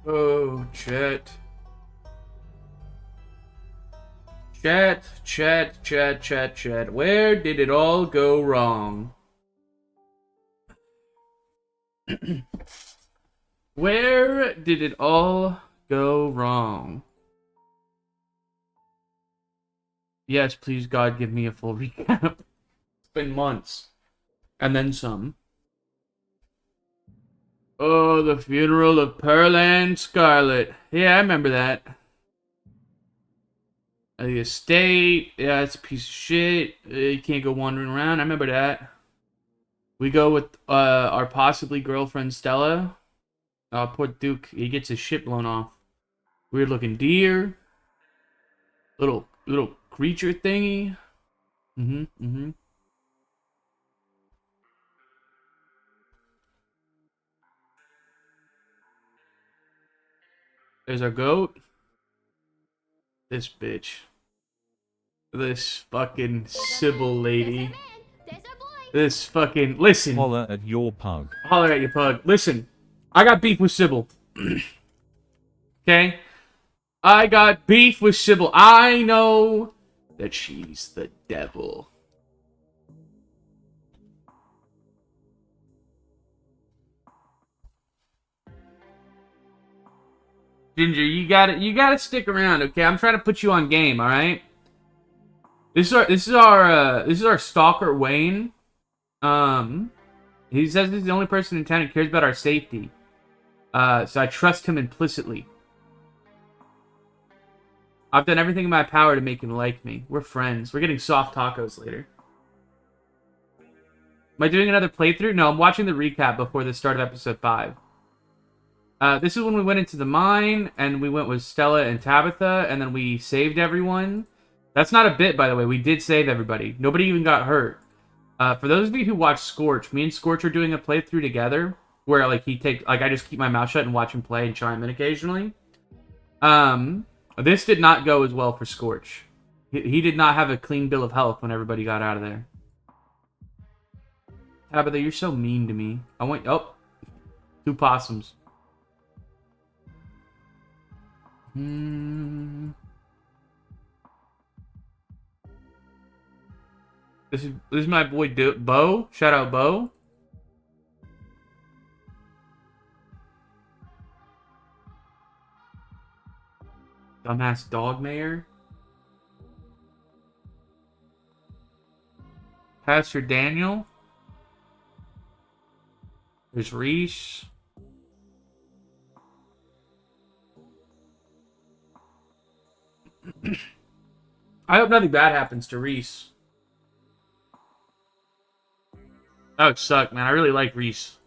Oh, Chet. Chet. Where did it all go wrong? Where did it all go wrong? Yes, please, God, give me a full recap. It's been months. And then some. Oh, the funeral of Pearl Ann Scarlet. Yeah, I remember that. The estate. Yeah, it's a piece of shit. You can't go wandering around. I remember that. We go with our possibly girlfriend Stella. Poor Duke. He gets his shit blown off. Weird looking deer. Little creature thingy. Mm-hmm. There's our goat. This bitch. This fucking Sybil lady. This fucking... Listen. Holler at your pug. Holler at your pug. Listen. I got beef with Sybil. Okay? I got beef with Sybil. I know that she's the devil. Ginger, you gotta stick around, okay? I'm trying to put you on game, all right? This is our stalker Wayne. He says he's the only person in town who cares about our safety. So I trust him implicitly. I've done everything in my power to make him like me. We're friends. We're getting soft tacos later. Am I doing another playthrough? No, I'm watching the recap before the start of episode 5. This is when we went into the mine, and we went with Stella and Tabitha, and then we saved everyone. That's not a bit, by the way. We did save everybody. Nobody even got hurt. For those of you who watch Scorch, me and Scorch are doing a playthrough together, where I just keep my mouth shut and watch him play and chime in occasionally. This did not go as well for Scorch. He did not have a clean bill of health when everybody got out of there. Tabitha, you're so mean to me. Oh, 2 possums. This is my boy Bo. Shout out Bo. Dumbass dog mayor. Pastor Daniel. There's Reese. I hope nothing bad happens to Reese. That would suck, man. I really like Reese.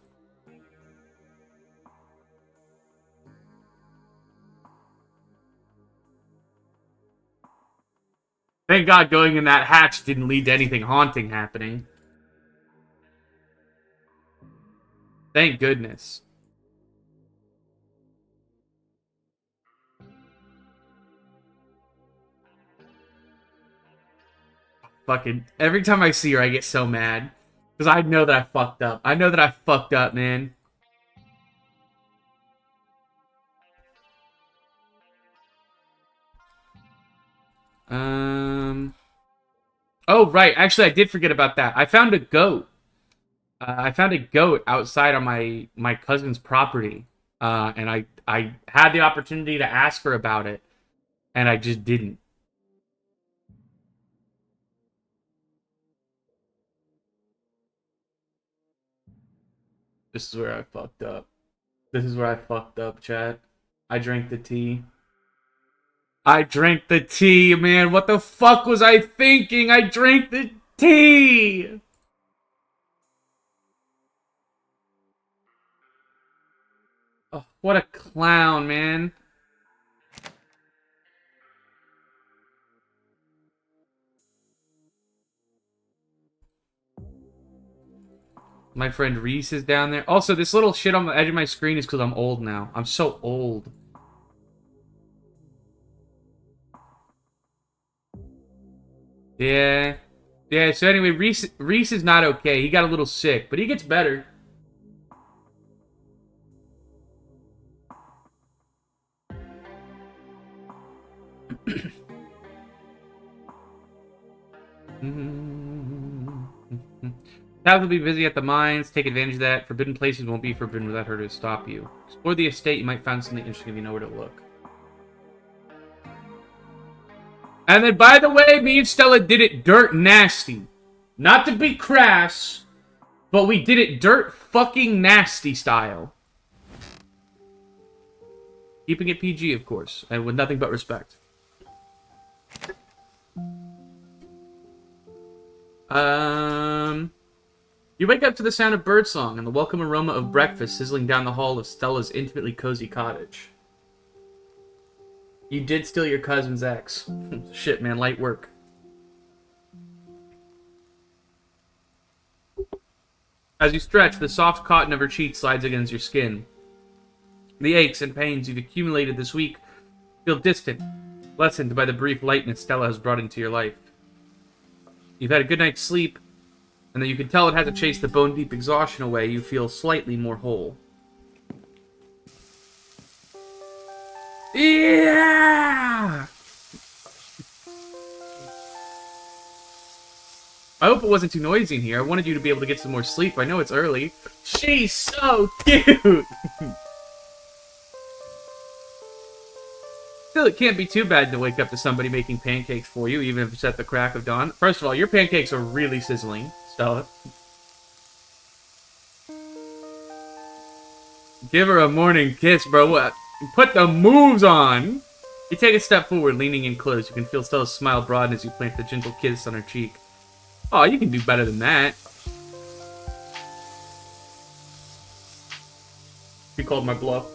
Thank God going in that hatch didn't lead to anything haunting happening. Thank goodness. Fucking every time I see her, I get so mad. Because I know that I fucked up. I know that I fucked up, man. Oh, right. Actually, I did forget about that. I found a goat. I found a goat outside on my cousin's property. And I had the opportunity to ask her about it. And I just didn't. This is where I fucked up. This is where I fucked up, chat. I drank the tea. I drank the tea, man. What the fuck was I thinking? I drank the tea! Oh, what a clown, man. My friend Reese is down there. Also, this little shit on the edge of my screen is because I'm old now. I'm so old. Yeah. Yeah, so anyway, Reese is not okay. He got a little sick, but he gets better. Tabitha will be busy at the mines. Take advantage of that. Forbidden places won't be forbidden without her to stop you. Explore the estate. You might find something interesting if you know where to look. And then, by the way, me and Stella did it dirt nasty. Not to be crass, but we did it dirt fucking nasty style. Keeping it PG, of course, and with nothing but respect. You wake up to the sound of birdsong and the welcome aroma of breakfast sizzling down the hall of Stella's intimately cozy cottage. You did steal your cousin's ex. Shit, man, light work. As you stretch, the soft cotton of her cheek slides against your skin. The aches and pains you've accumulated this week feel distant, lessened by the brief lightness Stella has brought into your life. You've had a good night's sleep, and though you can tell it hasn't chased the bone-deep exhaustion away, you feel slightly more whole. Yeah! I hope it wasn't too noisy in here. I wanted you to be able to get some more sleep. I know it's early. She's so cute! Still, it can't be too bad to wake up to somebody making pancakes for you, even if it's at the crack of dawn. First of all, your pancakes are really sizzling, Stella. Give her a morning kiss, bro. What? Put the moves on! You take a step forward, leaning in close. You can feel Stella's smile broaden as you plant a gentle kiss on her cheek. Oh, you can do better than that. You called my bluff.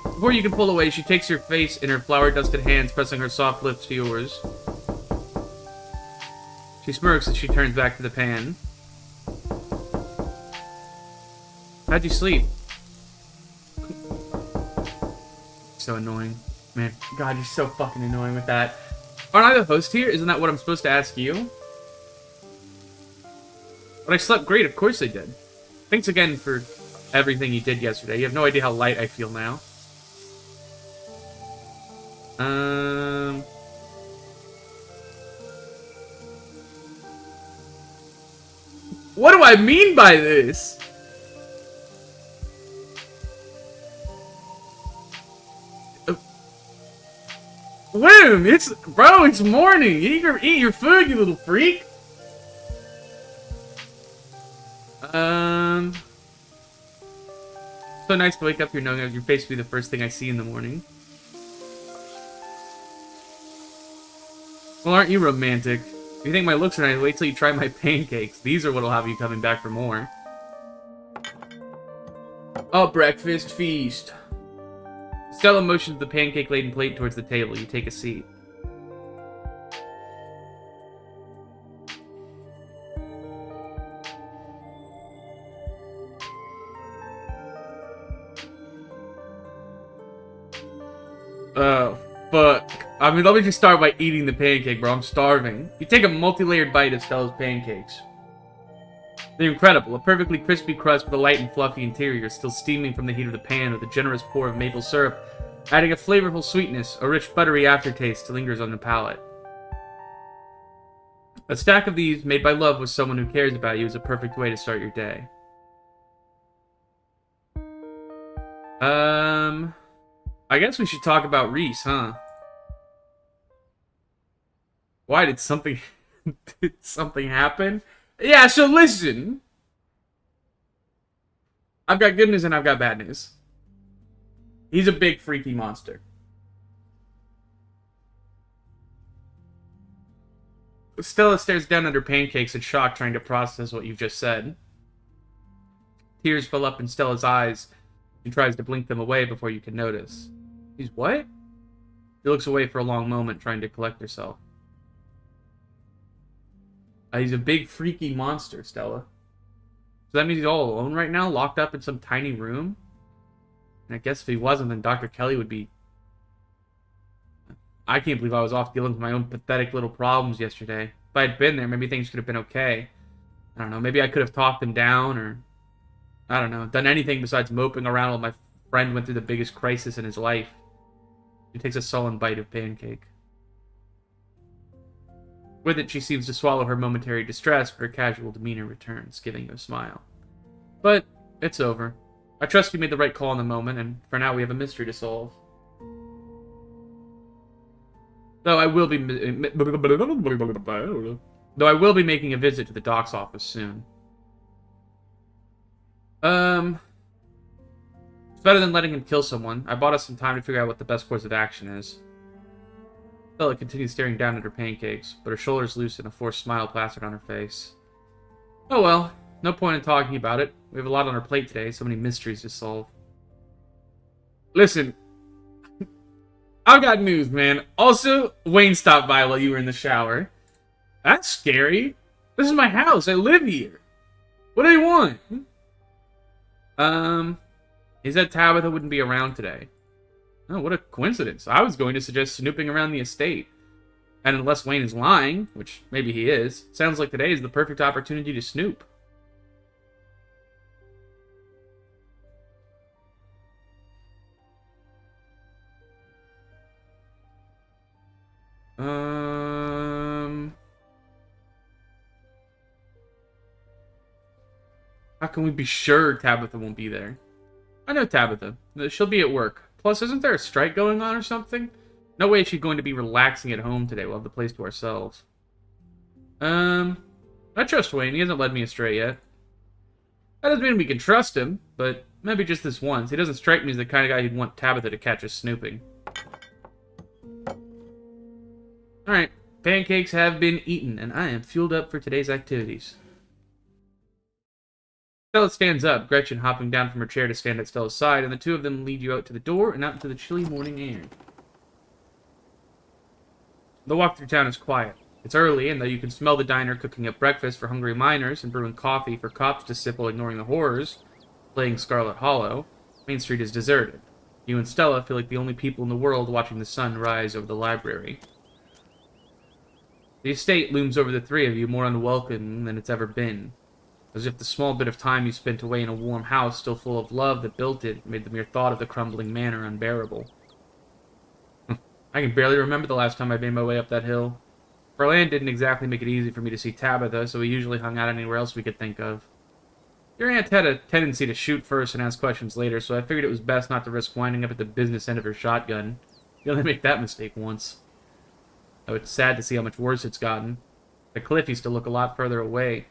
Before you can pull away, she takes your face in her flour-dusted hands, pressing her soft lips to yours. She smirks as she turns back to the pan. How'd you sleep? So annoying. Man, God, you're so fucking annoying with that. Aren't I the host here? Isn't that what I'm supposed to ask you? But I slept great, of course I did. Thanks again for everything you did yesterday. You have no idea how light I feel now. What do I mean by this? Wim, it's morning. Eat your food, you little freak. So nice to wake up here knowing that your face will be the first thing I see in the morning. Well, aren't you romantic? If you think my looks are nice, wait till you try my pancakes. These are what'll have you coming back for more. A breakfast feast. Stella motions the pancake-laden plate towards the table. You take a seat. Oh, fuck. I mean, let me just start by eating the pancake, bro. I'm starving. You take a multi-layered bite of Stella's pancakes. They're incredible. A perfectly crispy crust with a light and fluffy interior, still steaming from the heat of the pan with a generous pour of maple syrup, adding a flavorful sweetness, a rich buttery aftertaste lingers on the palate. A stack of these, made by love with someone who cares about you, is a perfect way to start your day. I guess we should talk about Reese, huh? Why did something... did something happen? Yeah, so listen. I've got good news and I've got bad news. He's a big freaky monster. Stella stares down at her pancakes in shock, trying to process what you've just said. Tears fill up in Stella's eyes. She tries to blink them away before you can notice. He's what? She looks away for a long moment, trying to collect herself. He's a big freaky monster, Stella. So that means he's all alone right now, locked up in some tiny room? And I guess if he wasn't, then Dr. Kelly would be... I can't believe I was off dealing with my own pathetic little problems yesterday. If I had been there, maybe things could have been okay. I don't know, maybe I could have talked them down, or... I don't know, done anything besides moping around while my friend went through the biggest crisis in his life. He takes a sullen bite of pancake. With it, she seems to swallow her momentary distress, but her casual demeanor returns, giving you a smile. But it's over. I trust you made the right call in the moment, and for now we have a mystery to solve. Though I will be making a visit to the doc's office soon. It's better than letting him kill someone. I bought us some time to figure out what the best course of action is. Stella continued staring down at her pancakes, but her shoulders loosened and a forced smile plastered on her face. Oh well, no point in talking about it. We have a lot on our plate today, so many mysteries to solve. Listen, I've got news, man. Also, Wayne stopped by while you were in the shower. That's scary. This is my house. I live here. What do you want? He said Tabitha wouldn't be around today. Oh, what a coincidence. I was going to suggest snooping around the estate. And unless Wayne is lying, which maybe he is, sounds like today is the perfect opportunity to snoop. How can we be sure Tabitha won't be there? I know Tabitha. She'll be at work. Plus, isn't there a strike going on or something? No way she's going to be relaxing at home today. We'll have the place to ourselves. I trust Wayne. He hasn't led me astray yet. That doesn't mean we can trust him, but maybe just this once. He doesn't strike me as the kind of guy who'd want Tabitha to catch us snooping. Alright, pancakes have been eaten, and I am fueled up for today's activities. Stella stands up, Gretchen hopping down from her chair to stand at Stella's side, and the two of them lead you out to the door and out into the chilly morning air. The walk through town is quiet. It's early, and though you can smell the diner cooking up breakfast for hungry miners and brewing coffee for cops to sip while ignoring the horrors playing Scarlet Hollow, Main Street is deserted. You and Stella feel like the only people in the world watching the sun rise over the library. The estate looms over the three of you more unwelcome than it's ever been. As if the small bit of time you spent away in a warm house still full of love that built it made the mere thought of the crumbling manor unbearable. I can barely remember the last time I made my way up that hill. Berlin didn't exactly make it easy for me to see Tabitha, so we usually hung out anywhere else we could think of. Your aunt had a tendency to shoot first and ask questions later, so I figured it was best not to risk winding up at the business end of her shotgun. You only make that mistake once. Though it's sad to see how much worse it's gotten. The cliff used to look a lot further away.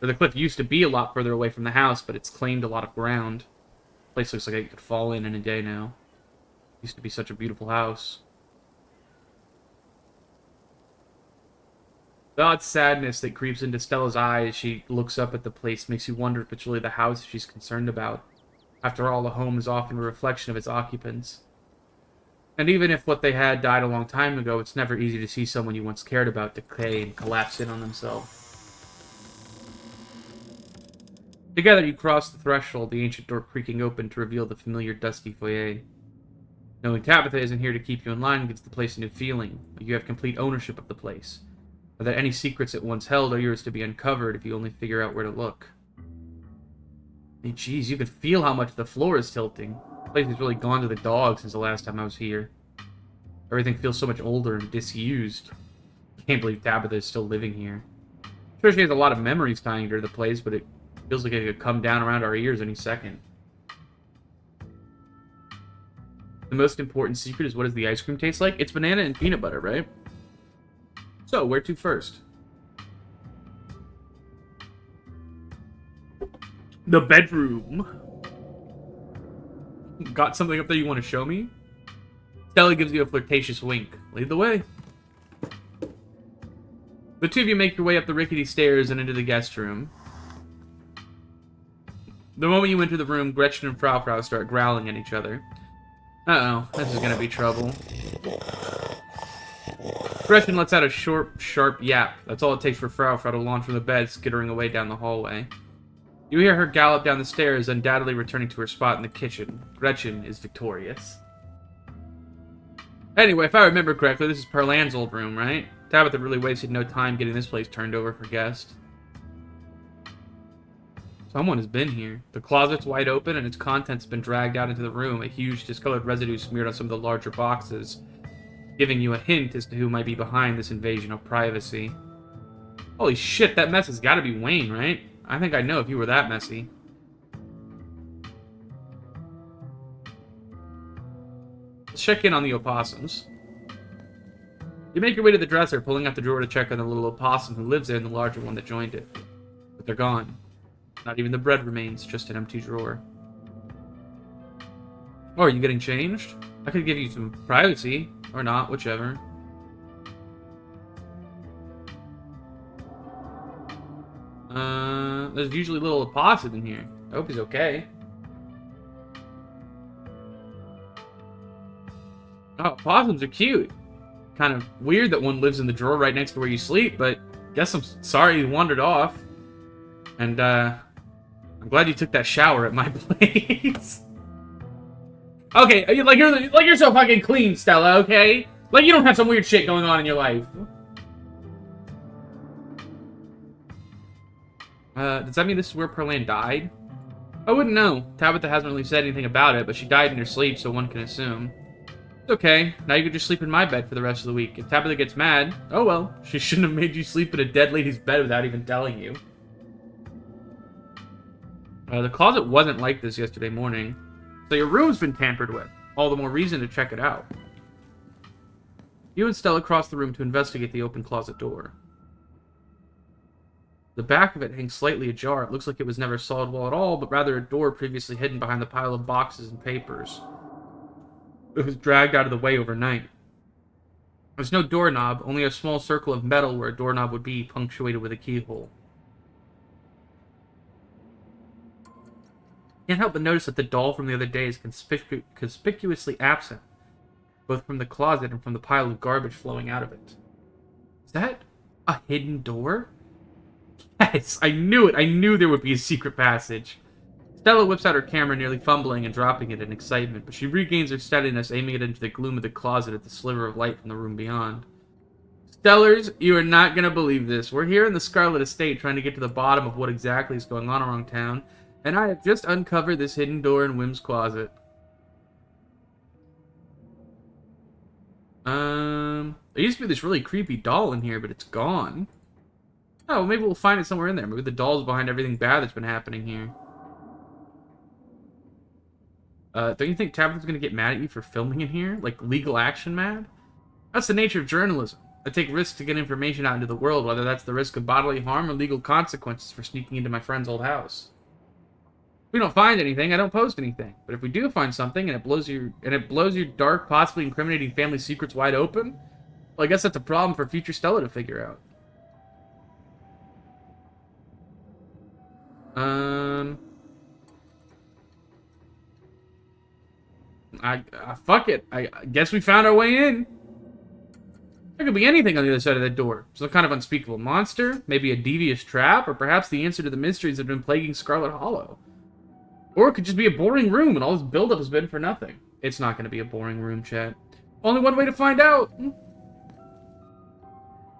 Or the cliff used to be a lot further away from the house, but it's claimed a lot of ground. The place looks like it could fall in a day now. It used to be such a beautiful house. The odd sadness that creeps into Stella's eyes as she looks up at the place makes you wonder if it's really the house she's concerned about. After all, a home is often a reflection of its occupants. And even if what they had died a long time ago, it's never easy to see someone you once cared about decay and collapse in on themselves. Together you cross the threshold, the ancient door creaking open to reveal the familiar dusty foyer. Knowing Tabitha isn't here to keep you in line gives the place a new feeling, like you have complete ownership of the place, or that any secrets it once held are yours to be uncovered if you only figure out where to look. Hey, geez, you can feel how much the floor is tilting. The place has really gone to the dog since the last time I was here. Everything feels so much older and disused. I can't believe Tabitha is still living here. I'm sure she has a lot of memories tying her to the place, but it feels like it could come down around our ears any second. The most important secret is what does the ice cream taste like? It's banana and peanut butter, right? So, where to first? The bedroom. Got something up there you want to show me? Stella gives you a flirtatious wink. Lead the way. The two of you make your way up the rickety stairs and into the guest room. The moment you enter the room, Gretchen and Frau start growling at each other. Uh-oh, this is gonna be trouble. Gretchen lets out a short, sharp yap. That's all it takes for Frau to launch from the bed, skittering away down the hallway. You hear her gallop down the stairs, undoubtedly returning to her spot in the kitchen. Gretchen is victorious. Anyway, if I remember correctly, this is Perlan's old room, right? Tabitha really wasted no time getting this place turned over for guests. Someone has been here. The closet's wide open, and its contents have been dragged out into the room, a huge discolored residue smeared on some of the larger boxes, giving you a hint as to who might be behind this invasion of privacy. Holy shit, that mess has got to be Wayne, right? I think I know if you were that messy. Let's check in on the opossums. You make your way to the dresser, pulling out the drawer to check on the little opossum who lives there and the larger one that joined it. But they're gone. Not even the bread remains, just an empty drawer. Oh, are you getting changed? I could give you some privacy. Or not, whichever. There's usually a little opossum in here. I hope he's okay. Oh, opossums are cute. Kind of weird that one lives in the drawer right next to where you sleep, but guess I'm sorry you wandered off. And, I'm glad you took that shower at my place. Okay, like you're so fucking clean, Stella, okay? Like you don't have some weird shit going on in your life. Does that mean this is where Perlan died? I wouldn't know. Tabitha hasn't really said anything about it, but she died in her sleep, so one can assume. It's okay. Now you can just sleep in my bed for the rest of the week. If Tabitha gets mad, oh well. She shouldn't have made you sleep in a dead lady's bed without even telling you. The closet wasn't like this yesterday morning. So your room's been tampered with. All the more reason to check it out. You and Stella cross the room to investigate the open closet door. The back of it hangs slightly ajar. It looks like it was never solid wall at all, but rather a door previously hidden behind the pile of boxes and papers. It was dragged out of the way overnight. There's no doorknob, only a small circle of metal where a doorknob would be, punctuated with a keyhole. Can't help but notice that the doll from the other day is conspicuously absent, both from the closet and from the pile of garbage flowing out of it. Is that a hidden door? Yes, I knew it. I knew there would be a secret passage. Stella whips out her camera, nearly fumbling and dropping it in excitement, but she regains her steadiness, aiming it into the gloom of the closet at the sliver of light from the room beyond. Stellars, you are not going to believe this. We're here in the Scarlet Estate trying to get to the bottom of what exactly is going on around town, and I have just uncovered this hidden door in Wim's closet. There used to be this really creepy doll in here, but it's gone. Oh, well, maybe we'll find it somewhere in there. Maybe the doll's behind everything bad that's been happening here. Don't you think Tabitha's gonna get mad at you for filming in here? Like, legal action mad? That's the nature of journalism. I take risks to get information out into the world, whether that's the risk of bodily harm or legal consequences for sneaking into my friend's old house. If we don't find anything, I don't post anything. But if we do find something and it blows your dark, possibly incriminating family secrets wide open, well, I guess that's a problem for future Stella to figure out. Fuck it. I guess we found our way in. There could be anything on the other side of that door. Some kind of unspeakable monster, maybe a devious trap, or perhaps the answer to the mysteries that have been plaguing Scarlet Hollow. Or it could just be a boring room, and all this buildup has been for nothing. It's not going to be a boring room, chat. Only one way to find out.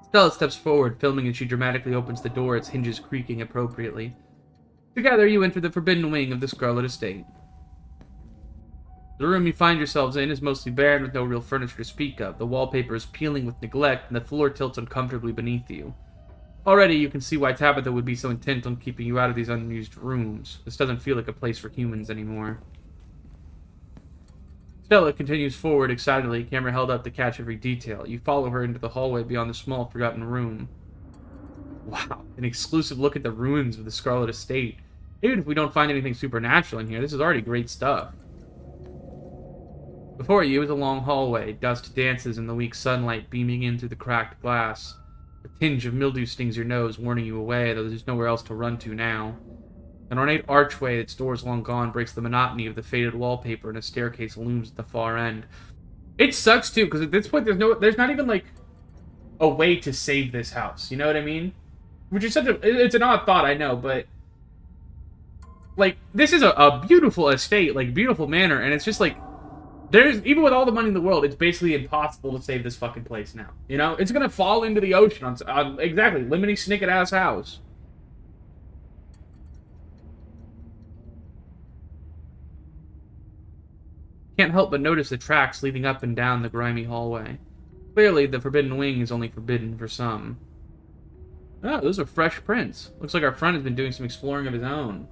Stella steps forward, filming as she dramatically opens the door, its hinges creaking appropriately. Together, you enter the forbidden wing of the Scarlet Estate. The room you find yourselves in is mostly barren with no real furniture to speak of. The wallpaper is peeling with neglect, and the floor tilts uncomfortably beneath you. Already, you can see why Tabitha would be so intent on keeping you out of these unused rooms. This doesn't feel like a place for humans anymore. Stella continues forward excitedly, camera held up to catch every detail. You follow her into the hallway beyond the small, forgotten room. Wow, an exclusive look at the ruins of the Scarlet Estate. Even if we don't find anything supernatural in here, this is already great stuff. Before you is a long hallway. Dust dances in the weak sunlight beaming in through the cracked glass. A tinge of mildew stings your nose, warning you away, though there's nowhere else to run to now. An ornate archway, its doors long gone, breaks the monotony of the faded wallpaper, and a staircase looms at the far end. It sucks, too, because at this point, there's not even, like, a way to save this house. You know what I mean? Which is it's an odd thought, I know, but... Like, this is a beautiful estate, like, beautiful manor, and it's just, like... Even with all the money in the world, it's basically impossible to save this fucking place now. You know? It's gonna fall into the ocean on exactly, Lemony Snicket-ass house. Can't help but notice the tracks leading up and down the grimy hallway. Clearly, the Forbidden Wing is only forbidden for some. Oh, those are fresh prints. Looks like our friend has been doing some exploring of his own.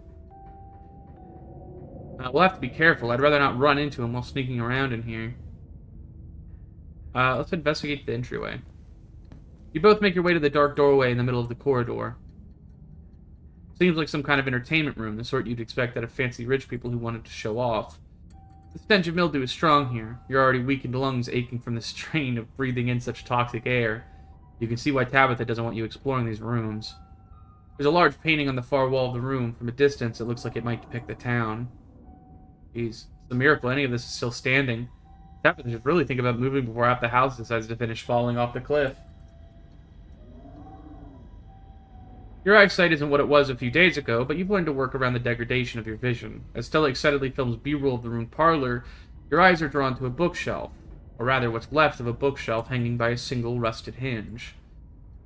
We'll have to be careful. I'd rather not run into him while sneaking around in here. Let's investigate the entryway. You both make your way to the dark doorway in the middle of the corridor. Seems like some kind of entertainment room, the sort you'd expect out of fancy rich people who wanted to show off. The stench of mildew is strong here. Your already weakened lungs aching from the strain of breathing in such toxic air. You can see why Tabitha doesn't want you exploring these rooms. There's a large painting on the far wall of the room. From a distance, it looks like it might depict the town. Jeez, it's a miracle any of this is still standing. Tabitha should really think about moving before half the house decides to finish falling off the cliff. Your eyesight isn't what it was a few days ago, but you've learned to work around the degradation of your vision. As Stella excitedly films B-roll of the room parlor, your eyes are drawn to a bookshelf, or rather what's left of a bookshelf hanging by a single rusted hinge.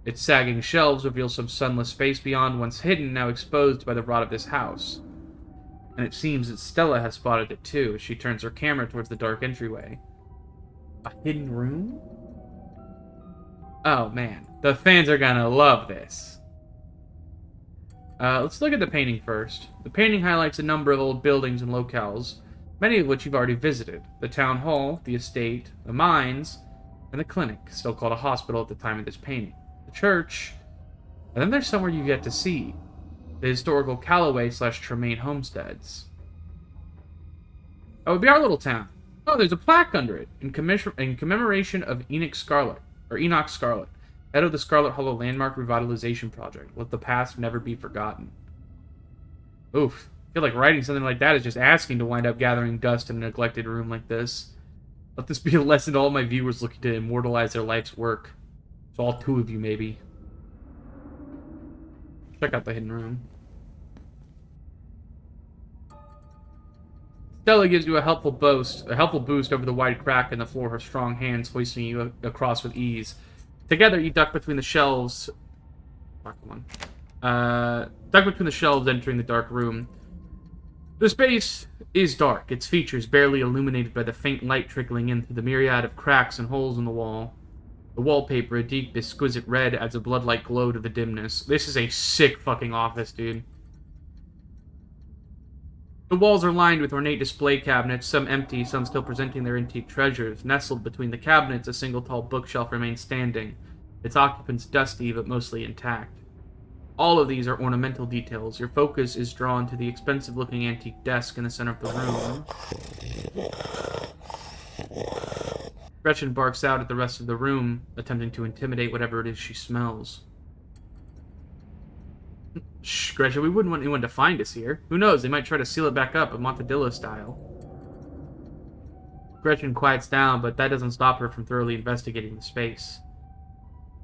Its sagging shelves reveal some sunless space beyond, once hidden, now exposed by the rot of this house. And it seems that Stella has spotted it too, as she turns her camera towards the dark entryway. A hidden room? Oh man, the fans are gonna love this. Let's look at the painting first. The painting highlights a number of old buildings and locales, many of which you've already visited. The town hall, the estate, the mines, and the clinic, still called a hospital at the time of this painting. The church, and then there's somewhere you've yet to see. The historical Callaway/Tremaine homesteads. That would be our little town. Oh, there's a plaque under it, in commemoration of Enoch Scarlet, head of the Scarlet Hollow Landmark Revitalization Project. Let the past never be forgotten. Oof. I feel like writing something like that is just asking to wind up gathering dust in a neglected room like this. Let this be a lesson to all my viewers looking to immortalize their life's work. It's all two of you, maybe. Check out the hidden room. Stella gives you a helpful boost over the wide crack in the floor, her strong hands hoisting you across with ease. Together, you duck between the shelves. Oh, come on. Duck between the shelves, entering the dark room. The space is dark, its features barely illuminated by the faint light trickling in through the myriad of cracks and holes in the wall. The wallpaper, a deep, exquisite red, adds a blood-like glow to the dimness. This is a sick fucking office, dude. The walls are lined with ornate display cabinets, some empty, some still presenting their antique treasures. Nestled between the cabinets, a single tall bookshelf remains standing, its occupants dusty but mostly intact. All of these are ornamental details. Your focus is drawn to the expensive-looking antique desk in the center of the room. Gretchen barks out at the rest of the room, attempting to intimidate whatever it is she smells. Shh, Gretchen, we wouldn't want anyone to find us here. Who knows, they might try to seal it back up, Montadillo style. Gretchen quiets down, but that doesn't stop her from thoroughly investigating the space.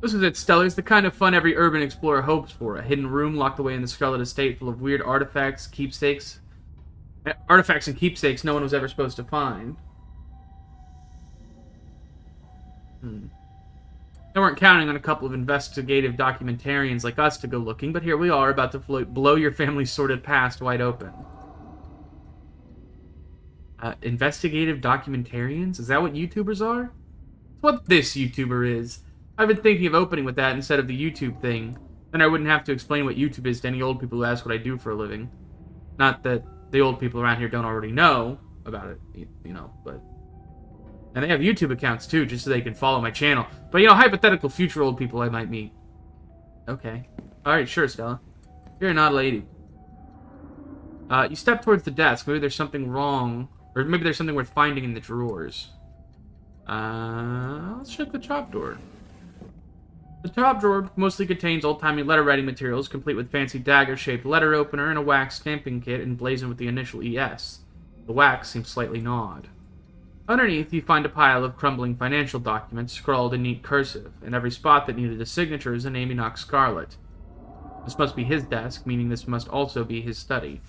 This is it, Stella. It's the kind of fun every urban explorer hopes for. A hidden room locked away in the Scarlet Estate full of weird artifacts and keepsakes no one was ever supposed to find. They weren't counting on a couple of investigative documentarians like us to go looking, but here we are, about to blow your family's sordid past wide open. Investigative documentarians? Is that what YouTubers are? It's what this YouTuber is. I've been thinking of opening with that instead of the YouTube thing. Then I wouldn't have to explain what YouTube is to any old people who ask what I do for a living. Not that the old people around here don't already know about it, you know, but... And they have YouTube accounts, too, just so they can follow my channel. But, you know, hypothetical future old people I might meet. Okay. Alright, sure, Stella. You're an odd lady. You step towards the desk. Maybe there's something wrong. Or maybe there's something worth finding in the drawers. Let's check the top drawer. The top drawer mostly contains old-timey letter-writing materials, complete with fancy dagger-shaped letter opener and a wax stamping kit emblazoned with the initial ES. The wax seems slightly gnawed. Underneath, you find a pile of crumbling financial documents scrawled in neat cursive. In every spot that needed a signature is a name Enoch Scarlet. This must be his desk, meaning this must also be his study.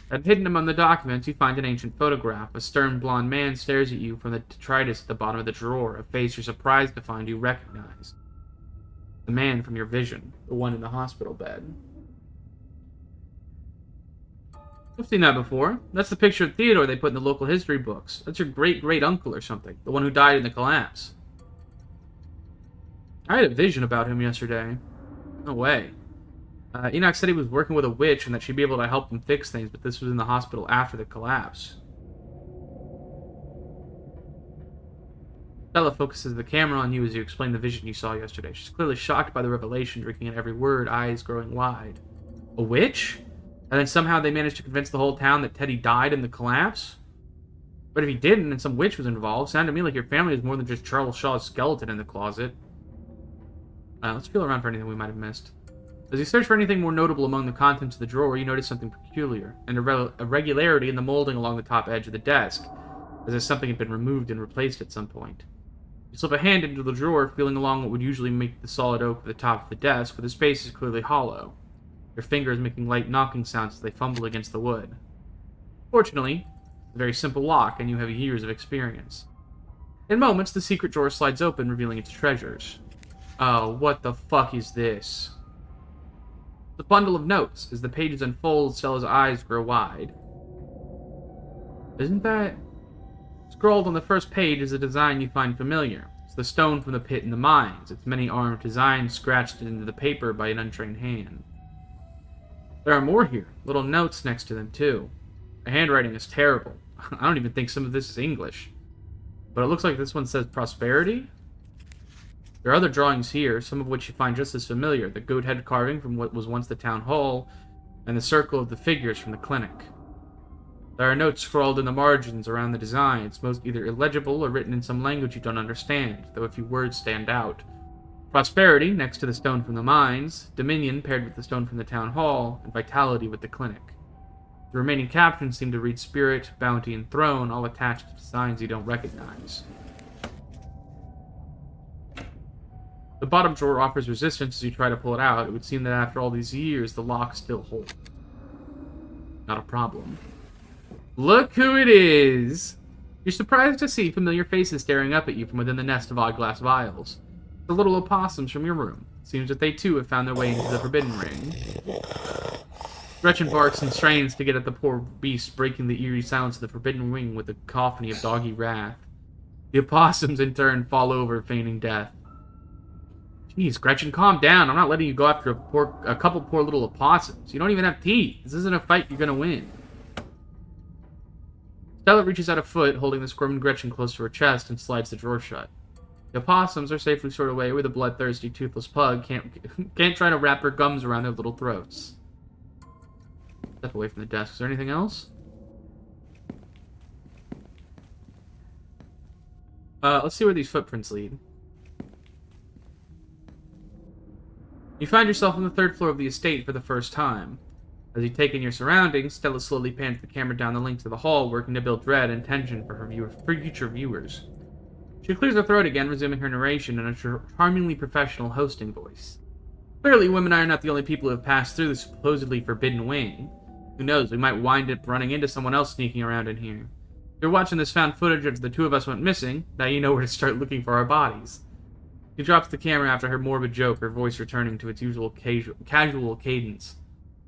And hidden among the documents, you find an ancient photograph. A stern blonde man stares at you from the detritus at the bottom of the drawer, a face you're surprised to find you recognize. The man from your vision, the one in the hospital bed. I've seen that before. That's the picture of Theodore they put in the local history books. That's your great-great-uncle or something, the one who died in the collapse. I had a vision about him yesterday. No way. Enoch said he was working with a witch and that she'd be able to help him fix things, but this was in the hospital after the collapse. Stella focuses the camera on you as you explain the vision you saw yesterday. She's clearly shocked by the revelation, drinking in every word, eyes growing wide. A witch? And then somehow they managed to convince the whole town that Teddy died in the collapse? But if he didn't, and some witch was involved, sounded to me like your family was more than just Charles Shaw's skeleton in the closet. Let's feel around for anything we might have missed. As you search for anything more notable among the contents of the drawer, you notice something peculiar, an irregularity in the molding along the top edge of the desk, as if something had been removed and replaced at some point. You slip a hand into the drawer, feeling along what would usually make the solid oak at the top of the desk, but the space is clearly hollow. Your fingers making light knocking sounds as they fumble against the wood. Fortunately, it's a very simple lock, and you have years of experience. In moments, the secret drawer slides open, revealing its treasures. Oh, what the fuck is this? The bundle of notes. As the pages unfold, Stella's eyes grow wide. Isn't that... Scrawled on the first page is a design you find familiar. It's the stone from the pit in the mines, its many-armed design scratched into the paper by an untrained hand. There are more here, little notes next to them too. The handwriting is terrible. I don't even think some of this is English. But it looks like this one says prosperity? There are other drawings here, some of which you find just as familiar. The goat head carving from what was once the town hall, and the circle of the figures from the clinic. There are notes scrawled in the margins around the designs, most either illegible or written in some language you don't understand, though a few words stand out. Prosperity, next to the stone from the mines, Dominion paired with the stone from the town hall, and Vitality with the clinic. The remaining captions seem to read Spirit, Bounty, and Throne, all attached to designs you don't recognize. The bottom drawer offers resistance as you try to pull it out. It would seem that after all these years, the lock still holds. Not a problem. Look who it is! You're surprised to see familiar faces staring up at you from within the nest of odd glass vials. The little opossums from your room. Seems that they too have found their way into the Forbidden Ring. Gretchen barks and strains to get at the poor beast, breaking the eerie silence of the Forbidden Ring with a cacophony of doggy wrath. The opossums, in turn, fall over, feigning death. Jeez, Gretchen, calm down. I'm not letting you go after a couple poor little opossums. You don't even have teeth. This isn't a fight you're gonna win. Stella reaches out a foot, holding the squirming Gretchen close to her chest, and slides the drawer shut. The opossums are safely stored away where the bloodthirsty, toothless pug can't try to wrap her gums around their little throats. Step away from the desk. Is there anything else? Let's see where these footprints lead. You find yourself on the third floor of the estate for the first time. As you take in your surroundings, Stella slowly pans the camera down the length of the hall, working to build dread and tension for her future viewers. She clears her throat again, resuming her narration in a charmingly professional hosting voice. Clearly, women are not the only people who have passed through the supposedly forbidden wing. Who knows, we might wind up running into someone else sneaking around in here. If you're watching this found footage of the two of us went missing, now you know where to start looking for our bodies. She drops the camera after her morbid joke, her voice returning to its usual casual cadence.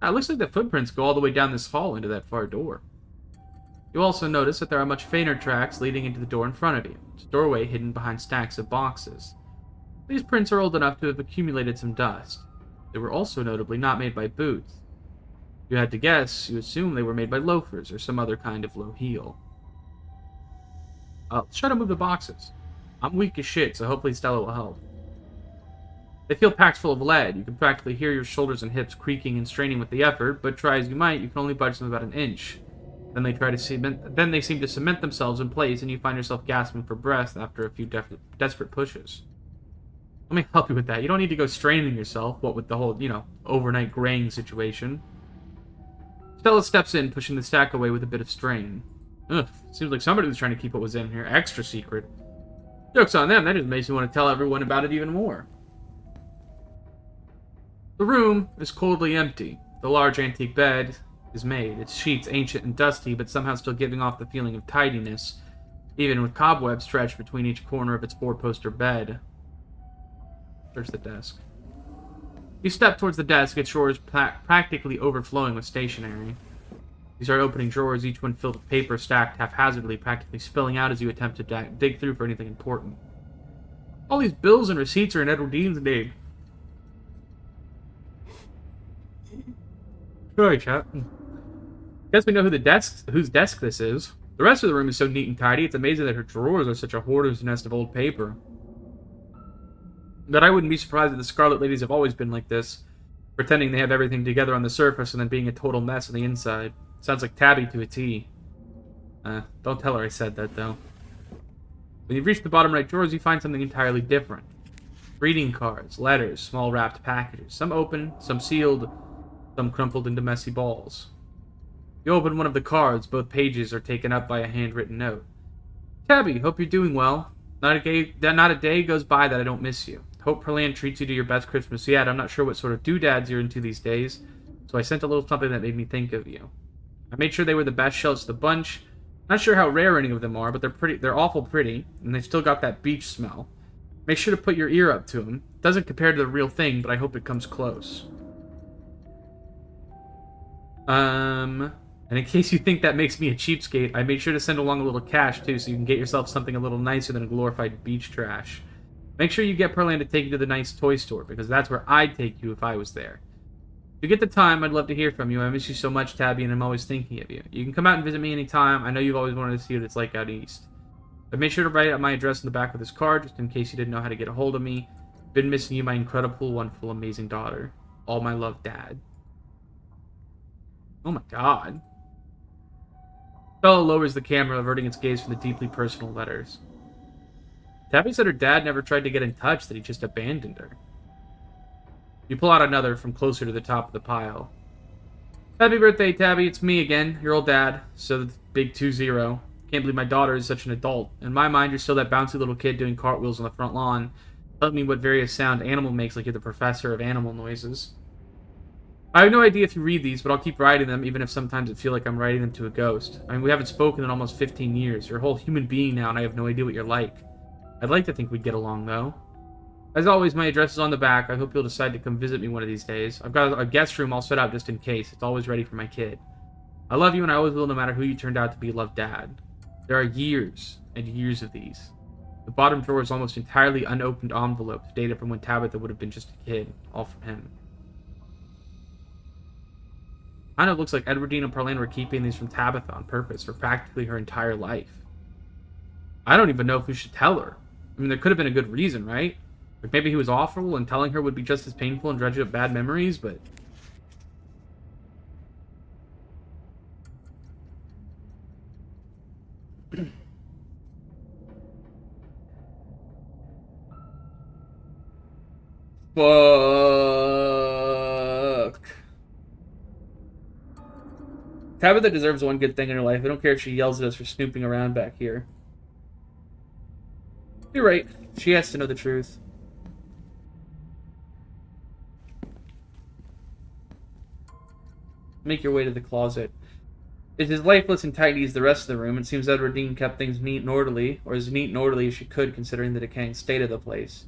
It looks like the footprints go all the way down this hall into that far door. You also notice that there are much fainter tracks leading into the door in front of you. It's a doorway hidden behind stacks of boxes. These prints are old enough to have accumulated some dust. They were also notably not made by boots. If you had to guess, you assume they were made by loafers or some other kind of low heel. Let's try to move the boxes. I'm weak as shit, so hopefully Stella will help. They feel packed full of lead. You can practically hear your shoulders and hips creaking and straining with the effort, but try as you might, you can only budge them about an inch. Then they seem to cement themselves in place, and you find yourself gasping for breath after a few desperate pushes. Let me help you with that. You don't need to go straining yourself, what with the whole, overnight graying situation. Stella steps in, pushing the stack away with a bit of strain. Ugh, seems like somebody was trying to keep what was in here extra secret. Joke's on them, that just makes me want to tell everyone about it even more. The room is coldly empty. The large antique bed is made, its sheets ancient and dusty, but somehow still giving off the feeling of tidiness, even with cobwebs stretched between each corner of its four-poster bed. There's the desk. You step towards the desk, its drawers practically overflowing with stationery. You start opening drawers, each one filled with paper stacked haphazardly, practically spilling out as you attempt to dig through for anything important. All these bills and receipts are in Edward Dean's name. Sorry, chat. Guess we know whose desk this is. The rest of the room is so neat and tidy, it's amazing that her drawers are such a hoarder's nest of old paper. But I wouldn't be surprised if the Scarlet Ladies have always been like this, pretending they have everything together on the surface and then being a total mess on the inside. Sounds like Tabby to a T. Don't tell her I said that, though. When you reach the bottom right drawers, you find something entirely different. Greeting cards, letters, small wrapped packages. Some open, some sealed, some crumpled into messy balls. You open one of the cards, both pages are taken up by a handwritten note. Tabby, hope you're doing well. Not a day goes by that I don't miss you. Hope Perlan treats you to your best Christmas yet. I'm not sure what sort of doodads you're into these days, so I sent a little something that made me think of you. I made sure they were the best shells of the bunch. Not sure how rare any of them are, but they're awful pretty, and they've still got that beach smell. Make sure to put your ear up to them. Doesn't compare to the real thing, but I hope it comes close. And in case you think that makes me a cheapskate, I made sure to send along a little cash, too, so you can get yourself something a little nicer than a glorified beach trash. Make sure you get Perlan to take you to the nice toy store, because that's where I'd take you if I was there. If you get the time, I'd love to hear from you. I miss you so much, Tabby, and I'm always thinking of you. You can come out and visit me anytime. I know you've always wanted to see what it's like out east. But make sure to write out my address on the back of this card, just in case you didn't know how to get a hold of me. Been missing you, my incredible, wonderful, amazing daughter. All my love, Dad. Oh my god. Stella lowers the camera, averting its gaze from the deeply personal letters. Tabby said her dad never tried to get in touch, that he just abandoned her. You pull out another from closer to the top of the pile. Happy birthday, Tabby. It's me again, your old dad. So the big 2-0. Can't believe my daughter is such an adult. In my mind, you're still that bouncy little kid doing cartwheels on the front lawn, telling me what various sound animal makes like you're the professor of animal noises. I have no idea if you read these, but I'll keep writing them, even if sometimes it feels like I'm writing them to a ghost. I mean, we haven't spoken in almost 15 years. You're a whole human being now, and I have no idea what you're like. I'd like to think we'd get along, though. As always, my address is on the back. I hope you'll decide to come visit me one of these days. I've got a guest room all set up just in case. It's always ready for my kid. I love you, and I always will, no matter who you turned out to be, love, Dad. There are years and years of these. The bottom drawer is almost entirely unopened envelopes, dated from when Tabitha would have been just a kid. All from him. Kind of looks like Edwardine and Perlan were keeping these from Tabitha on purpose for practically her entire life. I don't even know if we should tell her. I mean, there could have been a good reason, right? Like, maybe he was awful and telling her would be just as painful and dredge up bad memories, but... Fuck. Tabitha deserves one good thing in her life. I don't care if she yells at us for snooping around back here. You're right. She has to know the truth. Make your way to the closet. It is lifeless and tidy as the rest of the room. It seems Edwardine kept things neat and orderly, or as neat and orderly as she could, considering the decaying state of the place.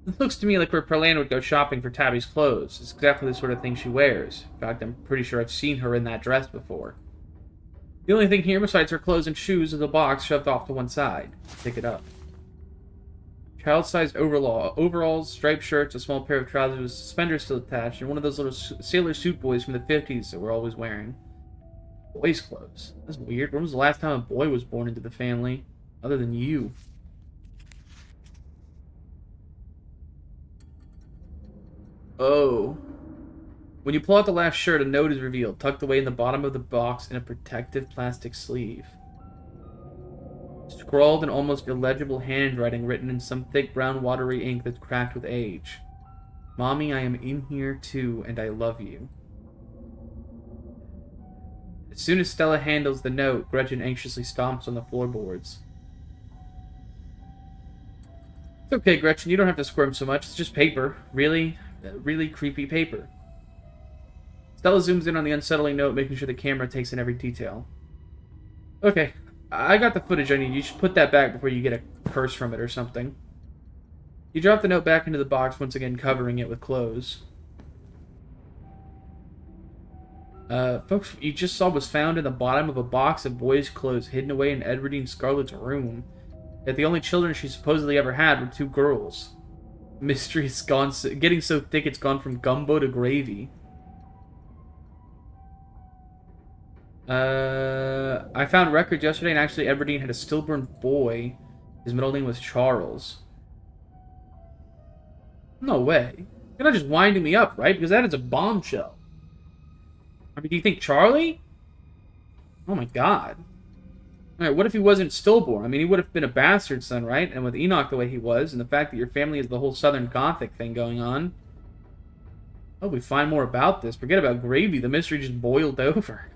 It looks to me like where Perlan would go shopping for Tabby's clothes. It's exactly the sort of thing she wears. In fact, I'm pretty sure I've seen her in that dress before. The only thing here besides her clothes and shoes is a box shoved off to one side. Pick it up. Child-sized overalls, striped shirts, a small pair of trousers with suspenders still attached, and one of those little sailor suit boys from the 50s that we're always wearing. Boys' clothes. That's weird. When was the last time a boy was born into the family? Other than you. Oh. When you pull out the last shirt, a note is revealed, tucked away in the bottom of the box in a protective plastic sleeve. Scrawled in almost illegible handwriting written in some thick brown watery ink that's cracked with age. Mommy, I am in here too, and I love you. As soon as Stella handles the note, Gretchen anxiously stomps on the floorboards. It's okay, Gretchen, you don't have to squirm so much. It's just paper. Really creepy paper. Stella zooms in on the unsettling note, making sure the camera takes in every detail. Okay, I got the footage I need. You should put that back before you get a curse from it or something. You drop the note back into the box, once again covering it with clothes. Folks, you just saw was found in the bottom of a box of boys' clothes hidden away in Edwardine Scarlett's room. Yet the only children she supposedly ever had were 2 girls. Mystery's getting so thick it's gone from gumbo to gravy. I found records yesterday, and actually Everdeen had a stillborn boy. His middle name was Charles. No way. You're not just winding me up, right? Because that is a bombshell. I mean, do you think Charlie? Oh my god. Alright, what if he wasn't stillborn? I mean, he would have been a bastard son, right? And with Enoch the way he was, and the fact that your family has the whole Southern Gothic thing going on. Oh, we find more about this. Forget about gravy. The mystery just boiled over.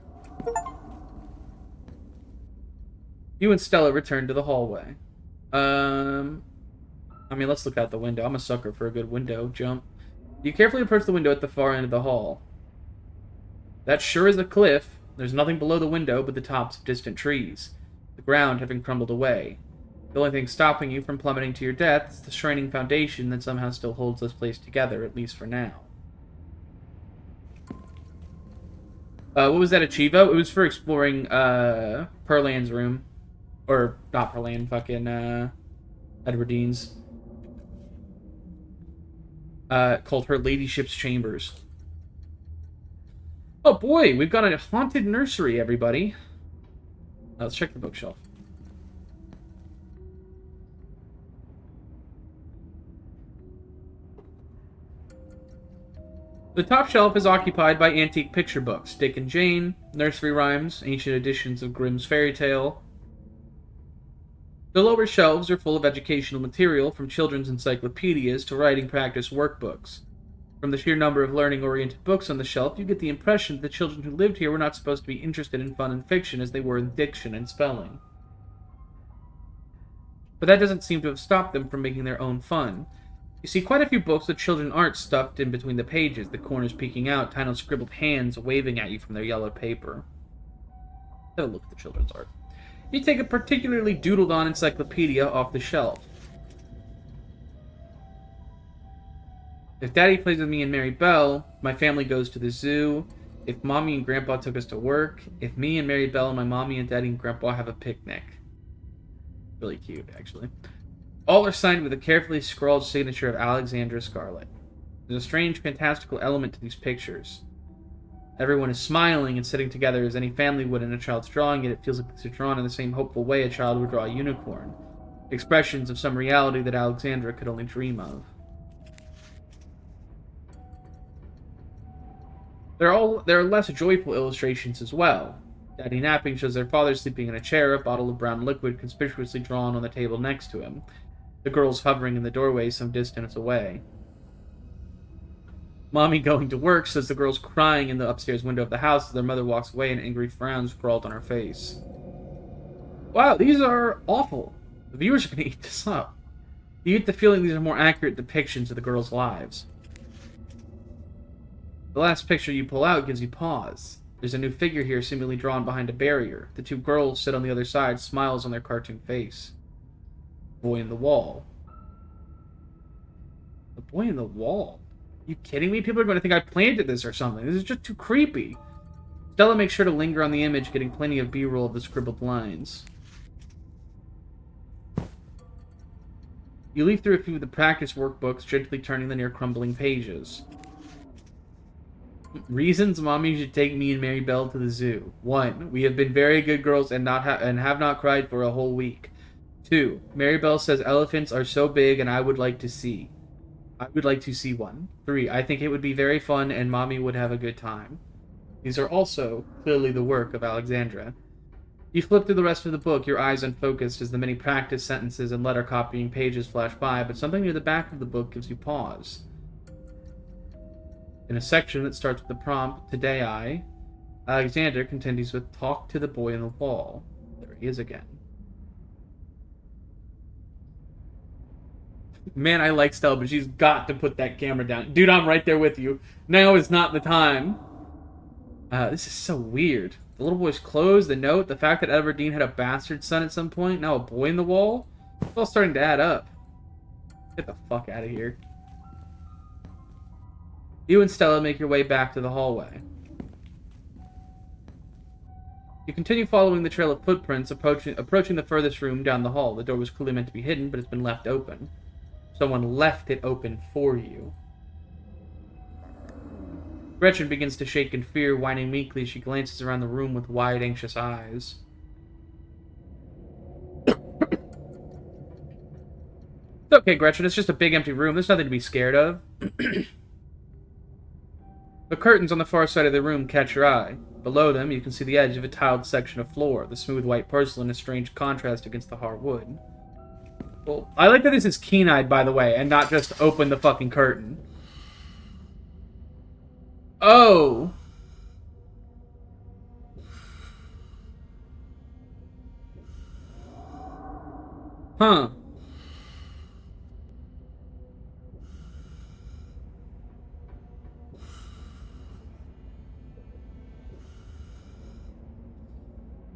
You and Stella return to the hallway. I mean, let's look out the window. I'm a sucker for a good window jump. You carefully approach the window at the far end of the hall. That sure is a cliff. There's nothing below the window but the tops of distant trees, the ground having crumbled away. The only thing stopping you from plummeting to your death is the shrining foundation that somehow still holds this place together, at least for now. What was that Achivo? It was for exploring, Perlan's room. Or, not Perlan, fucking, Edwardines. Called her Ladyship's Chambers. Oh boy, we've got a haunted nursery, everybody. Let's check the bookshelf. The top shelf is occupied by antique picture books, Dick and Jane, nursery rhymes, ancient editions of Grimm's fairy tale. The lower shelves are full of educational material, from children's encyclopedias to writing practice workbooks. From the sheer number of learning-oriented books on the shelf, you get the impression that the children who lived here were not supposed to be interested in fun and fiction as they were in diction and spelling. But that doesn't seem to have stopped them from making their own fun. You see quite a few books with children art stuffed in between the pages, the corners peeking out, tiny scribbled hands waving at you from their yellow paper. Have a look at the children's art. You take a particularly doodled-on encyclopedia off the shelf. If Daddy plays with me and Mary Belle, my family goes to the zoo. If Mommy and Grandpa took us to work. If me and Mary Belle and my Mommy and Daddy and Grandpa have a picnic. Really cute, actually. All are signed with a carefully scrawled signature of Alexandra Scarlett. There's a strange, fantastical element to these pictures. Everyone is smiling and sitting together as any family would in a child's drawing, yet it feels like these are drawn in the same hopeful way a child would draw a unicorn. Expressions of some reality that Alexandra could only dream of. There are less joyful illustrations as well. Daddy napping shows their father sleeping in a chair, a bottle of brown liquid conspicuously drawn on the table next to him. The girls hovering in the doorway some distance away. Mommy going to work shows the girls crying in the upstairs window of the house as their mother walks away and angry frowns scrawled on her face. Wow, these are awful. The viewers are going to eat this up. You get the feeling these are more accurate depictions of the girls' lives. The last picture you pull out gives you pause. There's a new figure here seemingly drawn behind a barrier. The two girls sit on the other side, smiles on their cartoon face. Boy in the wall. The boy in the wall? Are you kidding me? People are going to think I planted this or something. This is just too creepy. Stella makes sure to linger on the image, getting plenty of B-roll of the scribbled lines. You leaf through a few of the practice workbooks, gently turning the near crumbling pages. Reasons Mommy should take me and Mary Belle to the zoo. 1. We have been very good girls and have not cried for a whole week. 2. Mary Belle says elephants are so big and I would like to see one. 3. I think it would be very fun and Mommy would have a good time. These are also clearly the work of Alexandra. You flip through the rest of the book, your eyes unfocused as the many practice sentences and letter copying pages flash by, but something near the back of the book gives you pause. In a section that starts with the prompt, Today Alexander continues with Talk to the boy in the wall. There he is again. Man, I like Stella, but she's got to put that camera down. Dude, I'm right there with you. Now is not the time. This is so weird. The little boy's clothes, the note, the fact that Everdeen had a bastard son at some point, now a boy in the wall. It's all starting to add up. Get the fuck out of here. You and Stella make your way back to the hallway. You continue following the trail of footprints, approaching the furthest room down the hall. The door was clearly meant to be hidden, but it's been left open. Someone left it open for you. Gretchen begins to shake in fear, whining meekly as she glances around the room with wide, anxious eyes. It's okay, Gretchen. It's just a big empty room. There's nothing to be scared of. The curtains on the far side of the room catch your eye. Below them, you can see the edge of a tiled section of floor, the smooth white porcelain a strange contrast against the hard wood. Well, I like that this is keen-eyed, by the way, and not just open the fucking curtain. Oh! Huh.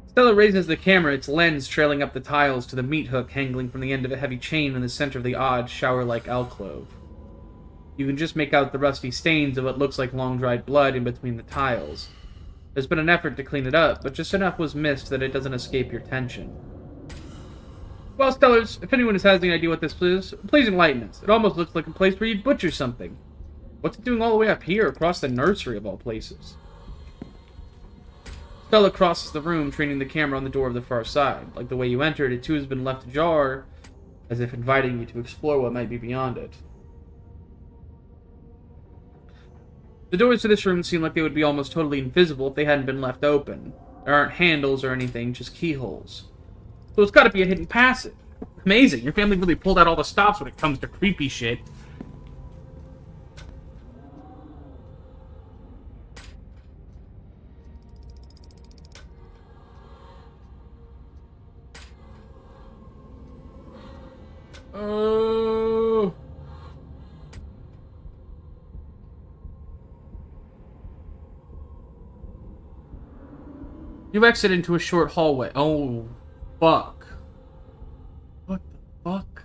Stella raises the camera, its lens trailing up the tiles to the meat hook hanging from the end of a heavy chain in the center of the odd, shower-like alcove. You can just make out the rusty stains of what looks like long-dried blood in between the tiles. There's been an effort to clean it up, but just enough was missed that it doesn't escape your attention. Well, Stellars, if anyone has any idea what this is, please enlighten us. It almost looks like a place where you'd butcher something. What's it doing all the way up here, across the nursery of all places? Stella crosses the room, training the camera on the door of the far side. Like the way you entered, it too has been left ajar, as if inviting you to explore what might be beyond it. The doors to this room seem like they would be almost totally invisible if they hadn't been left open. There aren't handles or anything, just keyholes. So it's gotta be a hidden passage. Amazing, your family really pulled out all the stops when it comes to creepy shit. Oh. You exit into a short hallway. Oh, fuck. What the fuck?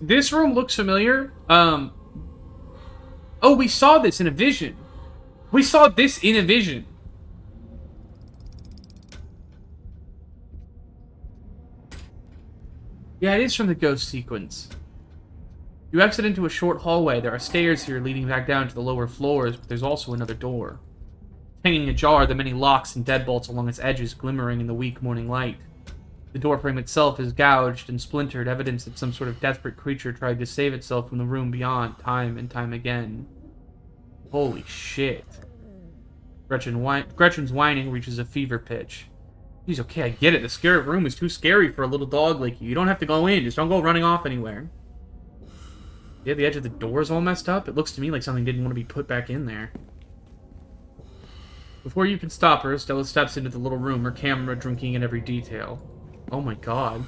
This room looks familiar. Oh, we saw this in a vision. We saw this in a vision. Yeah, it is from the ghost sequence. You exit into a short hallway. There are stairs here leading back down to the lower floors, but there's also another door. Hanging ajar, the many locks and deadbolts along its edges glimmering in the weak morning light. The doorframe itself is gouged and splintered, evidence that some sort of desperate creature tried to save itself from the room beyond time and time again. Holy shit. Gretchen's whining reaches a fever pitch. He's okay, I get it. The scary room is too scary for a little dog like you. You don't have to go in. Just don't go running off anywhere. Yeah, the edge of the door is all messed up. It looks to me like something didn't want to be put back in there. Before you can stop her, Stella steps into the little room, her camera drinking in every detail. Oh my god.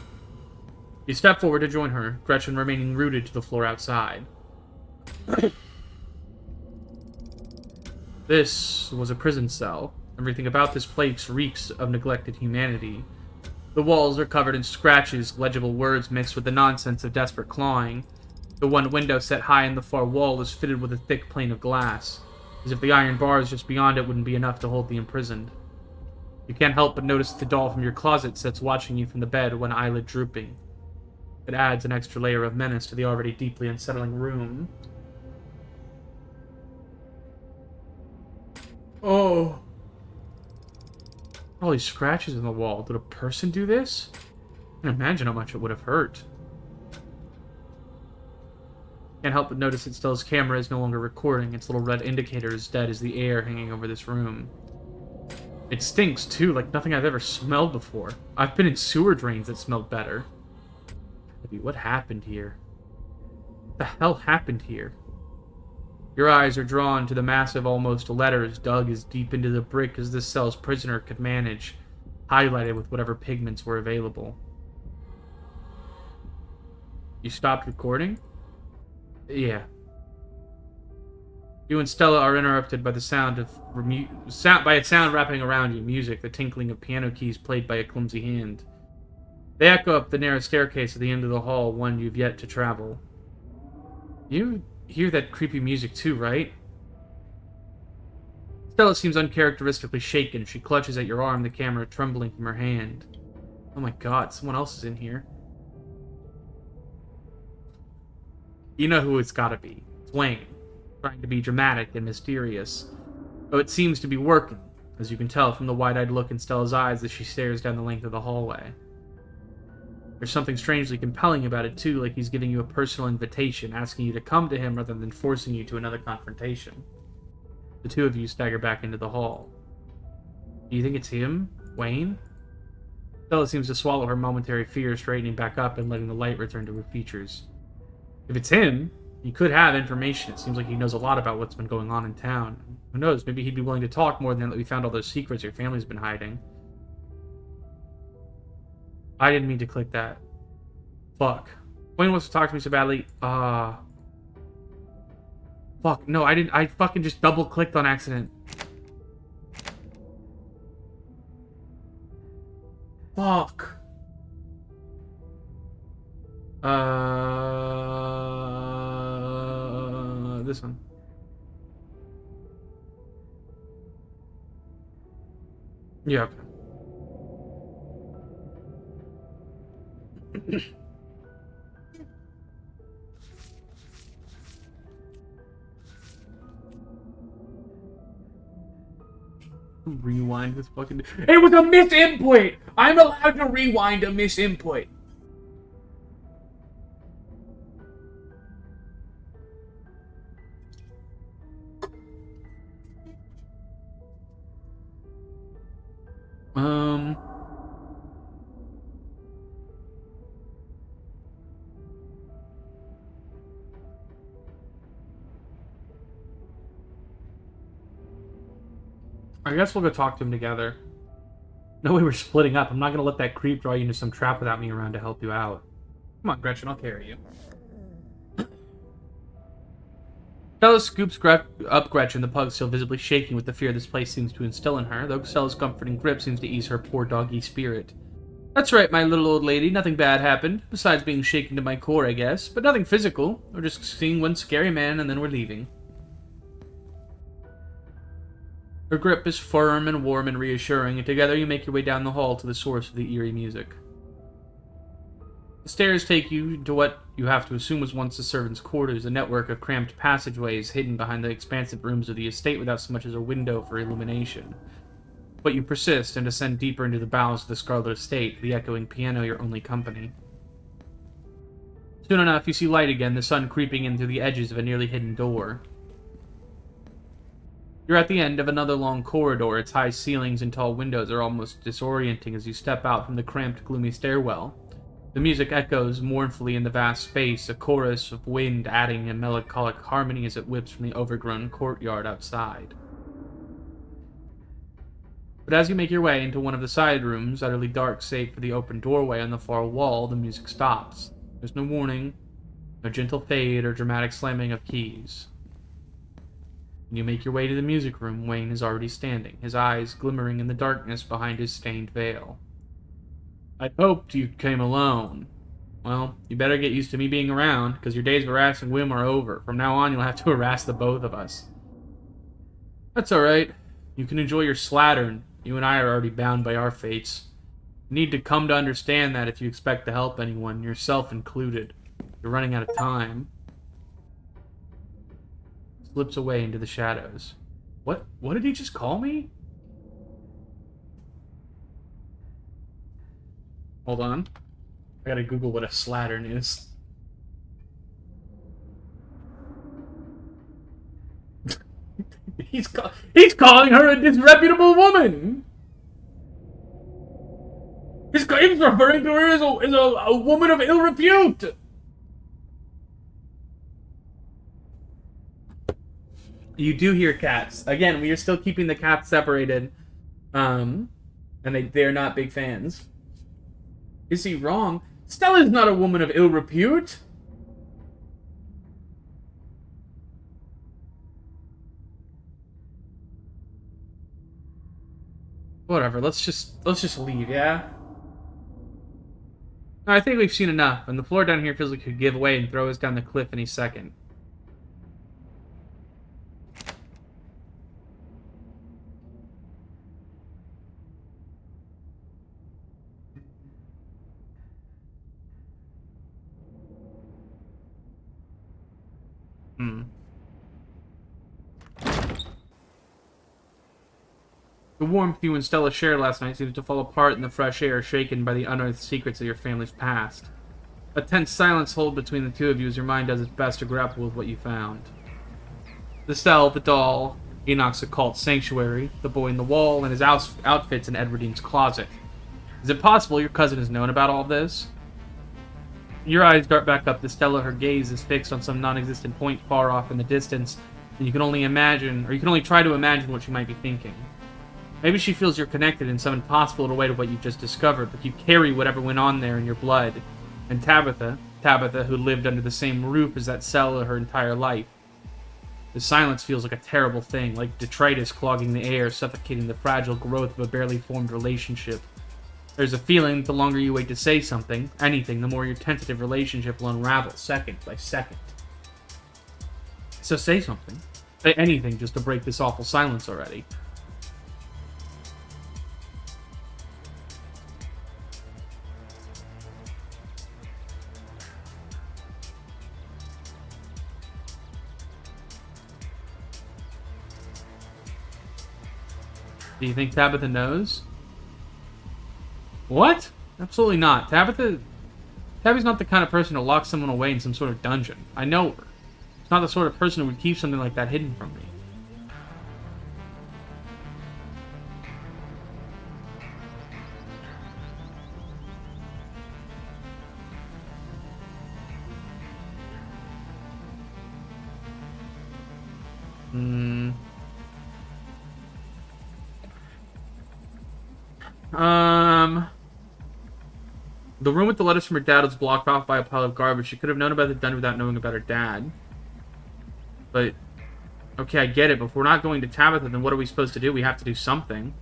You step forward to join her, Gretchen remaining rooted to the floor outside. This was a prison cell. Everything about this place reeks of neglected humanity. The walls are covered in scratches, legible words mixed with the nonsense of desperate clawing. The one window set high in the far wall is fitted with a thick pane of glass, as if the iron bars just beyond it wouldn't be enough to hold the imprisoned. You can't help but notice the doll from your closet sits watching you from the bed, one eyelid drooping. It adds an extra layer of menace to the already deeply unsettling room. Oh. All these scratches in the wall. Did a person do this? I can imagine how much it would have hurt. Can't help but notice that Stella's camera is no longer recording. Its little red indicator is dead as the air hanging over this room. It stinks, too, like nothing I've ever smelled before. I've been in sewer drains that smelled better. What happened here? What the hell happened here? Your eyes are drawn to the massive, almost letters dug as deep into the brick as this cell's prisoner could manage, highlighted with whatever pigments were available. You stopped recording? Yeah. You and Stella are interrupted by the sound wrapping around you, music, the tinkling of piano keys played by a clumsy hand. They echo up the narrow staircase at the end of the hall, one you've yet to travel. You hear that creepy music too, right? Stella seems uncharacteristically shaken. She clutches at your arm, the camera trembling from her hand. Oh my god, someone else is in here. You know who it's gotta be. It's Wayne, trying to be dramatic and mysterious. Though it seems to be working, as you can tell from the wide-eyed look in Stella's eyes as she stares down the length of the hallway. There's something strangely compelling about it, too, like he's giving you a personal invitation, asking you to come to him rather than forcing you to another confrontation. The two of you stagger back into the hall. Do you think it's him? Wayne? Stella seems to swallow her momentary fear, straightening back up and letting the light return to her features. If it's him, he could have information. It seems like he knows a lot about what's been going on in town. Who knows, maybe he'd be willing to talk more than that we found all those secrets your family's been hiding. I didn't mean to click that. Fuck. Wayne wants to talk to me so badly. Fuck. No, I didn't. I fucking just double-clicked on accident. Fuck. This one. Yeah, okay. Rewind this fucking... It was a misinput! I'm allowed to rewind a misinput. I guess we'll go talk to him together. No way we're splitting up. I'm not gonna let that creep draw you into some trap without me around to help you out. Come on, Gretchen, I'll carry you. Stella scoops up Gretchen, the pug still visibly shaking with the fear this place seems to instill in her, though Stella's comforting grip seems to ease her poor doggy spirit. That's right, my little old lady, nothing bad happened, besides being shaken to my core, I guess, but nothing physical. We're just seeing one scary man and then we're leaving. Her grip is firm and warm and reassuring, and together you make your way down the hall to the source of the eerie music. The stairs take you to what you have to assume was once the servants' quarters, a network of cramped passageways hidden behind the expansive rooms of the estate without so much as a window for illumination. But you persist and descend deeper into the bowels of the Scarlet Estate, the echoing piano your only company. Soon enough, you see light again, the sun creeping in through the edges of a nearly hidden door. You're at the end of another long corridor. Its high ceilings and tall windows are almost disorienting as you step out from the cramped, gloomy stairwell. The music echoes mournfully in the vast space, a chorus of wind adding a melancholic harmony as it whips from the overgrown courtyard outside. But as you make your way into one of the side rooms, utterly dark save for the open doorway on the far wall, the music stops. There's no warning, no gentle fade or dramatic slamming of keys. When you make your way to the music room, Wayne is already standing, his eyes glimmering in the darkness behind his stained veil. I hoped you came alone. Well, you better get used to me being around, because your days of harassing Wim are over. From now on, you'll have to harass the both of us. That's alright. You can enjoy your slattern. You and I are already bound by our fates. You need to come to understand that if you expect to help anyone, yourself included. You're running out of time. Slips away into the shadows. What did he just call me? Hold on. I gotta Google what a slattern is. He's calling her a disreputable woman! He's referring to her as a woman of ill repute! You do hear cats. Again, we are still keeping the cats separated. And they're not big fans. Is he wrong? Stella's not a woman of ill repute. Whatever, let's just leave, yeah? No, I think we've seen enough, and the floor down here feels like it could give way and throw us down the cliff any second. The warmth you and Stella shared last night seems to fall apart in the fresh air, shaken by the unearthed secrets of your family's past. A tense silence holds between the two of you as your mind does its best to grapple with what you found. The cell, the doll, Enoch's occult sanctuary, the boy in the wall, and his outfits in Edwardine's closet. Is it possible your cousin has known about all this? Your eyes dart back up to Stella. Her gaze is fixed on some non-existent point far off in the distance, and you can only try to imagine what she might be thinking. Maybe she feels you're connected in some impossible way to what you've just discovered, but you carry whatever went on there in your blood. And Tabitha, who lived under the same roof as that cell her entire life. The silence feels like a terrible thing, like detritus clogging the air, suffocating the fragile growth of a barely formed relationship. There's a feeling the longer you wait to say something, anything, the more your tentative relationship will unravel, second by second. So say something. Say anything just to break this awful silence already. Do you think Tabitha knows? What? Absolutely not. Tabby's not the kind of person to lock someone away in some sort of dungeon. I know her. She's not the sort of person who would keep something like that hidden from me. The room with the letters from her dad was blocked off by a pile of garbage. She could have known about the dungeon without knowing about her dad. But, okay, I get it, but if we're not going to Tabitha, then what are we supposed to do? We have to do something.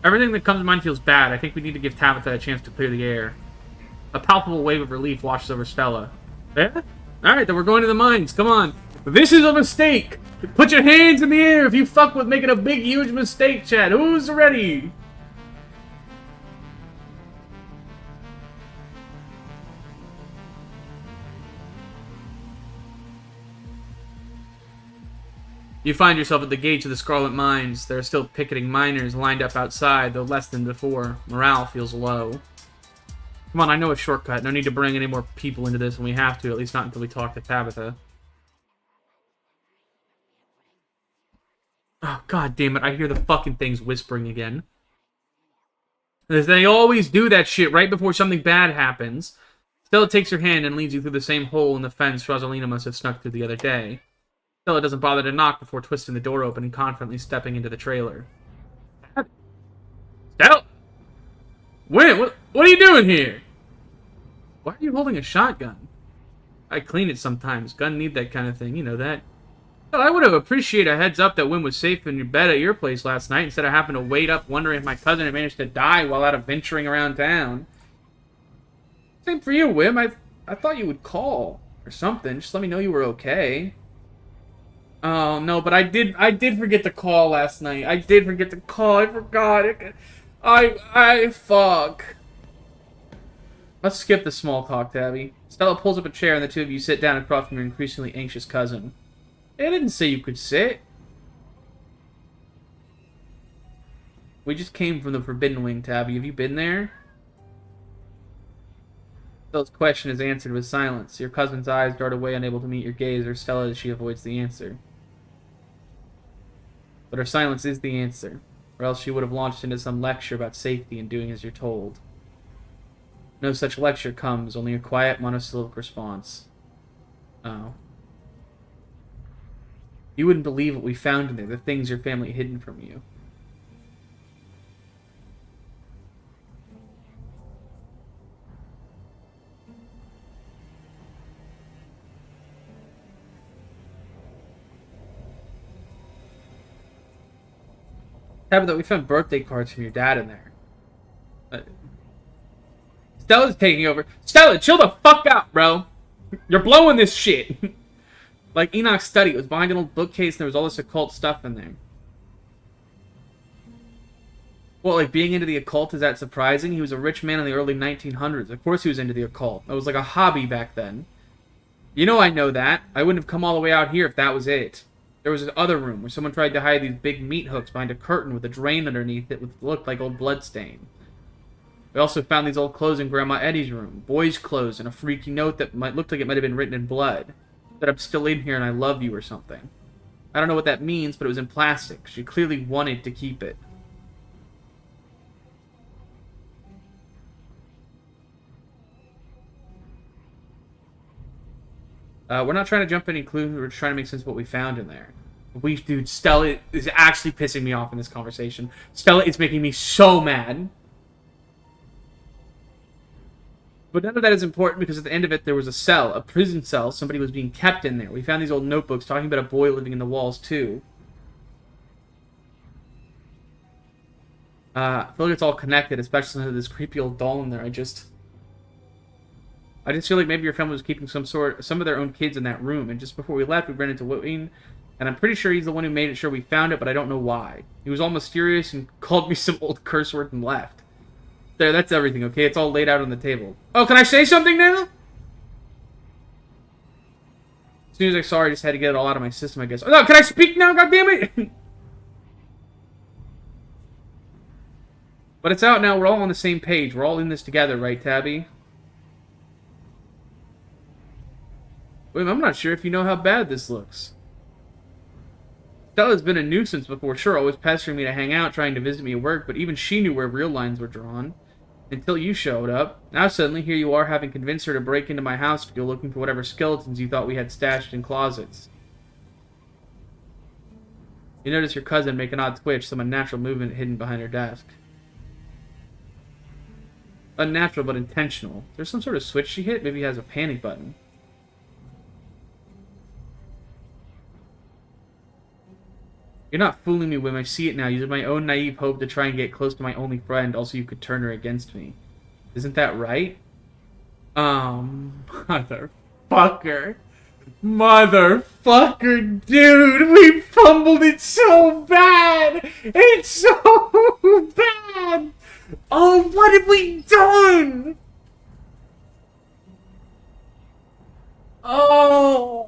Everything that comes to mind feels bad. I think we need to give Tabitha a chance to clear the air. A palpable wave of relief washes over Stella. Yeah? Alright, then we're going to the mines. Come on. This is a mistake! Put your hands in the air if you fuck with making a big, huge mistake, Chad. Who's ready? You find yourself at the gates of the Scarlet Mines. There are still picketing miners lined up outside, though less than before. Morale feels low. Come on, I know a shortcut. No need to bring any more people into this when we have to, at least not until we talk to Tabitha. Oh, god damn it, I hear the fucking things whispering again. They always do that shit right before something bad happens. Stella takes her hand and leads you through the same hole in the fence Rosalina must have snuck through the other day. Stella doesn't bother to knock before twisting the door open and confidently stepping into the trailer. Stella! When? What are you doing here? Why are you holding a shotgun? I clean it sometimes. Gun need that kind of thing, you know that. Well, I would have appreciated a heads up that Wim was safe in your bed at your place last night instead of having to wait up wondering if my cousin had managed to die while out of venturing around town. Same for you, Wim. I thought you would call or something. Just let me know you were okay. Oh, no, but I did forget to call last night. I did forget to call. I forgot. Fuck. Let's skip the small talk, Tabby. Stella pulls up a chair and the two of you sit down across from your increasingly anxious cousin. I didn't say you could sit. We just came from the Forbidden Wing, Tabby. Have you been there? Stella's question is answered with silence. Your cousin's eyes dart away, unable to meet your gaze, or Stella as she avoids the answer. But her silence is the answer, or else she would have launched into some lecture about safety and doing as you're told. No such lecture comes, only a quiet monosyllabic response. Oh. You wouldn't believe what we found in there, the things your family had hidden from you. Tabitha, we found birthday cards from your dad in there. Stella's taking over. Stella, chill the fuck out, bro. You're blowing this shit. Like Enoch's study, it was behind an old bookcase and there was all this occult stuff in there. Well, like being into the occult, is that surprising? He was a rich man in the early 1900s. Of course he was into the occult. It was like a hobby back then. You know that. I wouldn't have come all the way out here if that was it. There was this other room where someone tried to hide these big meat hooks behind a curtain with a drain underneath it which looked like old bloodstain. We also found these old clothes in Grandma Eddie's room. Boys' clothes and a freaky note that might look like it might have been written in blood. That I'm still in here and I love you or something. I don't know what that means, but it was in plastic. She clearly wanted to keep it. We're not trying to jump any clues. We're just trying to make sense of what we found in there. Dude, Stella is actually pissing me off in this conversation. Stella is making me so mad. But none of that is important because at the end of it, there was a cell, a prison cell. Somebody was being kept in there. We found these old notebooks talking about a boy living in the walls, too. I feel like it's all connected, especially to this creepy old doll in there. I just feel like maybe your family was keeping some of their own kids in that room. And just before we left, we ran into Wayne, and I'm pretty sure he's the one who made sure we found it, but I don't know why. He was all mysterious and called me some old curse word and left. There, that's everything, okay? It's all laid out on the table. Oh, can I say something now? As soon as I saw her, I just had to get it all out of my system, I guess. Oh, no, can I speak now, goddammit? But it's out now. We're all on the same page. We're all in this together, right, Tabby? Wait, I'm not sure if you know how bad this looks. Stella's been a nuisance before, sure, always pestering me to hang out, trying to visit me at work, but even she knew where real lines were drawn. Until you showed up. Now suddenly, here you are, having convinced her to break into my house to go looking for whatever skeletons you thought we had stashed in closets. You notice your cousin make an odd twitch, some unnatural movement hidden behind her desk. Unnatural, but intentional. There's some sort of switch she hit? Maybe he has a panic button. You're not fooling me, Wim. I see it now. Using my own naive hope to try and get close to my only friend. Also, you could turn her against me. Isn't that right? Motherfucker. Motherfucker, dude. We fumbled it so bad. It's so bad. Oh, what have we done? Oh,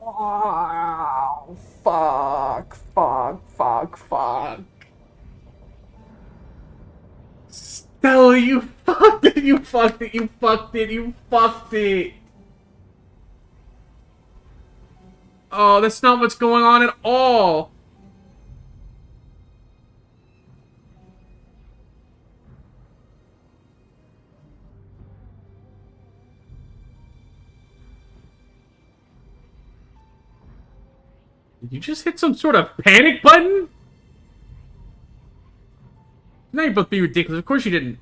fuck, fuck, fuck, fuck. Stella, you fucked it, you fucked it, you fucked it, you fucked it. Oh, that's not what's going on at all. Did you just hit some sort of panic button? Now you're both being ridiculous. Of course you didn't.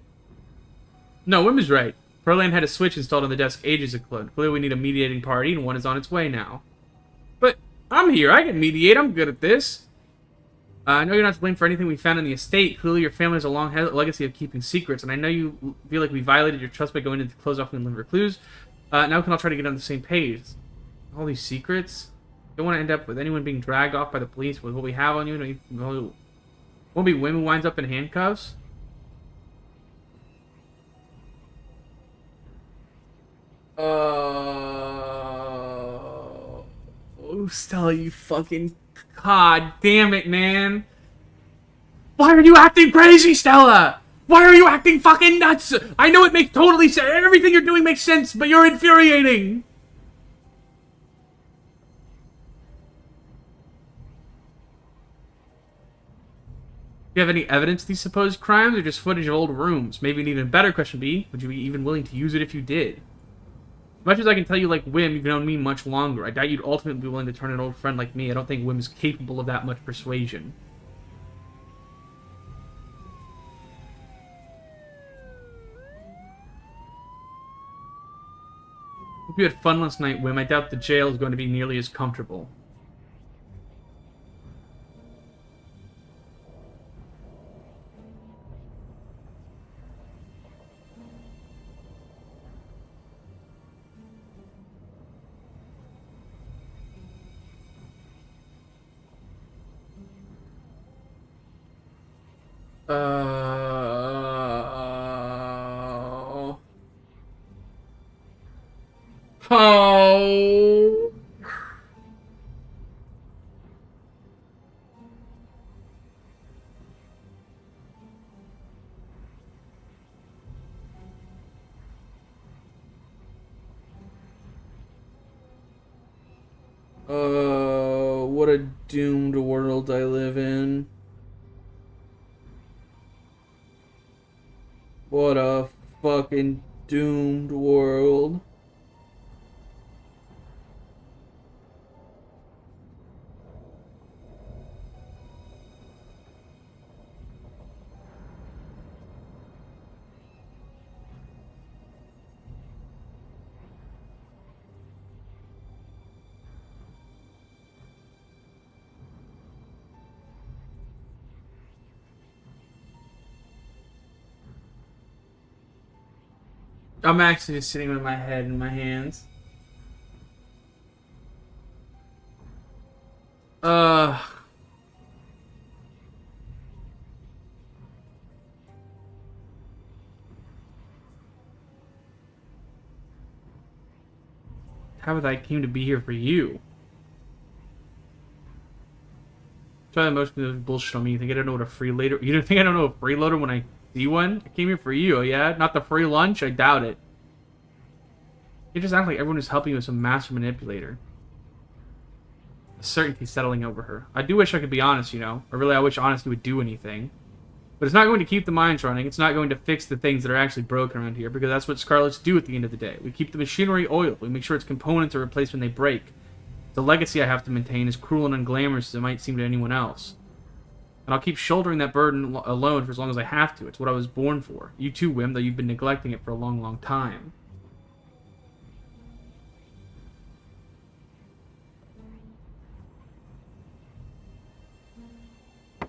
No, Wim is right. Perlan had a switch installed on the desk ages ago. Clearly we need a mediating party, and one is on its way now. But I'm here. I can mediate. I'm good at this. I know you're not to blame for anything we found in the estate. Clearly your family has a long legacy of keeping secrets, and I know you feel like we violated your trust by going into the close off and liver clues. Now we can all try to get on the same page. All these secrets? Don't want to end up with anyone being dragged off by the police with what we have on you. Won't be Wim who winds up in handcuffs. Oh, Stella, you fucking... God damn it, man. Why are you acting crazy, Stella? Why are you acting fucking nuts? I know it makes totally sense. Everything you're doing makes sense, but you're infuriating. Do you have any evidence of these supposed crimes, or just footage of old rooms? Maybe an even better question would be, would you be even willing to use it if you did? Much as I can tell you like Wim, you've known me much longer. I doubt you'd ultimately be willing to turn an old friend like me. I don't think Wim is capable of that much persuasion. Hope you had fun last night, Wim. I doubt the jail is going to be nearly as comfortable. Oh. What a doomed world I live in. What a fucking doomed world. I'm actually just sitting with my head in my hands. Uh, Tabitha, I came to be here for you. Try that most of bullshit on me. You think I don't know what a freeloader? You don't think I don't know a freeloader when I see one? I came here for you, yeah? Not the free lunch? I doubt it. You just act like everyone is helping you with some master manipulator. A certainty settling over her. I do wish I could be honest, you know. Or really, I wish honesty would do anything. But it's not going to keep the mines running. It's not going to fix the things that are actually broken around here, because that's what Scarlets do at the end of the day. We keep the machinery oiled. We make sure its components are replaced when they break. The legacy I have to maintain is cruel and unglamorous as it might seem to anyone else. And I'll keep shouldering that burden alone for as long as I have to. It's what I was born for. You too, Wim, though you've been neglecting it for a long, long time.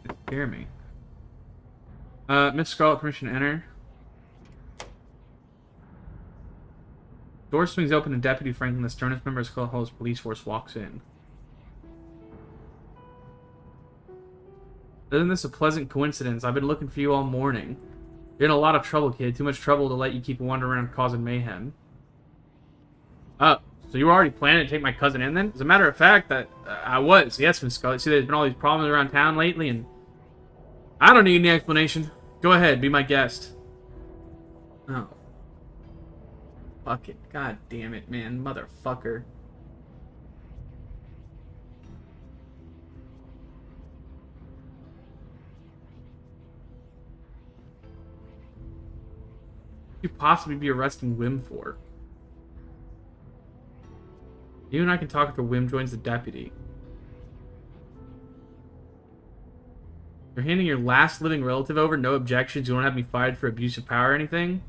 It scared me. Miss Scarlet, permission to enter. Door swings open and Deputy Franklin, the sternest member of Skull Hollow's police force, walks in. Isn't this a pleasant coincidence? I've been looking for you all morning. You're in a lot of trouble, kid. Too much trouble to let you keep wandering around causing mayhem. Oh, so you were already planning to take my cousin in then? As a matter of fact, I was. Yes, Miss Scarlet. See, there's been all these problems around town lately, and I don't need any explanation. Go ahead, be my guest. Oh. Fuck it. God damn it, man. Motherfucker. What could you possibly be arresting Wim for? You and I can talk after Wim joins the deputy. You're handing your last living relative over? No objections? You don't have me fired for abuse of power or anything?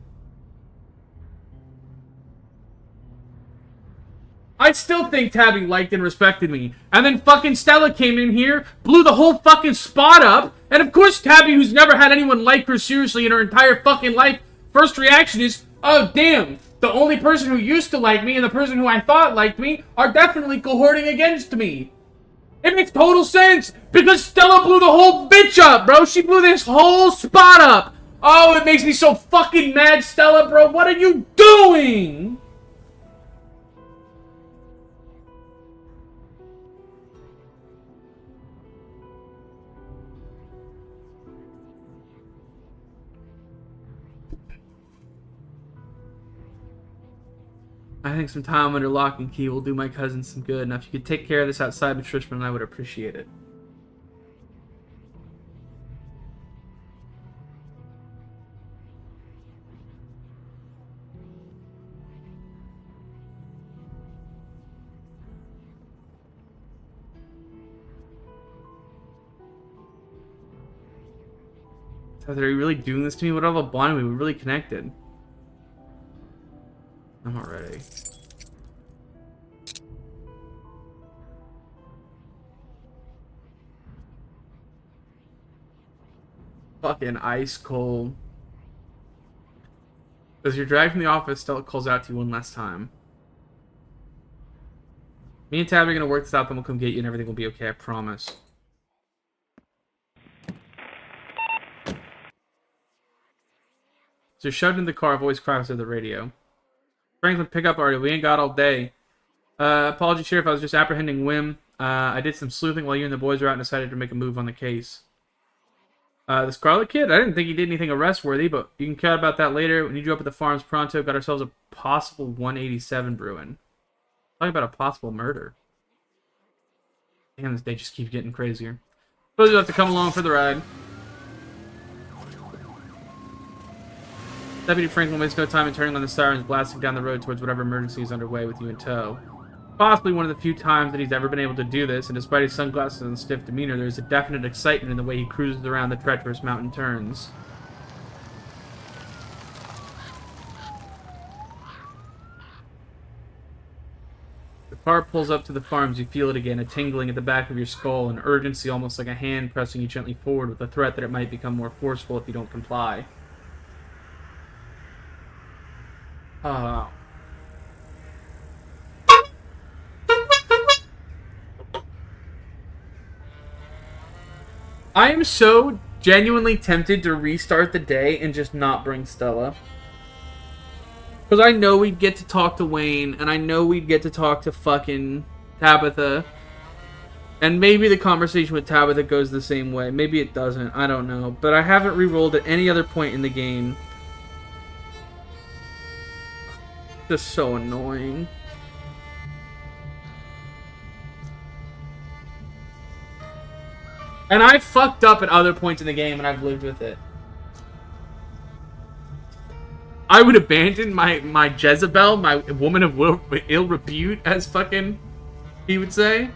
I still think Tabby liked and respected me. And then fucking Stella came in here, blew the whole fucking spot up. And of course Tabby, who's never had anyone like her seriously in her entire fucking life, first reaction is, oh damn, the only person who used to like me and the person who I thought liked me are definitely cohorting against me. It makes total sense, because Stella blew the whole bitch up, bro. She blew this whole spot up. Oh, it makes me so fucking mad, Stella, bro. What are you doing? I think some time under lock and key will do my cousin some good. Now, if you could take care of this outside with Trishman, I would appreciate it. Are you really doing this to me? What all the bond? We were really connected. I'm not ready. Fucking ice cold. As you're dragged from the office, Stella calls out to you one last time. Me and Tabby are gonna work this out, then we'll come get you and everything will be okay, I promise. So you're shoved in the car, voice cracks through the radio. Franklin, pick up already. We ain't got all day. Apology, Sheriff. I was just apprehending Wim. I did some sleuthing while you and the boys were out and decided to make a move on the case. The Scarlet Kid? I didn't think he did anything arrest-worthy, but you can chat about that later. We need you up at the farms pronto. Got ourselves a possible 187 brewing. Talking about a possible murder. Damn, this day just keeps getting crazier. Suppose you'll have to come along for the ride. Deputy Franklin wastes no time in turning on the sirens, blasting down the road towards whatever emergency is underway with you in tow. Possibly one of the few times that he's ever been able to do this, and despite his sunglasses and stiff demeanor, there is a definite excitement in the way he cruises around the treacherous mountain turns. The car pulls up to the farms, you feel it again, a tingling at the back of your skull, an urgency almost like a hand pressing you gently forward with the threat that it might become more forceful if you don't comply. I am so genuinely tempted to restart the day and just not bring Stella. Because I know we'd get to talk to Wayne, and I know we'd get to talk to fucking Tabitha. And maybe the conversation with Tabitha goes the same way. Maybe it doesn't. I don't know. But I haven't re-rolled at any other point in the game. Just so annoying. And I fucked up at other points in the game, and I've lived with it. I would abandon my Jezebel, my woman of ill repute, as fucking he would say.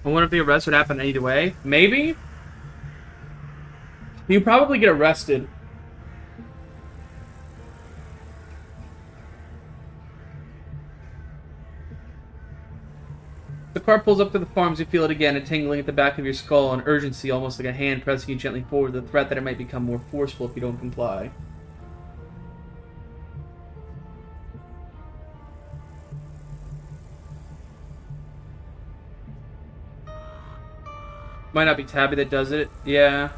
I wonder if the arrest would happen either way. Maybe? You probably get arrested. The car pulls up to the farms, you feel it again, a tingling at the back of your skull, an urgency almost like a hand pressing you gently forward, the threat that it might become more forceful if you don't comply. Might not be Tabby that does it. Yeah.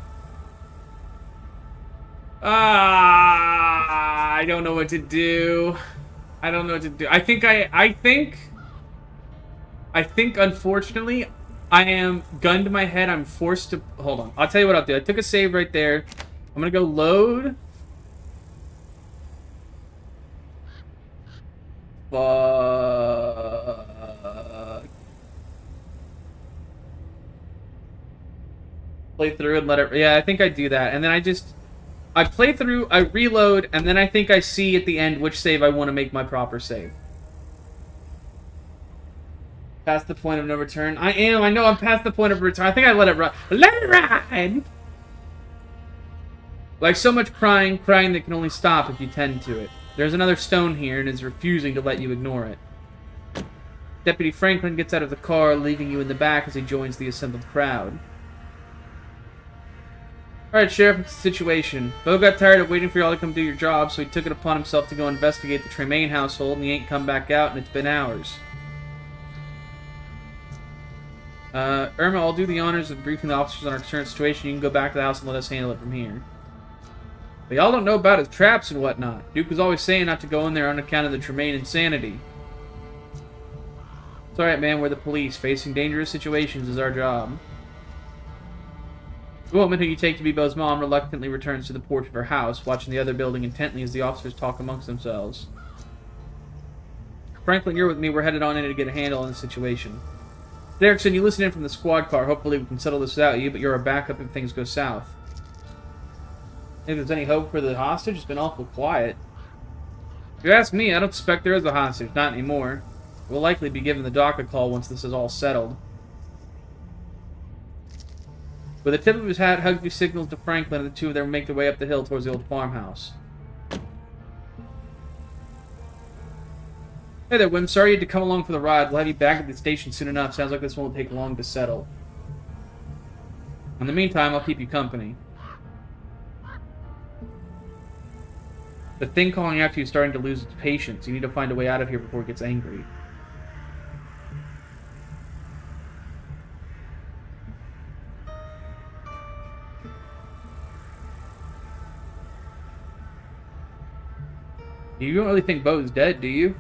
I don't know what to do. I don't know what to do. I think unfortunately I am gun to my head. I'm forced to hold on. I'll tell you what I'll do. I took a save right there. I'm gonna go load. Play through and let it... Yeah, I think I do that. And then I play through, I reload, and then I think I see at the end which save I want to make my proper save. Past the point of no return. I know I'm past the point of return. I think I let it run. Let it ride! Like so much crying that can only stop if you tend to it. There's another stone here and is refusing to let you ignore it. Deputy Franklin gets out of the car, leaving you in the back as he joins the assembled crowd. Alright, Sheriff, it's the situation. Bo got tired of waiting for y'all to come do your job, so he took it upon himself to go investigate the Tremaine household, and he ain't come back out, and it's been hours. Irma, I'll do the honors of briefing the officers on our current situation. You can go back to the house and let us handle it from here. But y'all don't know about his traps and whatnot. Duke was always saying not to go in there on account of the Tremaine insanity. It's alright, man, we're the police. Facing dangerous situations is our job. The woman who you take to be Bo's mom reluctantly returns to the porch of her house, watching the other building intently as the officers talk amongst themselves. Franklin, you're with me. We're headed on in to get a handle on the situation. Derrickson, you listen in from the squad car. Hopefully we can settle this without you, but you're our backup if things go south. If there's any hope for the hostage, it's been awful quiet. If you ask me, I don't suspect there is a hostage. Not anymore. We'll likely be giving the doc a call once this is all settled. With the tip of his hat, Hugsby signals to Franklin, and the two of them make their way up the hill towards the old farmhouse. Hey there, Wim. Sorry you had to come along for the ride. We'll have you back at the station soon enough. Sounds like this won't take long to settle. In the meantime, I'll keep you company. The thing calling after you is starting to lose its patience. You need to find a way out of here before it gets angry. You don't really think Bo's dead, do you?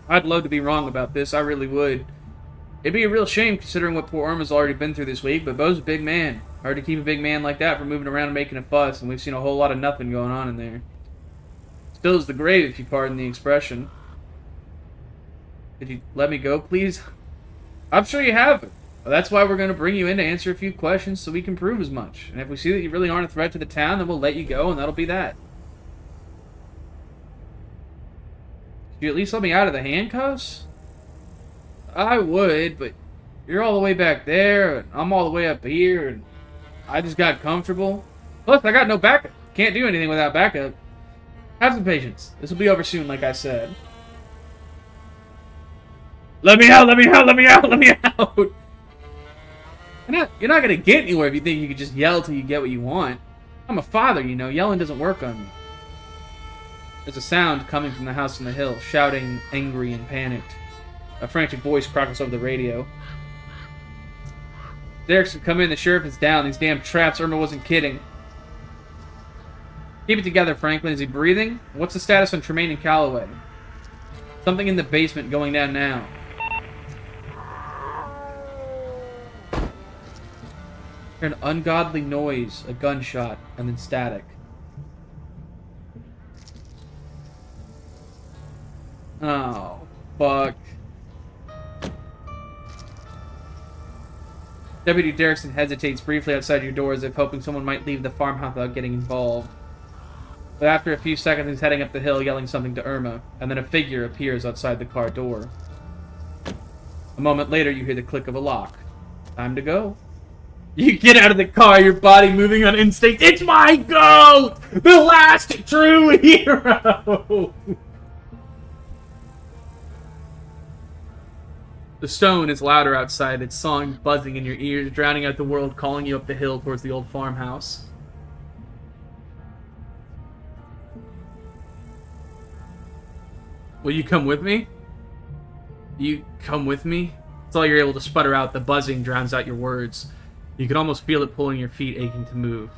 I'd love to be wrong about this, I really would. It'd be a real shame considering what poor Irma's already been through this week, but Bo's a big man. Hard to keep a big man like that from moving around and making a fuss, and we've seen a whole lot of nothing going on in there. Still as the grave, if you pardon the expression. Could you let me go, please? I'm sure you haven't. Well, that's why we're going to bring you in to answer a few questions so we can prove as much. And if we see that you really aren't a threat to the town, then we'll let you go, and that'll be that. Could you at least let me out of the handcuffs? I would, but you're all the way back there, and I'm all the way up here, and I just got comfortable. Plus, I got no backup. Can't do anything without backup. Have some patience. This will be over soon, like I said. Let me out, let me out, let me out, let me out! You're not gonna get anywhere if you think you can just yell till you get what you want. I'm a father, you know. Yelling doesn't work on me. There's a sound coming from the house on the hill, shouting, angry and panicked. A frantic voice crackles over the radio. Derek's come in, the sheriff is down. These damn traps, Irma wasn't kidding. Keep it together, Franklin. Is he breathing? What's the status on Tremaine and Calloway? Something in the basement going down now. Hear an ungodly noise, a gunshot, and then static. Oh, fuck. Deputy Derrickson hesitates briefly outside your door as if hoping someone might leave the farmhouse without getting involved. But after a few seconds, he's heading up the hill, yelling something to Irma, and then a figure appears outside the car door. A moment later, you hear the click of a lock. Time to go. You get out of the car, your body moving on instinct. It's my goat! The last true hero! The stone is louder outside, its song buzzing in your ears, drowning out the world, calling you up the hill towards the old farmhouse. Will you come with me? You come with me? That's all you're able to sputter out. The buzzing drowns out your words. You can almost feel it pulling your feet, aching to move.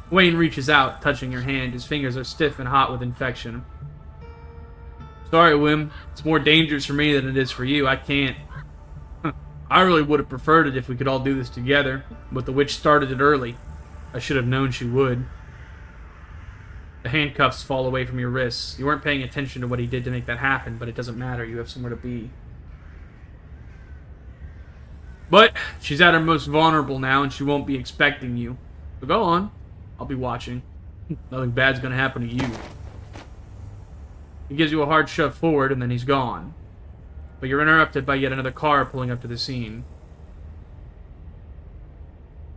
Wayne reaches out, touching your hand. His fingers are stiff and hot with infection. Sorry, Wim. It's more dangerous for me than it is for you. I can't. I really would have preferred it if we could all do this together, but the witch started it early. I should have known she would. The handcuffs fall away from your wrists. You weren't paying attention to what he did to make that happen, but it doesn't matter. You have somewhere to be. But she's at her most vulnerable now, and she won't be expecting you. So go on. I'll be watching. Nothing bad's gonna happen to you. He gives you a hard shove forward, and then he's gone. But you're interrupted by yet another car pulling up to the scene.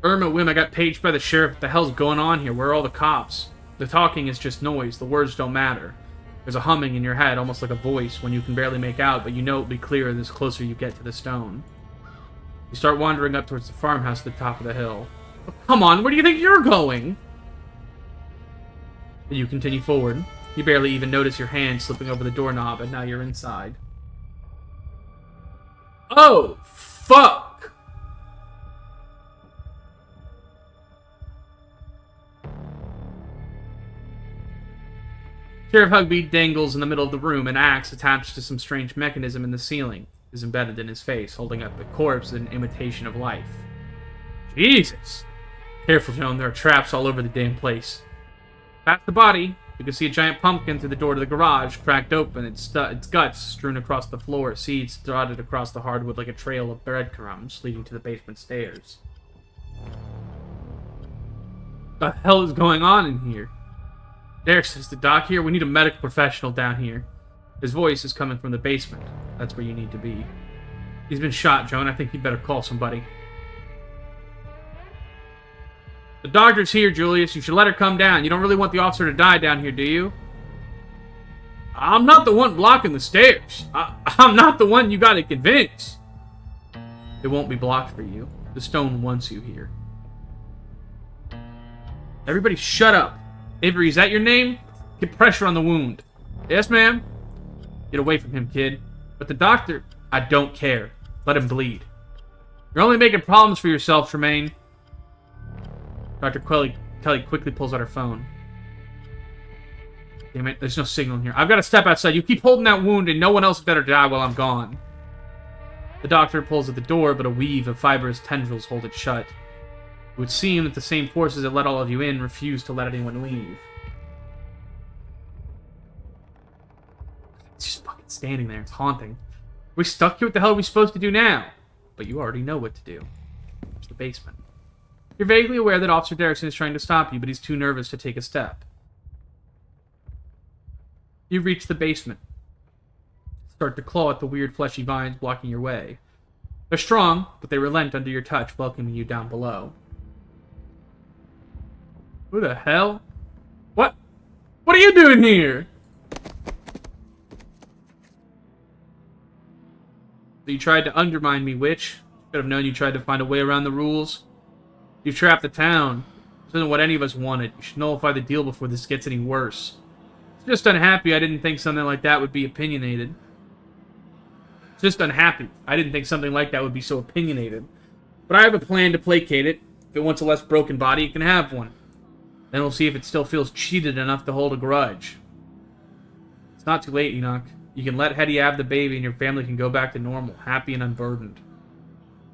Irma, Wim, I got paged by the sheriff. What the hell's going on here? Where are all the cops? The talking is just noise. The words don't matter. There's a humming in your head, almost like a voice, one you can barely make out, but you know it'll be clearer the closer you get to the stone. You start wandering up towards the farmhouse at the top of the hill. Oh, come on, where do you think you're going? And you continue forward. You barely even notice your hand slipping over the doorknob, and now you're inside. Oh, fuck! Sheriff Hugby dangles in the middle of the room. An axe attached to some strange mechanism in the ceiling is embedded in his face, holding up the corpse in imitation of life. Jesus! Careful, Joan, there are traps all over the damn place. Past the body, you can see a giant pumpkin through the door to the garage, cracked open, its guts strewn across the floor, seeds dotted across the hardwood like a trail of breadcrumbs leading to the basement stairs. What the hell is going on in here? Derek, says the doc here, we need a medical professional down here. His voice is coming from the basement. That's where you need to be. He's been shot, Joan. I think you'd better call somebody. The doctor's here, Julius. You should let her come down. You don't really want the officer to die down here, do you? I'm not the one blocking the stairs. I'm not the one you gotta convince. It won't be blocked for you. The stone wants you here. Everybody shut up. Avery, is that your name? Get pressure on the wound. Yes, ma'am. Get away from him, kid. But the doctor... I don't care. Let him bleed. You're only making problems for yourself, Tremaine. Dr. Kelly quickly pulls out her phone. Damn it, there's no signal in here. I've got to step outside. You keep holding that wound, and no one else better die while I'm gone. The doctor pulls at the door, but a weave of fibrous tendrils hold it shut. It would seem that the same forces that let all of you in refuse to let anyone leave. It's just fucking standing there. It's haunting. We stuck here? What the hell are we supposed to do now? But you already know what to do. It's the basement. You're vaguely aware that Officer Derrickson is trying to stop you, but he's too nervous to take a step. You reach the basement. Start to claw at the weird fleshy vines blocking your way. They're strong, but they relent under your touch, welcoming you down below. Who the hell? What? What are you doing here? So you tried to undermine me, witch. Could have known you tried to find a way around the rules. You've trapped the town. This isn't what any of us wanted. You should nullify the deal before this gets any worse. Just unhappy I didn't think something like that would be opinionated. Just unhappy. I didn't think something like that would be so opinionated. But I have a plan to placate it. If it wants a less broken body, it can have one. Then we'll see if it still feels cheated enough to hold a grudge. It's not too late, Enoch. You can let Hetty have the baby and your family can go back to normal, happy and unburdened.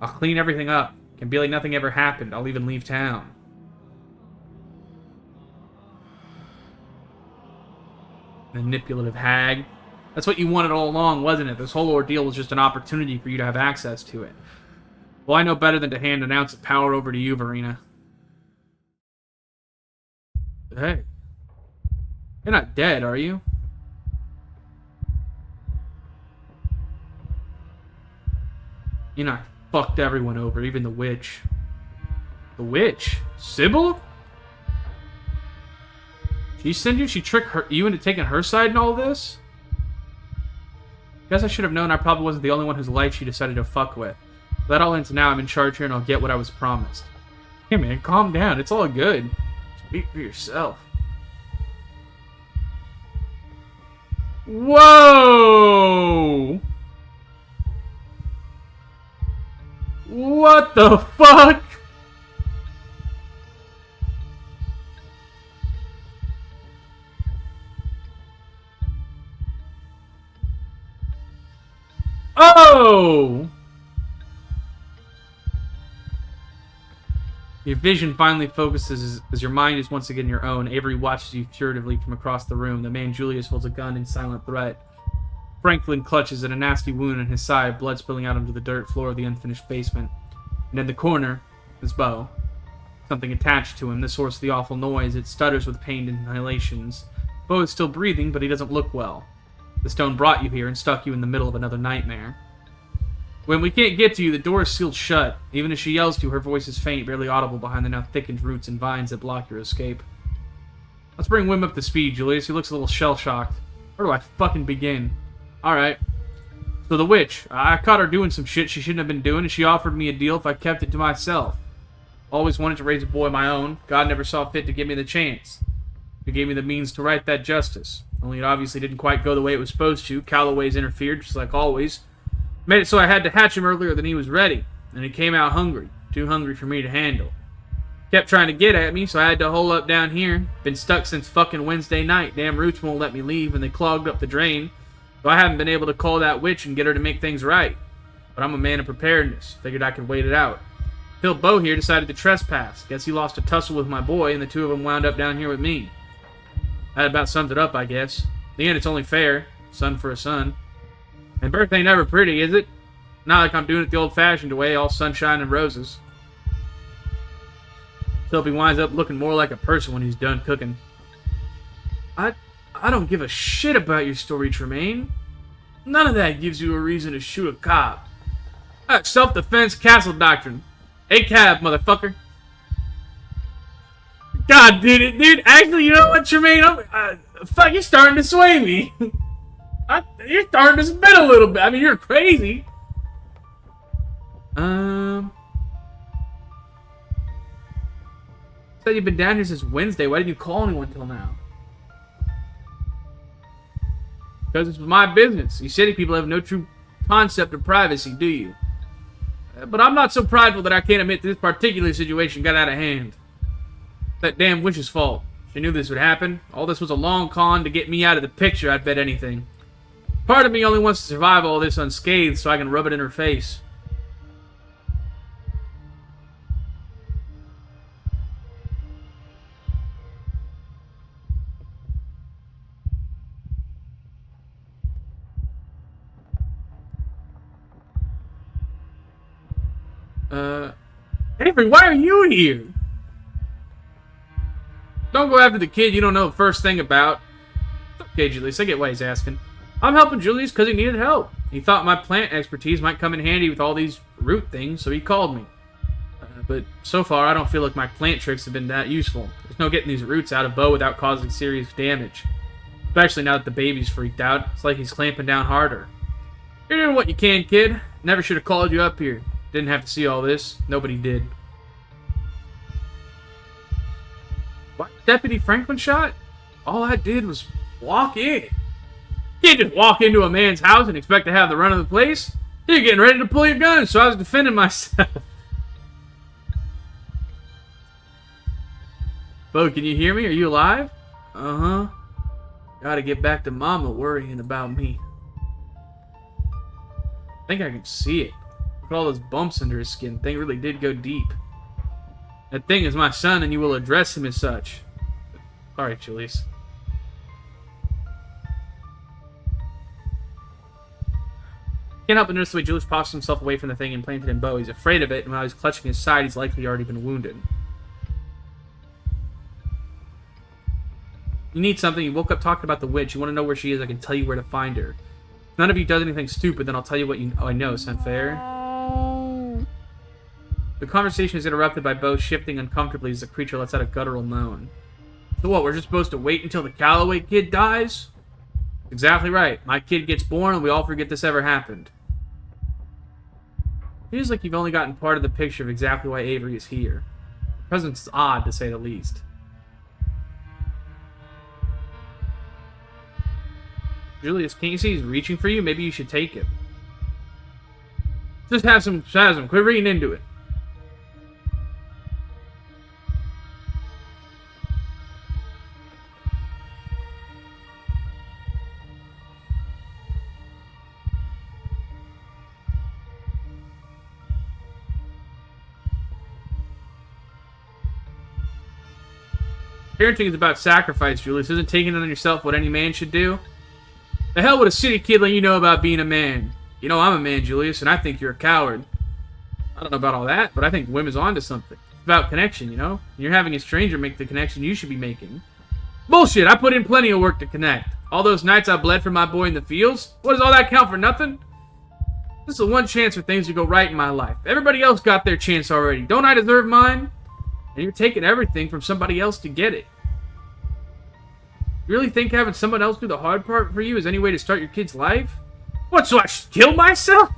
I'll clean everything up. It can be like nothing ever happened. I'll even leave town. Manipulative hag. That's what you wanted all along, wasn't it? This whole ordeal was just an opportunity for you to have access to it. Well, I know better than to hand an ounce of power over to you, Verena. Hey. You're not dead, are you? You know, I fucked everyone over, even the witch. The witch? Sybil? She send you? She tricked you into taking her side in all this? Guess I should have known I probably wasn't the only one whose life she decided to fuck with. That all ends now. I'm in charge here and I'll get what I was promised. Hey man, calm down. It's all good. Speak for yourself. Whoa! What the fuck? Oh! Your vision finally focuses as your mind is once again your own. Avery watches you furtively from across the room. The man Julius holds a gun in silent threat. Franklin clutches at a nasty wound in his side, blood spilling out onto the dirt floor of the unfinished basement. And in the corner, his bow. Something attached to him, the source of the awful noise. It stutters with pained inhalations. Bo is still breathing, but he doesn't look well. The stone brought you here and stuck you in the middle of another nightmare. When we can't get to you, the door is sealed shut. Even as she yells to you, her voice is faint, barely audible behind the now thickened roots and vines that block your escape. Let's bring Wim up to speed, Julius. He looks a little shell-shocked. Where do I fucking begin? Alright. So the witch. I caught her doing some shit she shouldn't have been doing, and she offered me a deal if I kept it to myself. Always wanted to raise a boy of my own. God never saw fit to give me the chance. He gave me the means to right that justice. Only it obviously didn't quite go the way it was supposed to. Calloway's interfered, just like always. Made it so I had to hatch him earlier than he was ready. And he came out hungry. Too hungry for me to handle. Kept trying to get at me, so I had to hole up down here. Been stuck since fucking Wednesday night. Damn roots won't let me leave, and they clogged up the drain. So I haven't been able to call that witch and get her to make things right. But I'm a man of preparedness. Figured I could wait it out. Till Bo here decided to trespass. Guess he lost a tussle with my boy, and the two of them wound up down here with me. That about sums it up, I guess. In the end, it's only fair. Son for a son. And birth ain't ever pretty, is it? Not like I'm doing it the old-fashioned way, all sunshine and roses. Till he winds up looking more like a person when he's done cooking. I don't give a shit about your story, Tremaine. None of that gives you a reason to shoot a cop. Self-defense castle doctrine. A cab, motherfucker. God, dude. Actually, you know what, Tremaine? Fuck, you're starting to sway me. You're starting to spin a little bit. I mean, you're crazy. Said you've been down here since Wednesday. Why didn't you call anyone till now? Because it's my business. You city people have no true concept of privacy, do you? But I'm not so prideful that I can't admit this particular situation got out of hand. That damn witch's fault. She knew this would happen. All this was a long con to get me out of the picture, I'd bet anything. Part of me only wants to survive all this unscathed so I can rub it in her face. Avery, why are you here? Don't go after the kid you don't know the first thing about. Okay, Julius, I get why he's asking. I'm helping Julius because he needed help. He thought my plant expertise might come in handy with all these root things, so he called me. But so far, I don't feel like my plant tricks have been that useful. There's no getting these roots out of Bo without causing serious damage. Especially now that the baby's freaked out. It's like he's clamping down harder. You're doing what you can, kid. Never should have called you up here. Didn't have to see all this. Nobody did. What? Deputy Franklin shot? All I did was walk in. You can't just walk into a man's house and expect to have the run of the place. You're getting ready to pull your gun, so I was defending myself. Bo, can you hear me? Are you alive? Uh-huh. Gotta get back to Mama worrying about me. I think I can see it. Look at all those bumps under his skin. Thing really did go deep. That thing is my son, and you will address him as such. Sorry, Julius. Can't help but notice the way Julius pushed himself away from the thing and planted in Bo. He's afraid of it, and when I was clutching his side, he's likely already been wounded. You need something. You woke up talking about the witch. You want to know where she is. I can tell you where to find her. If none of you does anything stupid, then I'll tell you what I know. Sound fair? The conversation is interrupted by Bo shifting uncomfortably as the creature lets out a guttural moan. So what, we're just supposed to wait until the Calloway kid dies? Exactly right. My kid gets born and we all forget this ever happened. Feels like you've only gotten part of the picture of exactly why Avery is here. The presence is odd, to say the least. Julius, can't you see he's reaching for you? Maybe you should take it. Just have some spasm. Quit reading into it. Parenting is about sacrifice, Julius. Isn't taking it on yourself what any man should do? The hell would a city kid let you know about being a man? You know I'm a man, Julius, and I think you're a coward. I don't know about all that, but I think women's onto something. It's about connection, you know? You're having a stranger make the connection you should be making. Bullshit, I put in plenty of work to connect. All those nights I bled for my boy in the fields? What does all that count for nothing? This is the one chance for things to go right in my life. Everybody else got their chance already. Don't I deserve mine? And you're taking everything from somebody else to get it. You really think having someone else do the hard part for you is any way to start your kid's life? What, so I should kill myself?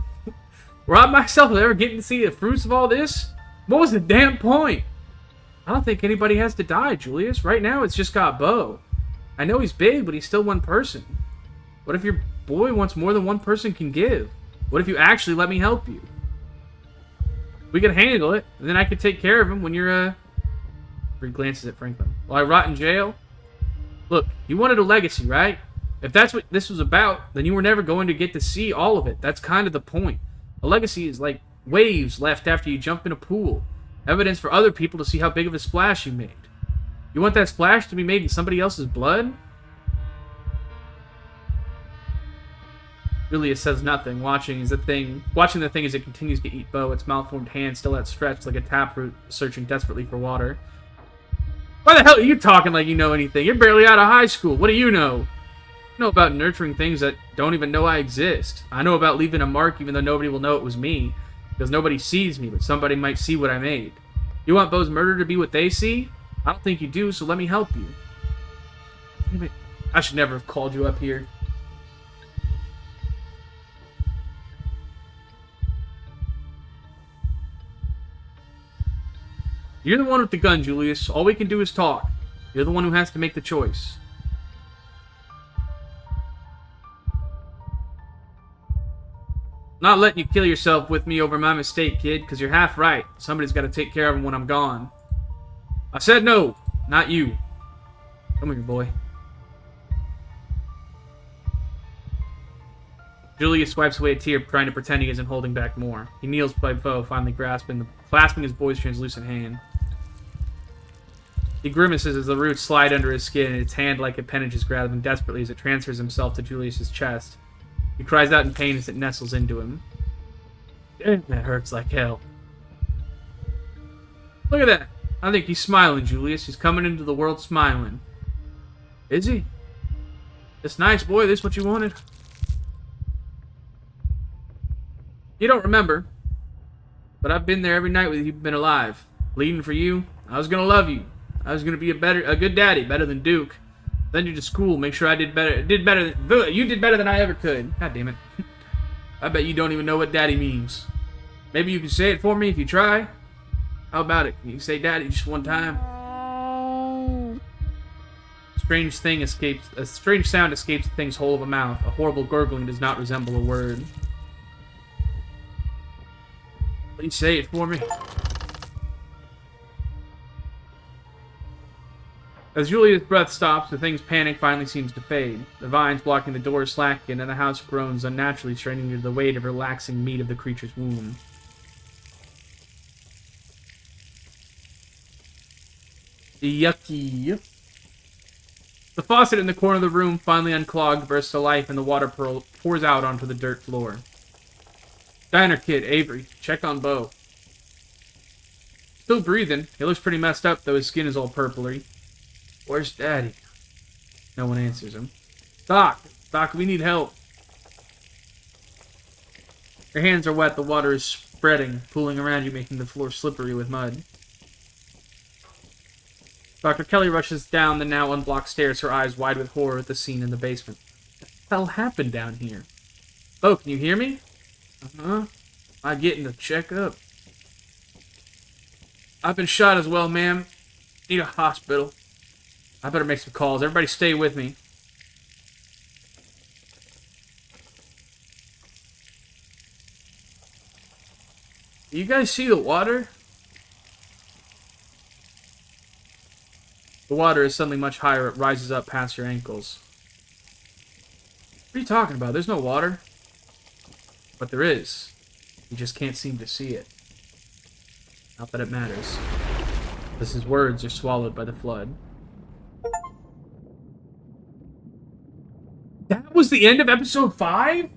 Rob myself of ever getting to see the fruits of all this? What was the damn point? I don't think anybody has to die, Julius. Right now, it's just got Bo. I know he's big, but he's still one person. What if your boy wants more than one person can give? What if you actually let me help you? We could handle it, and then I could take care of him when you're, He glances at Franklin. While I rot in jail? Look, you wanted a legacy, right? If that's what this was about, then you were never going to get to see all of it. That's kind of the point. A legacy is like waves left after you jump in a pool. Evidence for other people to see how big of a splash you made. You want that splash to be made in somebody else's blood? Julius says nothing, watching the thing as it continues to eat Bo, its malformed hand still outstretched like a taproot, searching desperately for water. Why the hell are you talking like you know anything? You're barely out of high school. What do you know? You know about nurturing things that don't even know I exist. I know about leaving a mark even though nobody will know it was me. Because nobody sees me, but somebody might see what I made. You want Bo's murder to be what they see? I don't think you do, so let me help you. I should never have called you up here. You're the one with the gun, Julius. All we can do is talk. You're the one who has to make the choice. Not letting you kill yourself with me over my mistake, kid, because you're half right. Somebody's got to take care of him when I'm gone. I said no, not you. Come here, boy. Julius wipes away a tear, trying to pretend he isn't holding back more. He kneels by Poe, finally clasping his boy's translucent hand. He grimaces as the roots slide under his skin, and its hand like appendages grab him desperately as it transfers himself to Julius's chest. He cries out in pain as it nestles into him. That hurts like hell. Look at that. I think he's smiling, Julius. He's coming into the world smiling. Is he? This nice, boy. This what you wanted? You don't remember, but I've been there every night with you been alive. Bleeding for you. I was gonna love you. I was gonna be a good daddy, better than Duke. Send you to school, make sure I did better. You did better than I ever could. God damn it. I bet you don't even know what daddy means. Maybe you can say it for me if you try. How about it? Can you say daddy just one time? A strange sound escapes the thing's whole of a mouth. A horrible gurgling does not resemble a word. Please say it for me. As Julia's breath stops, the thing's panic finally seems to fade. The vines blocking the door slacken, and the house groans unnaturally, straining under the weight of relaxing meat of the creature's womb. Yucky. The faucet in the corner of the room, finally unclogged, bursts to life, and the water pours out onto the dirt floor. Diner kid, Avery, check on Bo. Still breathing. He looks pretty messed up, though his skin is all purply. Where's Daddy? No one answers him. Doc, we need help. Your hands are wet, the water is spreading, pooling around you, making the floor slippery with mud. Dr. Kelly rushes down the now unblocked stairs, her eyes wide with horror at the scene in the basement. What the hell happened down here? Oh, can you hear me? Uh-huh. I'm getting a checkup. I've been shot as well, ma'am. Need a hospital. I better make some calls. Everybody stay with me. Do you guys see the water? The water is suddenly much higher. It rises up past your ankles. What are you talking about? There's no water. But there is. You just can't seem to see it. Not that it matters. As his words are swallowed by the flood. That was the end of episode 5?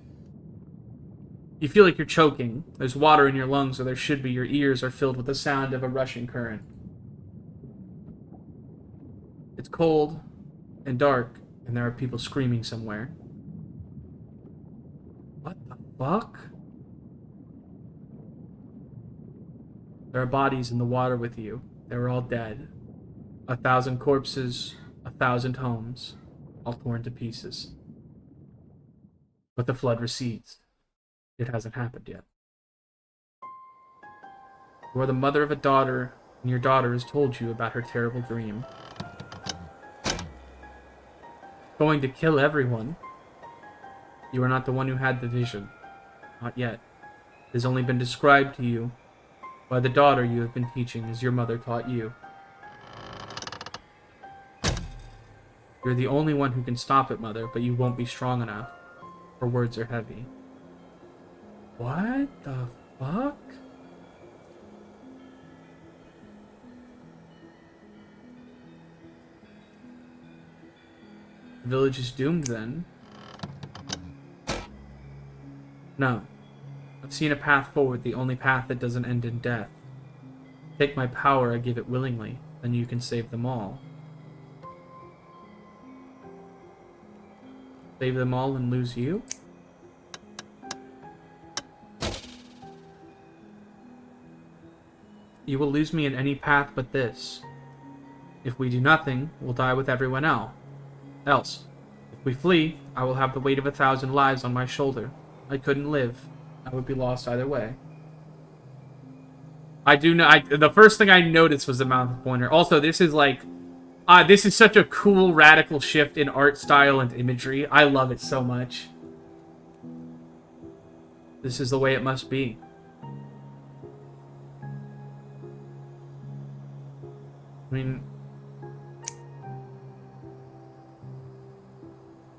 You feel like you're choking. There's water in your lungs, or there should be. Your ears are filled with the sound of a rushing current. It's cold and dark, and there are people screaming somewhere. What the fuck? There are bodies in the water with you. They were all dead. 1,000 corpses, 1,000 homes, all torn to pieces. But the flood recedes. It hasn't happened yet. You are the mother of a daughter, and your daughter has told you about her terrible dream. Going to kill everyone. You are not the one who had the vision. Not yet. It has only been described to you by the daughter you have been teaching as your mother taught you. You're the only one who can stop it, Mother, but you won't be strong enough. Her words are heavy. What the fuck? The village is doomed, then? No. I've seen a path forward, the only path that doesn't end in death. Take my power, I give it willingly, then you can save them all. Save them all and lose you? You will lose me in any path but this. If we do nothing, we'll die with everyone else. If we flee, I will have the weight of 1,000 lives on my shoulder. I couldn't live. I would be lost either way. I do know. The first thing I noticed was the mouth pointer. Also, this is like, this is such a cool, radical shift in art style and imagery. I love it so much. This is the way it must be. I mean,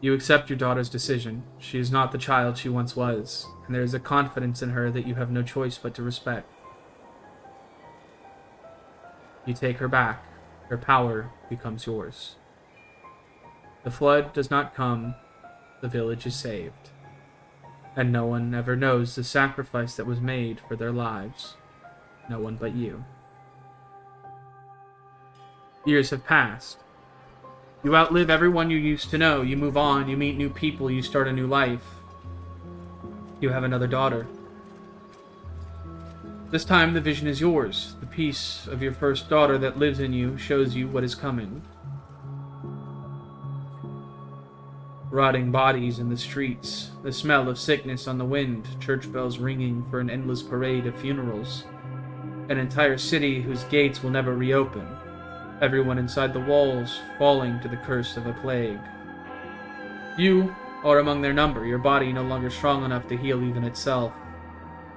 You accept your daughter's decision. She is not the child she once was, and there is a confidence in her that you have no choice but to respect. You take her back. Her power becomes yours. The flood does not come. The village is saved. And no one ever knows the sacrifice that was made for their lives. No one but you. Years have passed. You outlive everyone you used to know. You move on, you meet new people, you start a new life. You have another daughter. This time the vision is yours. The peace of your first daughter that lives in you shows you what is coming. Rotting bodies in the streets, the smell of sickness on the wind, church bells ringing for an endless parade of funerals. An entire city whose gates will never reopen. Everyone inside the walls falling to the curse of a plague. You are among their number, your body no longer strong enough to heal even itself.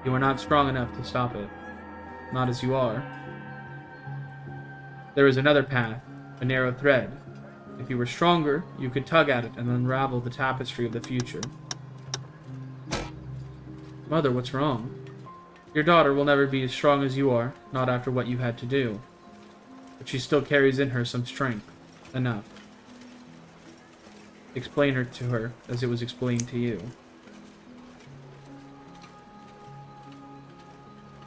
You are not strong enough to stop it. Not as you are. There is another path, a narrow thread. If you were stronger, you could tug at it and unravel the tapestry of the future. Mother, what's wrong? Your daughter will never be as strong as you are, not after what you had to do. But she still carries in her some strength. Enough. Explain her to her as it was explained to you.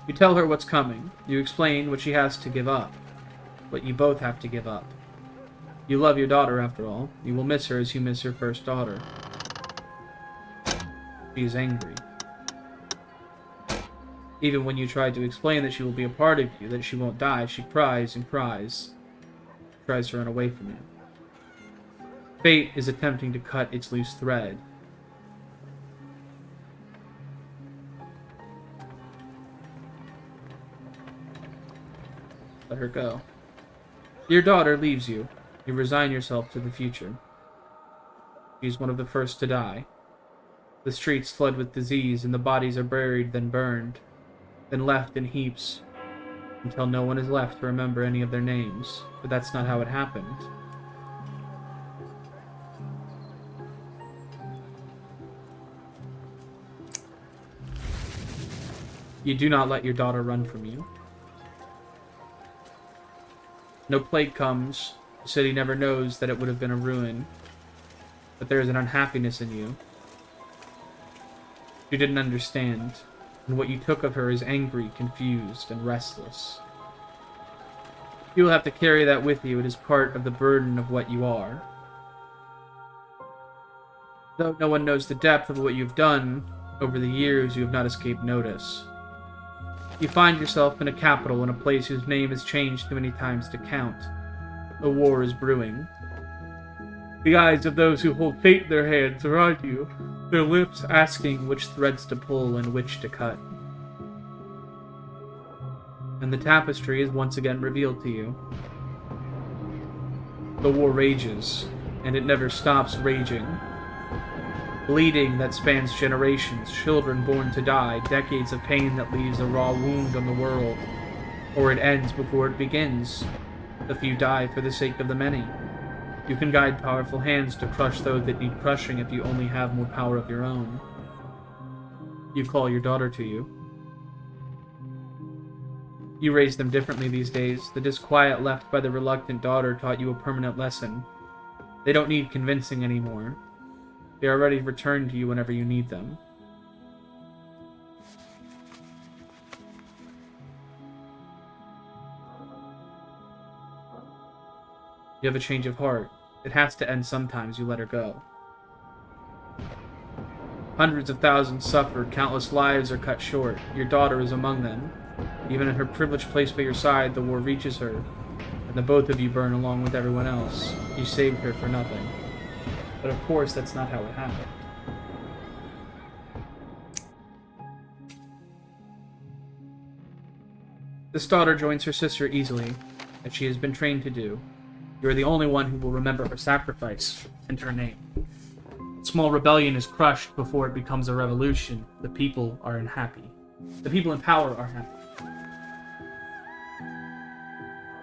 You tell her what's coming. You explain what she has to give up. What you both have to give up. You love your daughter, after all. You will miss her as you miss your first daughter. She is angry. Even when you try to explain that she will be a part of you, that she won't die, she cries and cries. She tries to run away from you. Fate is attempting to cut its loose thread. Let her go. Your daughter leaves you. You resign yourself to the future. She is one of the first to die. The streets flood with disease, and the bodies are buried, then burned, then left in heaps, until no one is left to remember any of their names. But that's not how it happened. You do not let your daughter run from you. No plague comes. The city never knows that it would have been a ruin. But there is an unhappiness in you. You didn't understand, and what you took of her is angry, confused, and restless. You will have to carry that with you. It is part of the burden of what you are. Though no one knows the depth of what you've done, over the years you have not escaped notice. You find yourself in a capital, in a place whose name has changed too many times to count. A war is brewing. The eyes of those who hold fate in their hands are on you, their lips asking which threads to pull and which to cut. And the tapestry is once again revealed to you. The war rages, and it never stops raging. Bleeding that spans generations, children born to die, decades of pain that leaves a raw wound on the world. Or it ends before it begins. The few die for the sake of the many. You can guide powerful hands to crush those that need crushing if you only have more power of your own. You call your daughter to you. You raise them differently these days. The disquiet left by the reluctant daughter taught you a permanent lesson. They don't need convincing anymore. They are ready to return to you whenever you need them. You have a change of heart. It has to end sometimes. You let her go. Hundreds of thousands suffered. Countless lives are cut short. Your daughter is among them. Even in her privileged place by your side, the war reaches her, and the both of you burn along with everyone else. You saved her for nothing. But of course, that's not how it happened. This daughter joins her sister easily, as she has been trained to do. You are the only one who will remember her sacrifice and her name. Small rebellion is crushed before it becomes a revolution. The people are unhappy. The people in power are happy.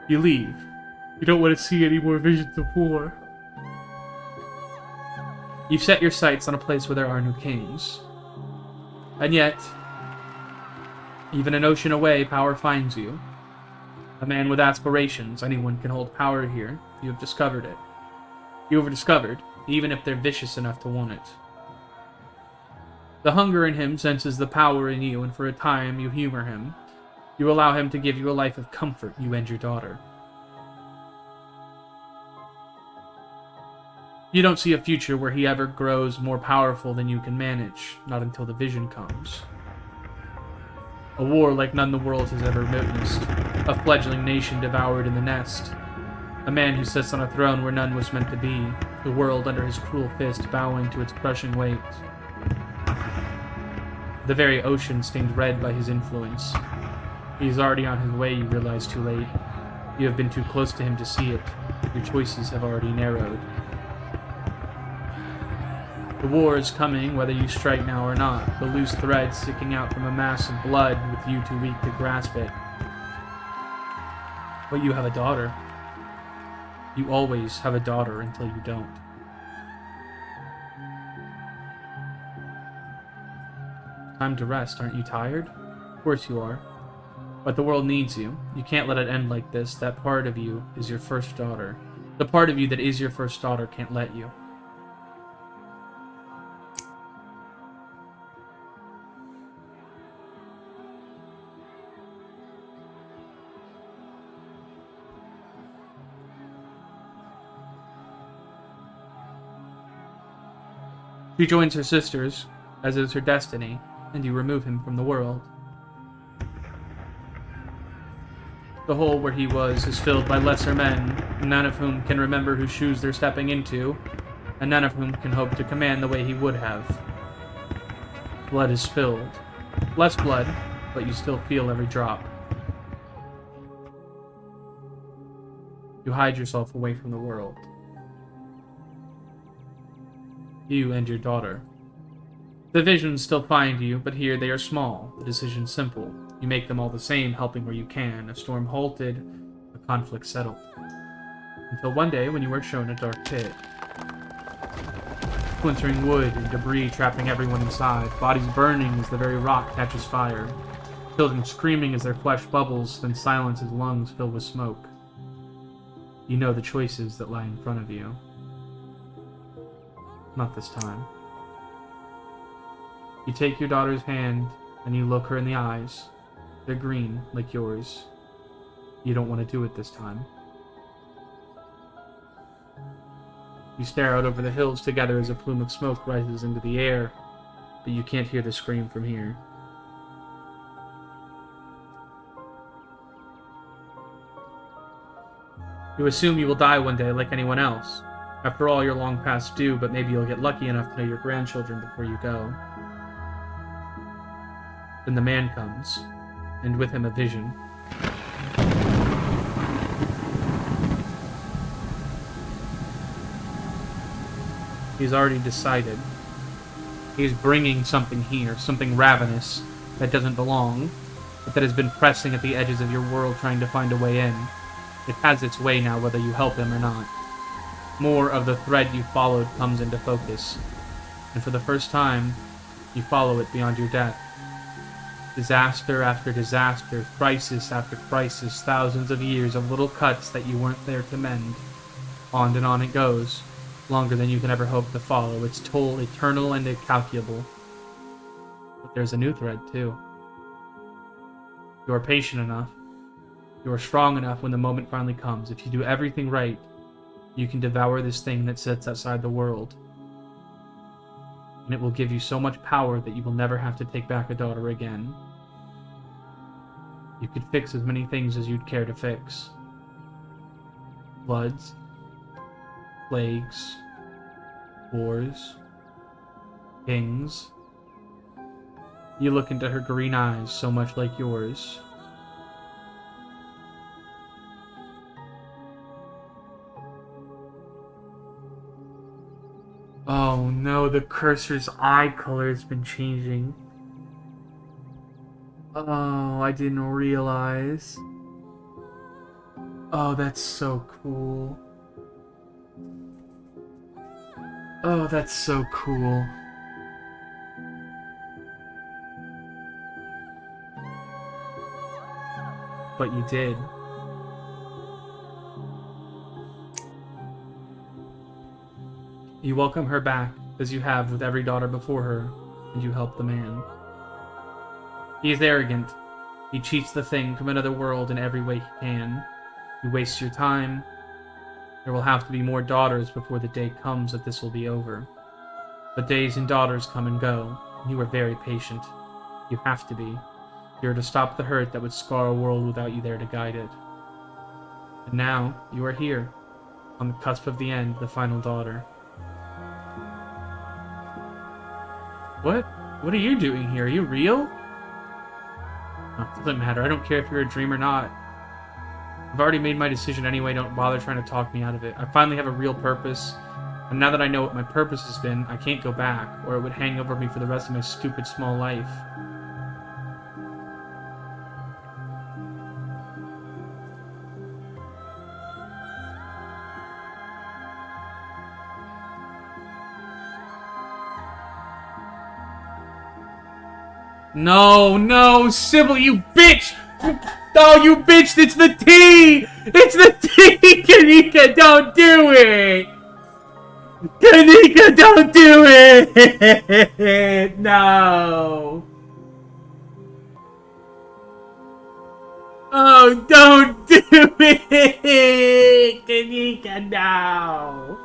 You leave. You don't want to see any more visions of war. You've set your sights on a place where there are no kings. And yet, even an ocean away, power finds you. A man with aspirations, anyone can hold power here. You have discovered it. You have discovered, even if they're vicious enough to want it. The hunger in him senses the power in you, and for a time you humor him. You allow him to give you a life of comfort, you and your daughter. You don't see a future where he ever grows more powerful than you can manage, not until the vision comes. A war like none the world has ever witnessed, a fledgling nation devoured in the nest, a man who sits on a throne where none was meant to be, the world under his cruel fist bowing to its crushing weight. The very ocean stained red by his influence. He is already on his way, you realize too late. You have been too close to him to see it. Your choices have already narrowed. The war is coming, whether you strike now or not, the loose thread sticking out from a mass of blood with you too weak to grasp it. But you have a daughter. You always have a daughter until you don't. Time to rest, aren't you tired? Of course you are. But the world needs you. You can't let it end like this. That part of you is your first daughter. The part of you that is your first daughter can't let you. She joins her sisters, as is her destiny, and you remove him from the world. The hole where he was is filled by lesser men, none of whom can remember whose shoes they're stepping into, and none of whom can hope to command the way he would have. Blood is spilled. Less blood, but you still feel every drop. You hide yourself away from the world. You and your daughter. The visions still find you, but here they are small, the decision simple. You make them all the same, helping where you can. A storm halted, a conflict settled. Until one day when you are shown a dark pit. Splintering wood and debris trapping everyone inside, bodies burning as the very rock catches fire. Children screaming as their flesh bubbles, then silence as lungs fill with smoke. You know the choices that lie in front of you. Not this time. You take your daughter's hand, and you look her in the eyes. They're green, like yours. You don't want to do it this time. You stare out over the hills together as a plume of smoke rises into the air, but you can't hear the scream from here. You assume you will die one day like anyone else. After all, you're long past due, but maybe you'll get lucky enough to know your grandchildren before you go. Then the man comes, and with him a vision. He's already decided. He's bringing something here, something ravenous, that doesn't belong, but that has been pressing at the edges of your world trying to find a way in. It has its way now, whether you help him or not. More of the thread you followed comes into focus, and for the first time, you follow it beyond your death. Disaster after disaster, crisis after crisis, thousands of years of little cuts that you weren't there to mend. On and on it goes, longer than you can ever hope to follow, its toll eternal and incalculable. But there's a new thread, too. You are patient enough. You are strong enough when the moment finally comes. If you do everything right, you can devour this thing that sits outside the world. And it will give you so much power that you will never have to take back a daughter again. You could fix as many things as you'd care to fix. Floods, plagues, wars, kings. You look into her green eyes, so much like yours. Oh no, the cursor's eye color has been changing. Oh, I didn't realize. Oh, that's so cool. Oh, that's so cool. But you did. You welcome her back, as you have with every daughter before her, and you help the man. He is arrogant. He cheats the thing from another world in every way he can. You waste your time. There will have to be more daughters before the day comes that this will be over. But days and daughters come and go, and you are very patient. You have to be. You are to stop the hurt that would scar a world without you there to guide it. And now, you are here, on the cusp of the end, the final daughter. What? What are you doing here? Are you real? Oh, it doesn't matter. I don't care if you're a dream or not. I've already made my decision anyway. Don't bother trying to talk me out of it. I finally have a real purpose. And now that I know what my purpose has been, I can't go back, or it would hang over me for the rest of my stupid small life. No, no, Sybil, you bitch! Oh, you bitch! It's the T! It's the T! Kanika, don't do it! Kanika, don't do it! No! Oh, don't do it! Kanika, no!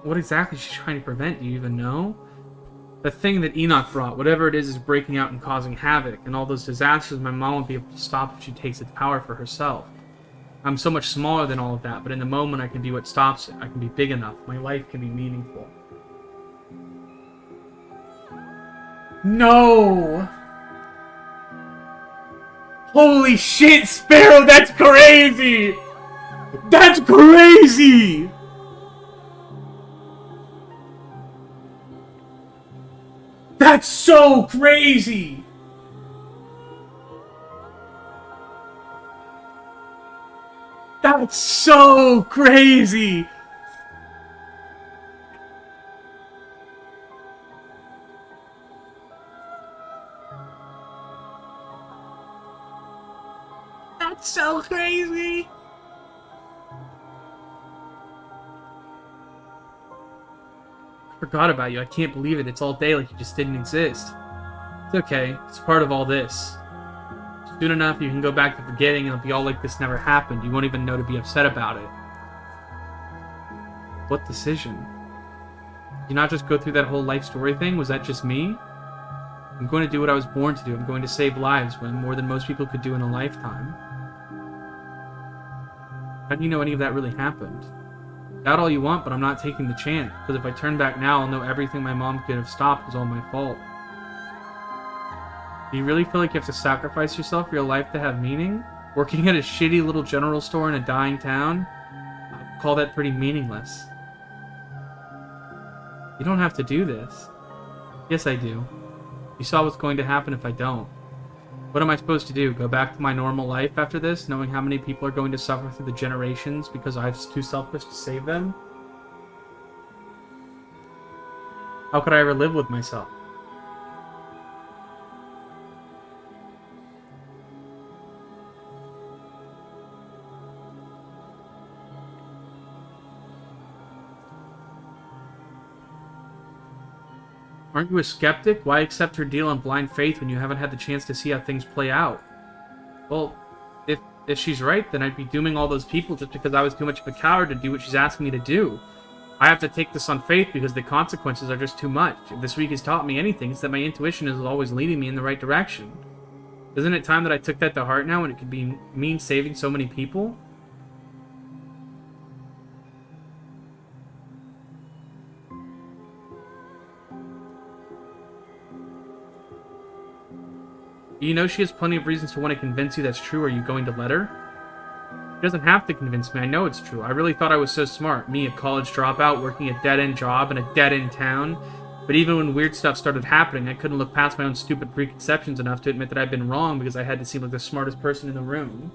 What exactly is she trying to prevent? Do you even know? The thing that Enoch brought, whatever it is breaking out and causing havoc, and all those disasters my mom won't be able to stop if she takes its power for herself. I'm so much smaller than all of that, but in the moment I can be what stops it. I can be big enough. My life can be meaningful. No! Holy shit, Sparrow, that's crazy! That's crazy! That's so crazy! That's so crazy! That's so crazy! Forgot about you. I can't believe it. It's all day like you just didn't exist. It's okay. It's part of all this. Soon enough, you can go back to forgetting and it'll be all like this never happened. You won't even know to be upset about it. What decision? Did you not just go through that whole life story thing? Was that just me? I'm going to do what I was born to do. I'm going to save lives when more than most people could do in a lifetime. How do you know any of that really happened? Doubt all you want, but I'm not taking the chance, because if I turn back now, I'll know everything my mom could have stopped was all my fault. Do you really feel like you have to sacrifice yourself for your life to have meaning? Working at a shitty little general store in a dying town? I'd call that pretty meaningless. You don't have to do this. Yes, I do. You saw what's going to happen if I don't. What am I supposed to do? Go back to my normal life after this, knowing how many people are going to suffer through the generations because I was too selfish to save them? How could I ever live with myself? Aren't you a skeptic? Why accept her deal on blind faith when you haven't had the chance to see how things play out? Well, if she's right, then I'd be dooming all those people just because I was too much of a coward to do what she's asking me to do. I have to take this on faith because the consequences are just too much. If this week has taught me anything, it's that my intuition is always leading me in the right direction. Isn't it time that I took that to heart now when it could mean saving so many people? You know she has plenty of reasons to want to convince you that's true. Are you going to let her? She doesn't have to convince me. I know it's true. I really thought I was so smart. Me, a college dropout, working a dead-end job in a dead-end town. But even when weird stuff started happening, I couldn't look past my own stupid preconceptions enough to admit that I'd been wrong because I had to seem like the smartest person in the room.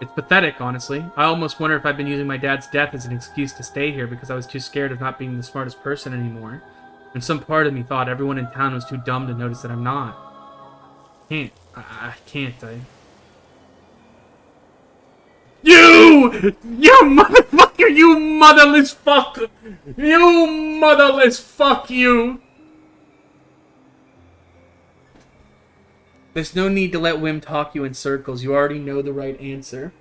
It's pathetic, honestly. I almost wonder if I've been using my dad's death as an excuse to stay here because I was too scared of not being the smartest person anymore. And some part of me thought everyone in town was too dumb to notice that I'm not. I can't. You! You motherfucker! You motherless fuck! You motherless fuck you! There's no need to let Wim talk you in circles. You already know the right answer.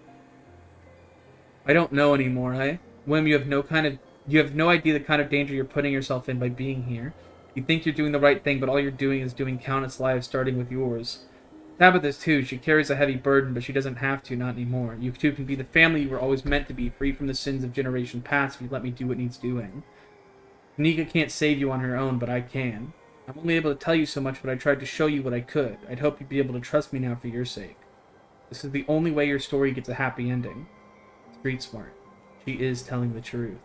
I don't know anymore, eh? Wim, you have no idea the kind of danger you're putting yourself in by being here. You think you're doing the right thing, but all you're doing is doing countless lives, starting with yours. Tabitha's too. She carries a heavy burden, but she doesn't have to, not anymore. You two can be the family you were always meant to be, free from the sins of generation past if you let me do what needs doing. Nika can't save you on her own, but I can. I'm only able to tell you so much, but I tried to show you what I could. I'd hope you'd be able to trust me now for your sake. This is the only way your story gets a happy ending. Street smart. She is telling the truth.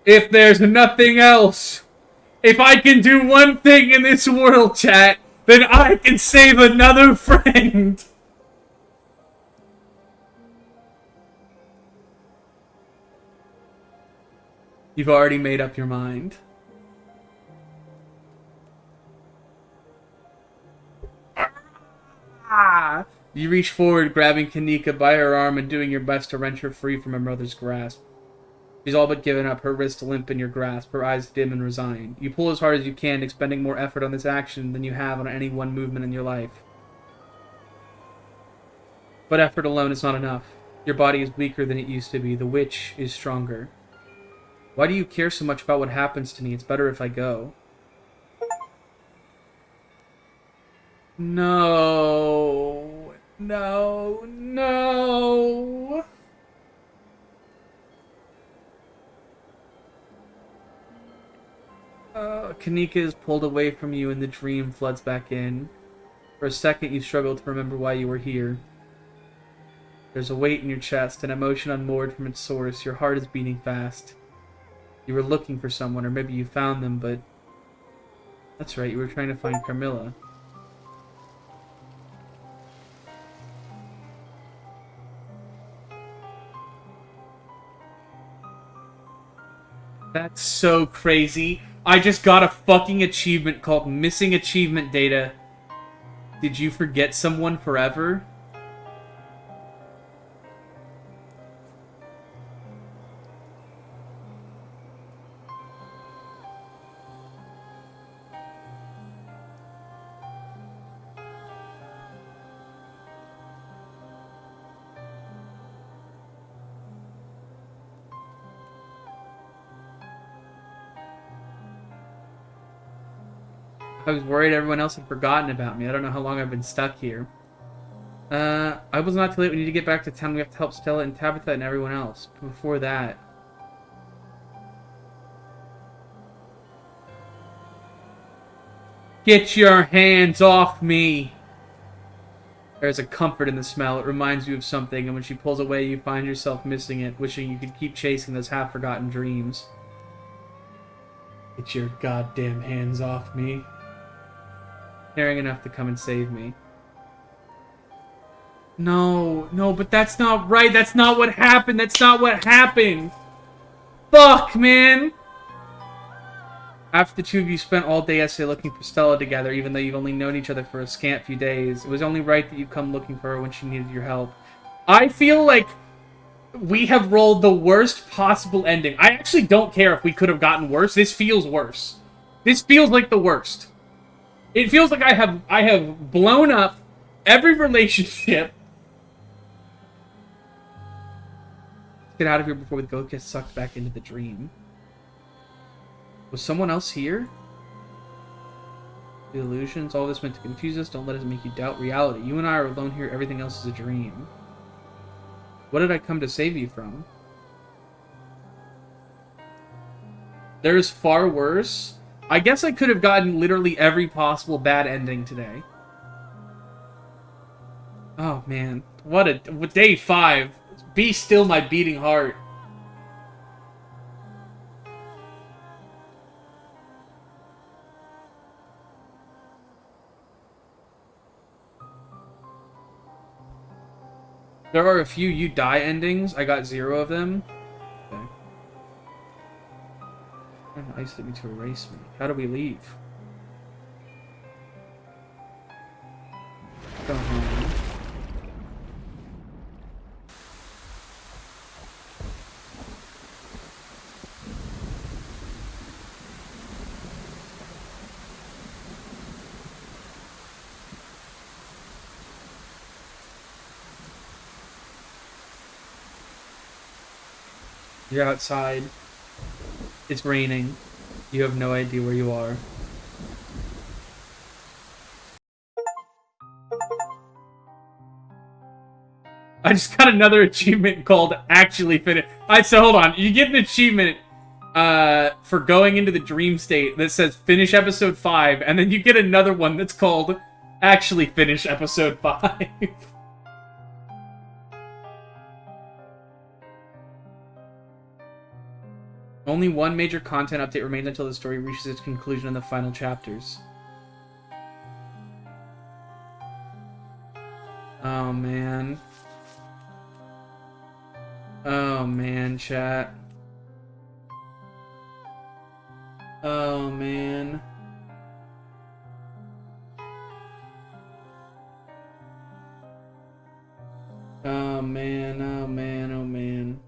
If there's nothing else, if I can do one thing in this world, chat, then I can save another friend. You've already made up your mind. Ah! You reach forward, grabbing Kanika by her arm and doing your best to wrench her free from her mother's grasp. She's all but given up, her wrist limp in your grasp, her eyes dim and resigned. You pull as hard as you can, expending more effort on this action than you have on any one movement in your life. But effort alone is not enough. Your body is weaker than it used to be. The witch is stronger. Why do you care so much about what happens to me? It's better if I go. No. No. No. Kanika is pulled away from you and the dream floods back in. For a second you struggle to remember why you were here. There's a weight in your chest, an emotion unmoored from its source. Your heart is beating fast. You were looking for someone, or maybe you found them, but... That's right, you were trying to find Carmilla. That's so crazy. I just got a fucking achievement called Missing Achievement Data. Did you forget someone forever? I was worried everyone else had forgotten about me. I don't know how long I've been stuck here. I was not too late. We need to get back to town. We have to help Stella and Tabitha and everyone else. But before that... Get your hands off me! There's a comfort in the smell. It reminds you of something, and when she pulls away, you find yourself missing it, wishing you could keep chasing those half-forgotten dreams. Get your goddamn hands off me. Caring enough to come and save me. No, but that's not right. That's not what happened. That's not what happened. Fuck, man. After the two of you spent all day yesterday looking for Stella together, even though you've only known each other for a scant few days, it was only right that you come looking for her when she needed your help. I feel like we have rolled the worst possible ending. I actually don't care if we could have gotten worse. This feels worse. This feels like the worst. It feels like I have blown up every relationship. Let's get out of here before we both get sucked back into the dream. Was someone else here? The illusions, all this meant to confuse us. Don't let us make you doubt reality. You and I are alone here. Everything else is a dream. What did I come to save you from? There's far worse. I guess I could have gotten literally every possible bad ending today. Oh, man. What a... Day 5. Be still my beating heart. There are a few you die endings. I got 0 of them. Okay. Trying to isolate me to erase me. How do we leave? Go home. You're outside. It's raining. You have no idea where you are. I just got another achievement called Actually Finish. Alright, so hold on. You get an achievement for going into the dream state that says Finish Episode 5, and then you get another one that's called Actually Finish Episode 5. Only one major content update remains until the story reaches its conclusion in the final chapters. Oh, man. Oh, man, chat. Oh, man. Oh, man, oh, man, oh, man.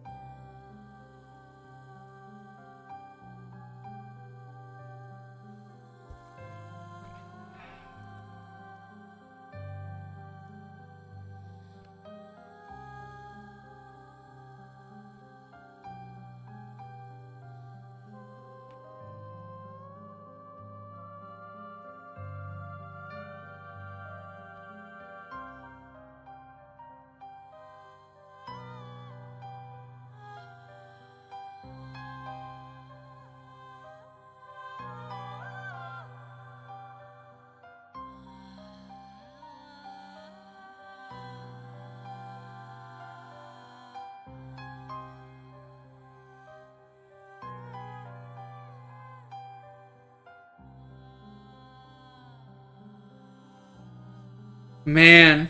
Man.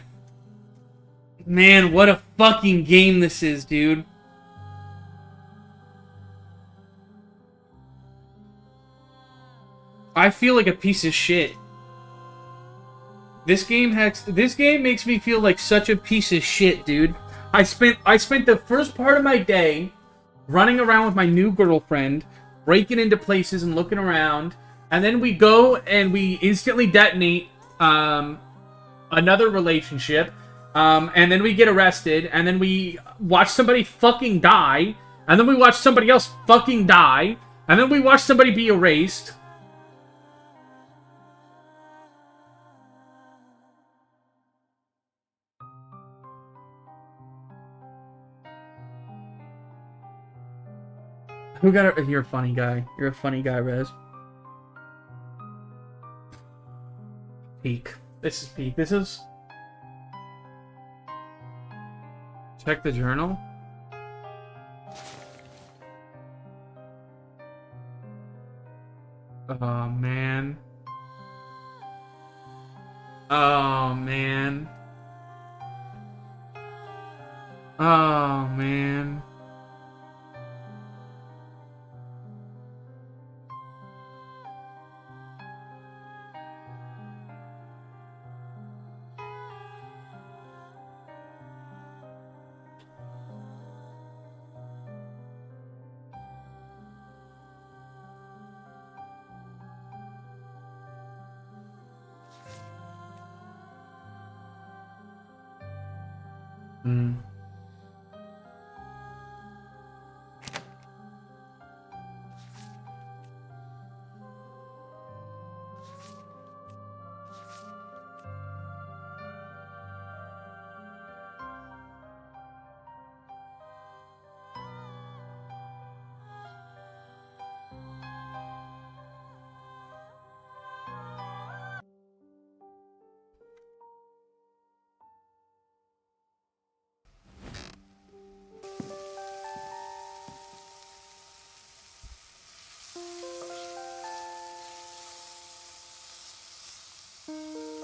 Man, what a fucking game this is, dude. I feel like a piece of shit. This game makes me feel like such a piece of shit, dude. I spent the first part of my day running around with my new girlfriend, breaking into places and looking around, and then we go and we instantly detonate another relationship, and then we get arrested, and then we watch somebody fucking die, and then we watch somebody else fucking die, and then we watch somebody be erased. Who got it? You're a funny guy. You're a funny guy, Rez. Peak. This is peak. This is... Check the journal. Oh, man. Oh, man. Oh, man. Hmm.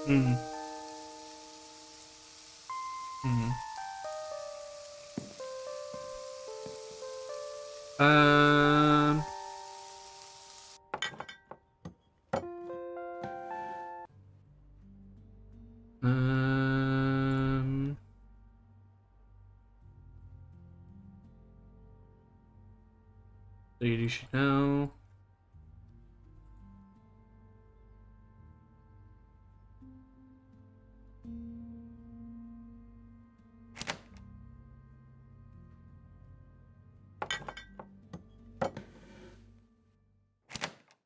Mm. Mm. Um. Um. So you should know.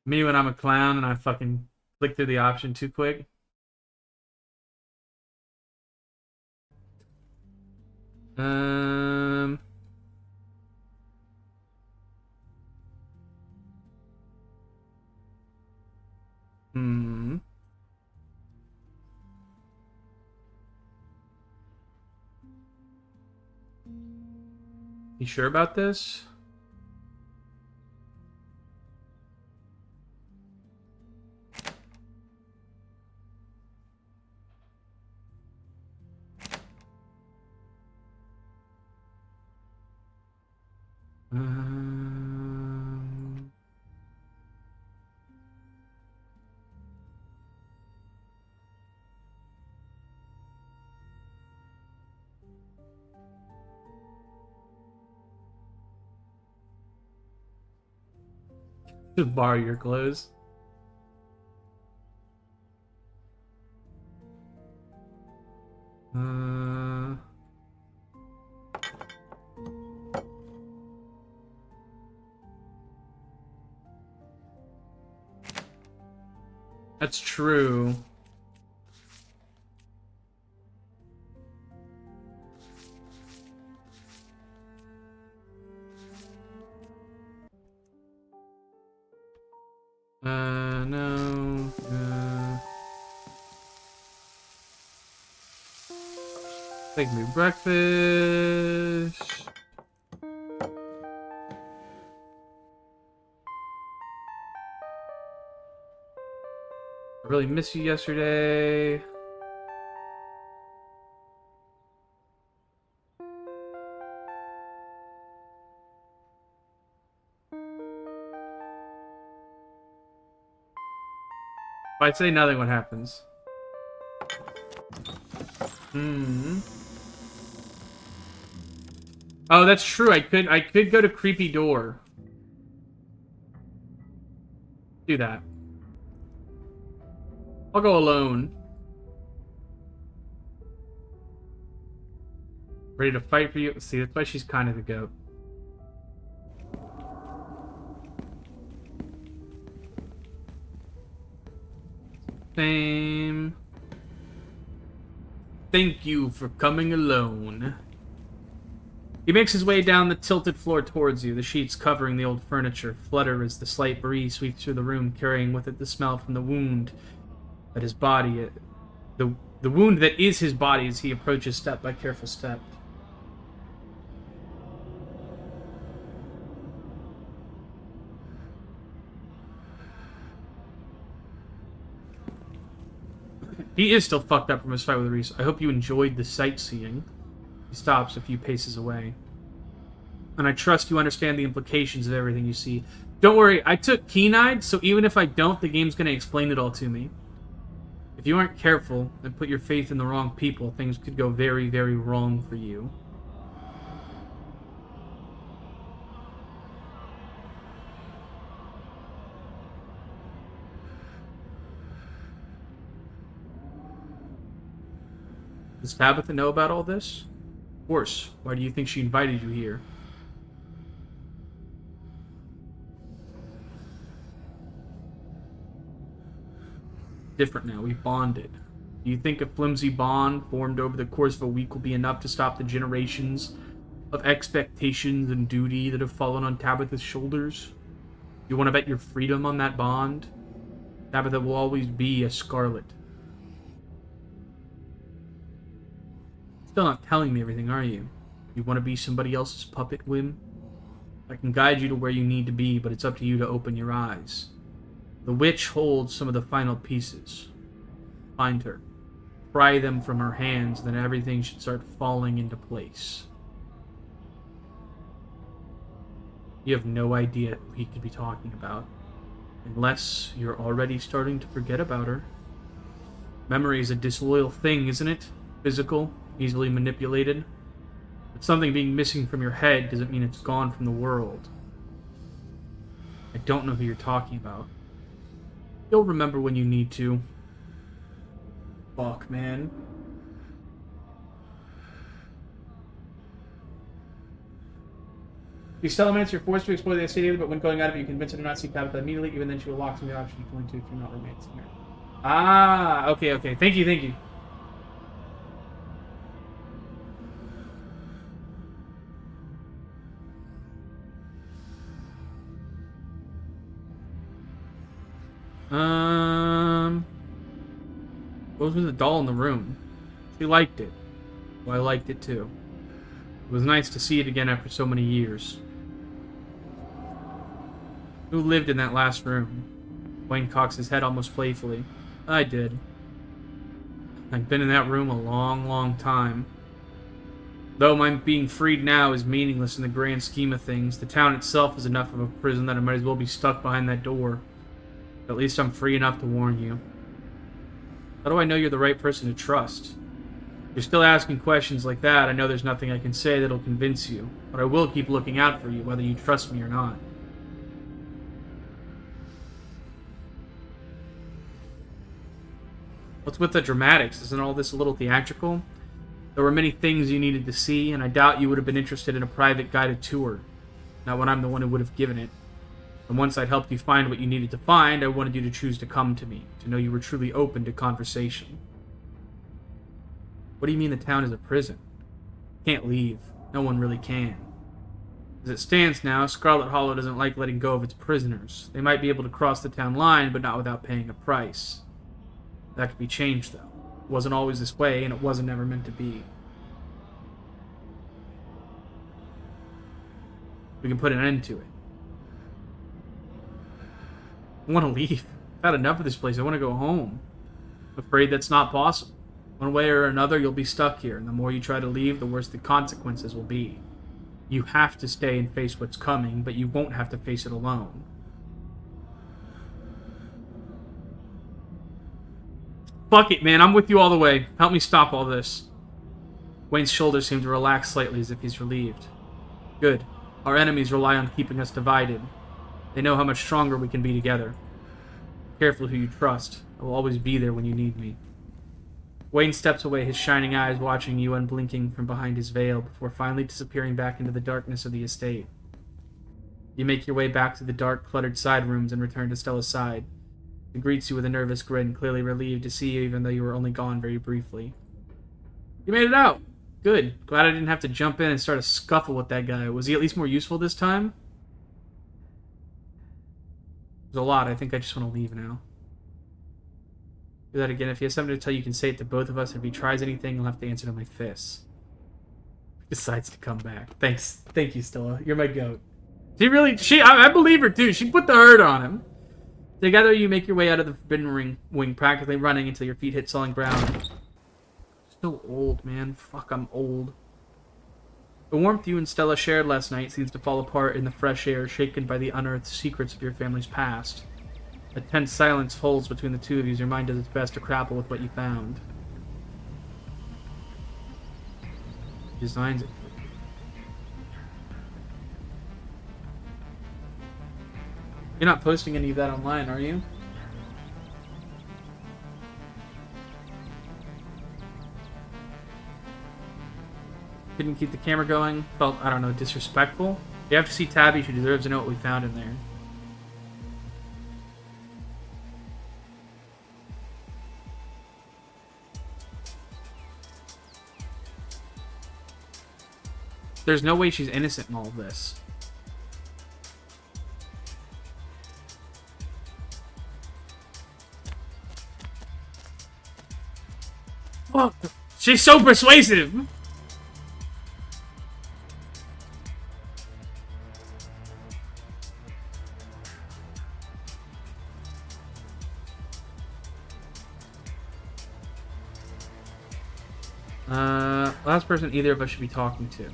Me when I'm a clown and I fucking click through the option too quick. Um. Hmm. You sure about this? Um. Just borrow your clothes. Uh. That's true. No. Make me breakfast. I really missed you yesterday. If I say nothing, what happens? Hmm. Oh, that's true. I could go to creepy door. Do that. I'll go alone. Ready to fight for you? See, that's why she's kind of the goat. Same. Thank you for coming alone. He makes his way down the tilted floor towards you, the sheets covering the old furniture flutter as the slight breeze sweeps through the room, carrying with it the smell from the wound that his body, the wound that is his body as he approaches step by careful step. He is still fucked up from his fight with Reese. I hope you enjoyed the sightseeing. He stops a few paces away. And I trust you understand the implications of everything you see. Don't worry, I took Keen-Eyed, so even if I don't, the game's going to explain it all to me. If you aren't careful and put your faith in the wrong people, things could go very, very wrong for you. Does Tabitha know about all this? Of course. Why do you think she invited you here? Different now. We've bonded. Do you think a flimsy bond formed over the course of a week will be enough to stop the generations of expectations and duty that have fallen on Tabitha's shoulders? You want to bet your freedom on that bond? Tabitha will always be a Scarlet. Still not telling me everything, are you? You want to be somebody else's puppet whim? I can guide you to where you need to be, but it's up to you to open your eyes. The witch holds some of the final pieces. Find her. pry them from her hands, then everything should start falling into place. You have no idea who he could be talking about, unless you're already starting to forget about her. Memory is a disloyal thing, isn't it? Physical, easily manipulated. But something being missing from your head doesn't mean it's gone from the world. I don't know who you're talking about. You'll remember when you need to. Fuck, man. You still elements, you're forced to explore the estate, but when going out of it, you convince her to not seek Tabitha immediately. Even then, she will lock some of the options you point to if you're not romancing her. Ah, okay. Thank you. What was with the doll in the room? She liked it. Well, I liked it too. It was nice to see it again after so many years. Who lived in that last room? Wayne cocks his head almost playfully. I did. I've been in that room a long, long time. Though my being freed now is meaningless in the grand scheme of things, the town itself is enough of a prison that I might as well be stuck behind that door. At least I'm free enough to warn you. How do I know you're the right person to trust? If you're still asking questions like that, I know there's nothing I can say that'll convince you, but I will keep looking out for you, whether you trust me or not. What's with the dramatics? Isn't all this a little theatrical? There were many things you needed to see, and I doubt you would have been interested in a private guided tour. Not when I'm the one who would have given it. And once I'd helped you find what you needed to find, I wanted you to choose to come to me, to know you were truly open to conversation. What do you mean the town is a prison? Can't leave. No one really can. As it stands now, Scarlet Hollow doesn't like letting go of its prisoners. They might be able to cross the town line, but not without paying a price. That could be changed, though. It wasn't always this way, and it wasn't ever meant to be. We can put an end to it. I want to leave. I've had enough of this place. I want to go home. I'm afraid that's not possible. One way or another, you'll be stuck here, and the more you try to leave, the worse the consequences will be. You have to stay and face what's coming, but you won't have to face it alone. Fuck it, man. I'm with you all the way. Help me stop all this. Wayne's shoulders seem to relax slightly as if he's relieved. Good. Our enemies rely on keeping us divided. They know how much stronger we can be together. Be careful who you trust. I will always be there when you need me. Wayne steps away, his shining eyes watching you unblinking from behind his veil, before finally disappearing back into the darkness of the estate. You make your way back to the dark, cluttered side rooms and return to Stella's side. She greets you with a nervous grin, clearly relieved to see you even though you were only gone very briefly. You made it out! Good. Glad I didn't have to jump in and start a scuffle with that guy. Was he at least more useful this time? There's a lot. I think I just want to leave now. Do that again. If he has something to tell you, you can say it to both of us. If he tries anything, he'll have to answer to my fists. Decides to come back. Thanks. Thank you, Stella. You're my goat. I believe her, too. She put the hurt on him. Together, you make your way out of the Forbidden Wing, practically running until your feet hit solid ground. So old, man. Fuck, I'm old. The warmth you and Stella shared last night seems to fall apart in the fresh air, shaken by the unearthed secrets of your family's past. A tense silence holds between the two of you as your mind does its best to grapple with what you found. He designs it. You're not posting any of that online, are you? Couldn't keep the camera going. Felt, I don't know, disrespectful. You have to see Tabby. She deserves to know what we found in there. There's no way she's innocent in all of this. Fuck. She's so persuasive! Last person either of us should be talking to.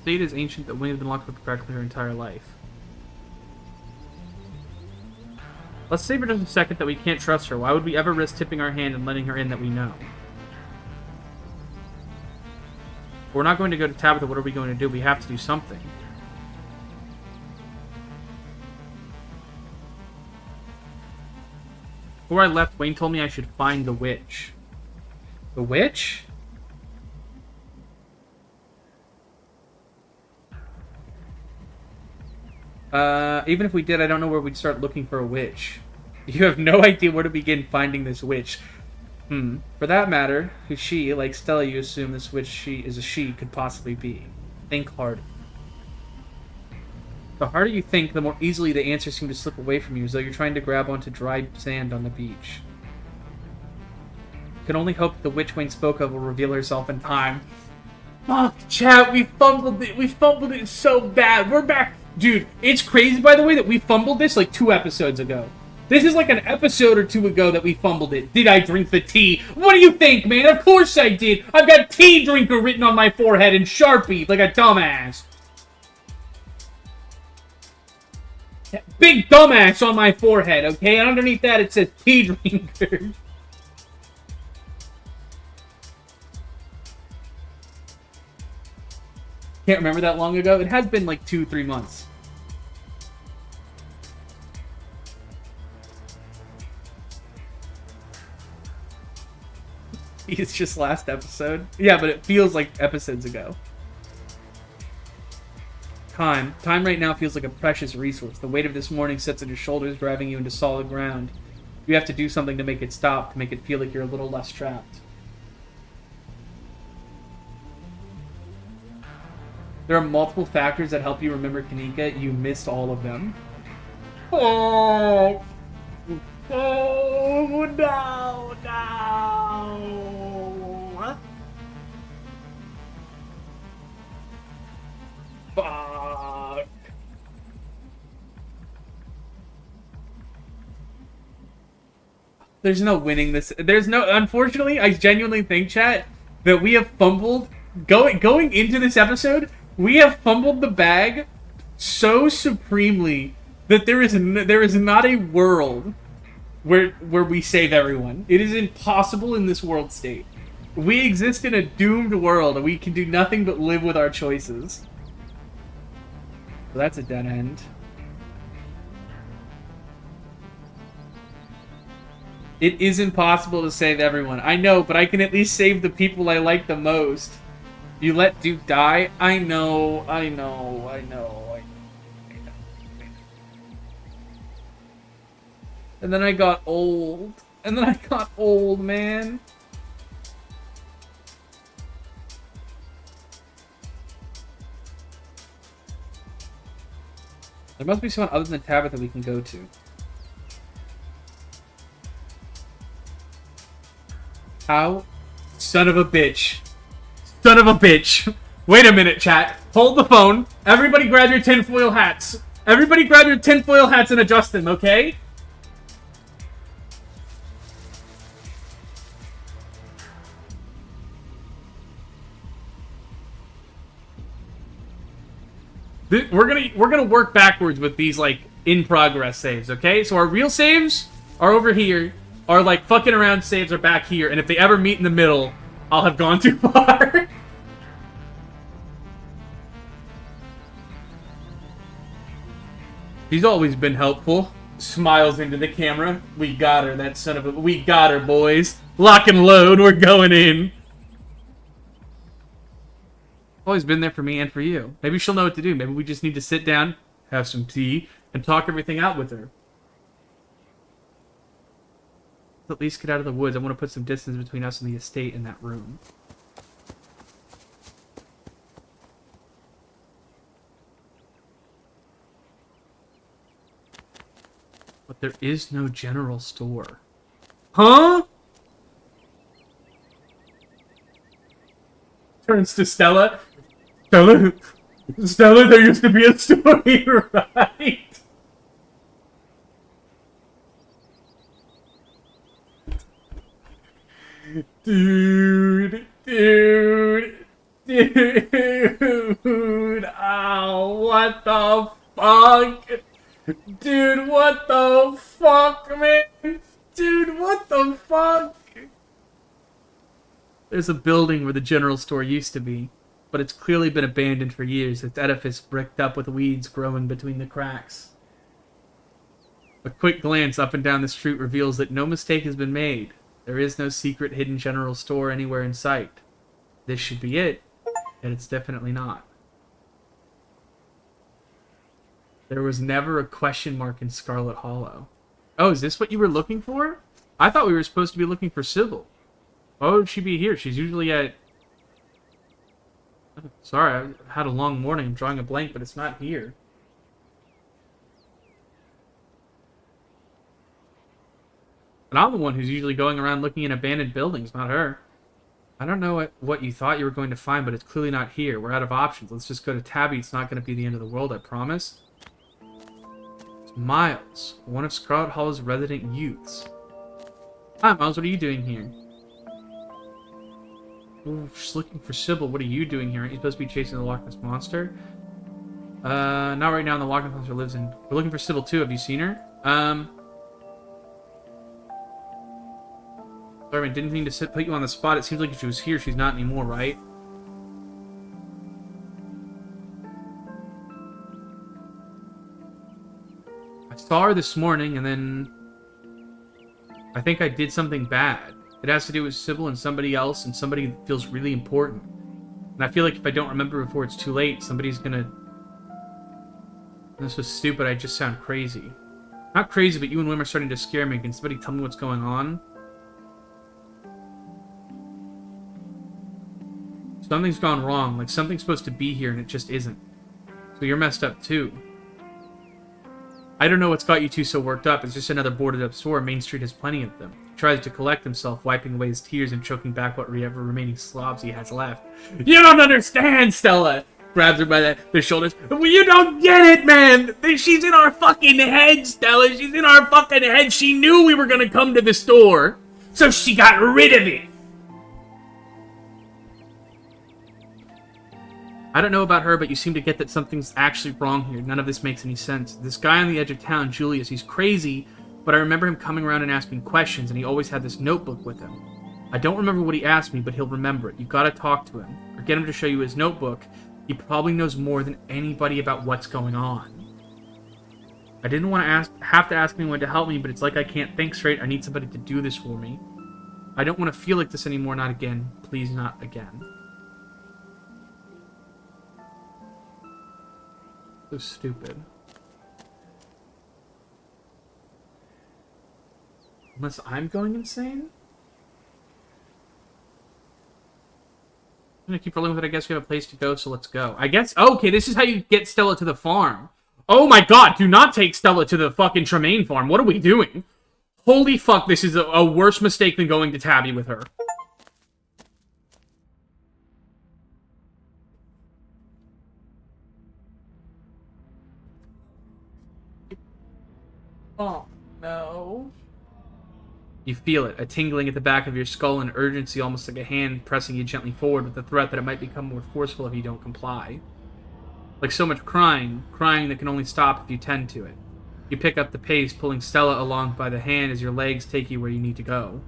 State is ancient that Winnie has been locked up practically her entire life. Let's say for just a second that we can't trust her. Why would we ever risk tipping our hand and letting her in that we know? We're not going to go to Tabitha. What are we going to do? We have to do something. Before I left, Wayne told me I should find the witch. The witch? Even if we did, I don't know where we'd start looking for a witch. You have no idea where to begin finding this witch. For that matter, who she, like Stella, you assume this witch she could possibly be. Think hard. The harder you think, the more easily the answers seem to slip away from you, as though you're trying to grab onto dry sand on the beach. You can only hope that the witch Wayne spoke of will reveal herself in time. Fuck, chat, we fumbled it. We fumbled it so bad. We're back. Dude, it's crazy, by the way, that we fumbled this like 2 episodes ago. This is like an episode or 2 ago that we fumbled it. Did I drink the tea? What do you think, man? Of course I did. I've got tea drinker written on my forehead in Sharpie like a dumbass. Big dumbass on my forehead, okay? And underneath that it says tea drinker. Can't remember that long ago. It has been like 2-3 months. It's just last episode. Yeah, but it feels like episodes ago. Time right now feels like a precious resource. The weight of this morning sits on your shoulders, driving you into solid ground. You have to do something to make it stop, to make it feel like you're a little less trapped. There are multiple factors that help you remember Kanika. You missed all of them. Oh, no. Fuck. There's no winning this. There's no. Unfortunately, I genuinely think, chat, that we have fumbled going into this episode. We have fumbled the bag so supremely that there is not a world where we save everyone. It is impossible in this world state. We exist in a doomed world, and we can do nothing but live with our choices. So that's a dead end. It is impossible to save everyone. I know, but I can at least save the people I like the most. You let Duke die? I know. And then I got old. Man. There must be someone other than Tabitha we can go to. How? Son of a bitch. Son of a bitch. Wait a minute, chat. Hold the phone. Everybody grab your tinfoil hats. Everybody grab your tinfoil hats and adjust them, okay? We're gonna work backwards with these, like, in progress saves, okay? So our real saves are over here. Our, like, fucking around saves are back here. And if they ever meet in the middle, I'll have gone too far. He's always been helpful. Smiles into the camera. We got her, that son of a... We got her, boys. Lock and load. We're going in. Always been there for me and for you. Maybe she'll know what to do. Maybe we just need to sit down, have some tea, and talk everything out with her. Let's at least get out of the woods. I want to put some distance between us and the estate in that room. But there is no general store. Huh? Turns to Stella. Stella, there used to be a store here, right? Dude. Oh, what the fuck? Dude, what the fuck, man? Dude, what the fuck? There's a building where the general store used to be, but it's clearly been abandoned for years. Its edifice bricked up with weeds growing between the cracks. A quick glance up and down the street reveals that no mistake has been made. There is no secret hidden general store anywhere in sight. This should be it, and it's definitely not. There was never a question mark in Scarlet Hollow. Oh, is this what you were looking for? I thought we were supposed to be looking for Sybil. Why would she be here? She's usually at... Sorry, I had a long morning. I'm drawing a blank, but it's not here. And I'm the one who's usually going around looking in abandoned buildings, not her. I don't know what you thought you were going to find, but it's clearly not here. We're out of options. Let's just go to Tabby. It's not going to be the end of the world, I promise. It's Miles, one of Scarlet Hollow's resident youths. Hi, Miles. What are you doing here? Ooh, just looking for Sybil. What are you doing here? Aren't you supposed to be chasing the Loch Ness Monster? Not right now. The Loch Ness Monster lives in... We're looking for Sybil, too. Have you seen her? Sorry, I didn't mean to put you on the spot. It seems like if she was here, she's not anymore, right? I saw her this morning, and then... I think I did something bad. It has to do with Sybil and somebody else, and somebody that feels really important. And I feel like if I don't remember before it's too late, somebody's gonna... This was stupid, I just sound crazy. Not crazy, but you and Wim are starting to scare me. Can somebody tell me what's going on? Something's gone wrong. Like, something's supposed to be here, and it just isn't. So you're messed up, too. I don't know what's got you two so worked up. It's just another boarded-up store. Main Street has plenty of them. He tries to collect himself, wiping away his tears and choking back whatever remaining slobs he has left. You don't understand, Stella! Grabs her by the shoulders. Well, you don't get it, man! She's in our fucking head, Stella! She's in our fucking head! She knew we were gonna come to the store! So she got rid of it! I don't know about her, but you seem to get that something's actually wrong here. None of this makes any sense. This guy on the edge of town, Julius, he's crazy, but I remember him coming around and asking questions, and he always had this notebook with him. I don't remember what he asked me, but he'll remember it. You've got to talk to him, or get him to show you his notebook. He probably knows more than anybody about what's going on. I didn't want to have to ask anyone to help me, but it's like I can't think straight. I need somebody to do this for me. I don't want to feel like this anymore, not again. Please, not again. So stupid. Unless I'm going insane? I'm gonna keep rolling with it. I guess we have a place to go, so let's go. I guess... Oh, okay, this is how you get Stella to the farm. Oh my god, do not take Stella to the fucking Tremaine farm. What are we doing? Holy fuck, this is a worse mistake than going to Tabby with her. Oh, no. You feel it, a tingling at the back of your skull, and urgency, almost like a hand pressing you gently forward with the threat that it might become more forceful if you don't comply. Like so much crying that can only stop if you tend to it. You pick up the pace, pulling Stella along by the hand as your legs take you where you need to go.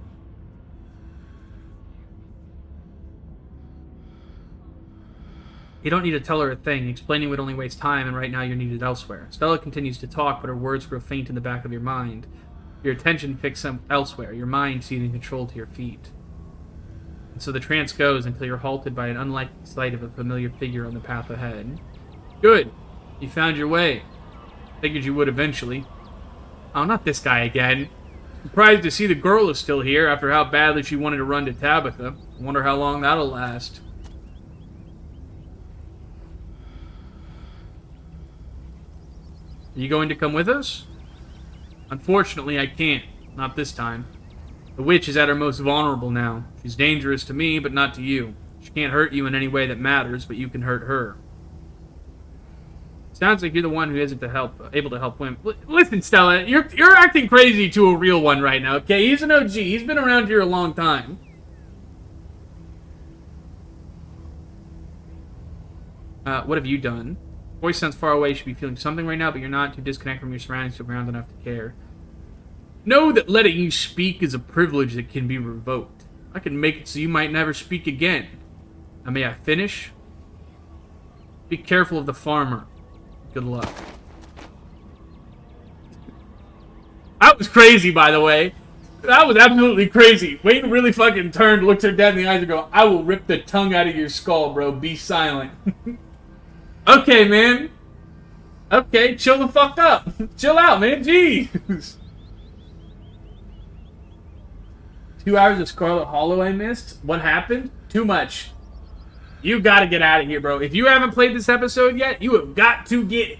You don't need to tell her a thing. Explaining would only waste time, and right now you're needed elsewhere. Stella continues to talk, but her words grow faint in the back of your mind. Your attention fixed elsewhere, your mind ceding control to your feet. And so the trance goes until you're halted by an unlikely sight of a familiar figure on the path ahead. Good. You found your way. Figured you would eventually. Oh, not this guy again. Surprised to see the girl is still here after how badly she wanted to run to Tabitha. Wonder how long that'll last. Are you going to come with us? Unfortunately, I can't. Not this time. The witch is at her most vulnerable now. She's dangerous to me, but not to you. She can't hurt you in any way that matters, but you can hurt her. Sounds like you're the one who isn't able to help Wim. Listen, Stella, you're acting crazy to a real one right now, okay? He's an OG. He's been around here a long time. What have you done? Voice sounds far away. You should be feeling something right now, but you're not. Too disconnected from your surroundings to ground enough to care. Know that letting you speak is a privilege that can be revoked. I can make it so you might never speak again. Now, may I finish? Be careful of the farmer. Good luck. That was crazy, by the way. That was absolutely crazy. Wayne really fucking turned, looked her dead in the eyes and go, I will rip the tongue out of your skull, bro. Be silent. Okay, man. Okay, chill the fuck up. Chill out, man. Jeez. 2 hours of Scarlet Hollow I missed? What happened? Too much. You gotta get out of here, bro. If you haven't played this episode yet, you have got to get it.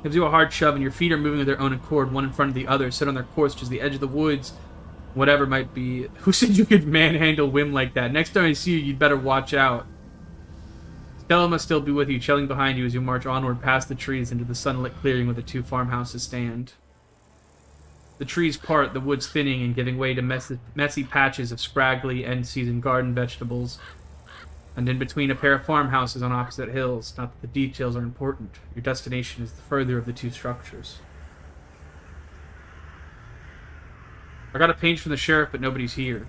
Gives you a hard shove and your feet are moving of their own accord, one in front of the other, set on their course to the edge of the woods, whatever might be. Who said you could manhandle Wim like that? Next time I see you, you'd better watch out. Stella must still be with you, chilling behind you as you march onward past the trees into the sunlit clearing where the 2 farmhouses stand. The trees part, the woods thinning and giving way to messy patches of scraggly, end-season garden vegetables. And in between a pair of farmhouses on opposite hills. Not that the details are important. Your destination is the further of the 2 structures. I got a page from the sheriff, but nobody's here.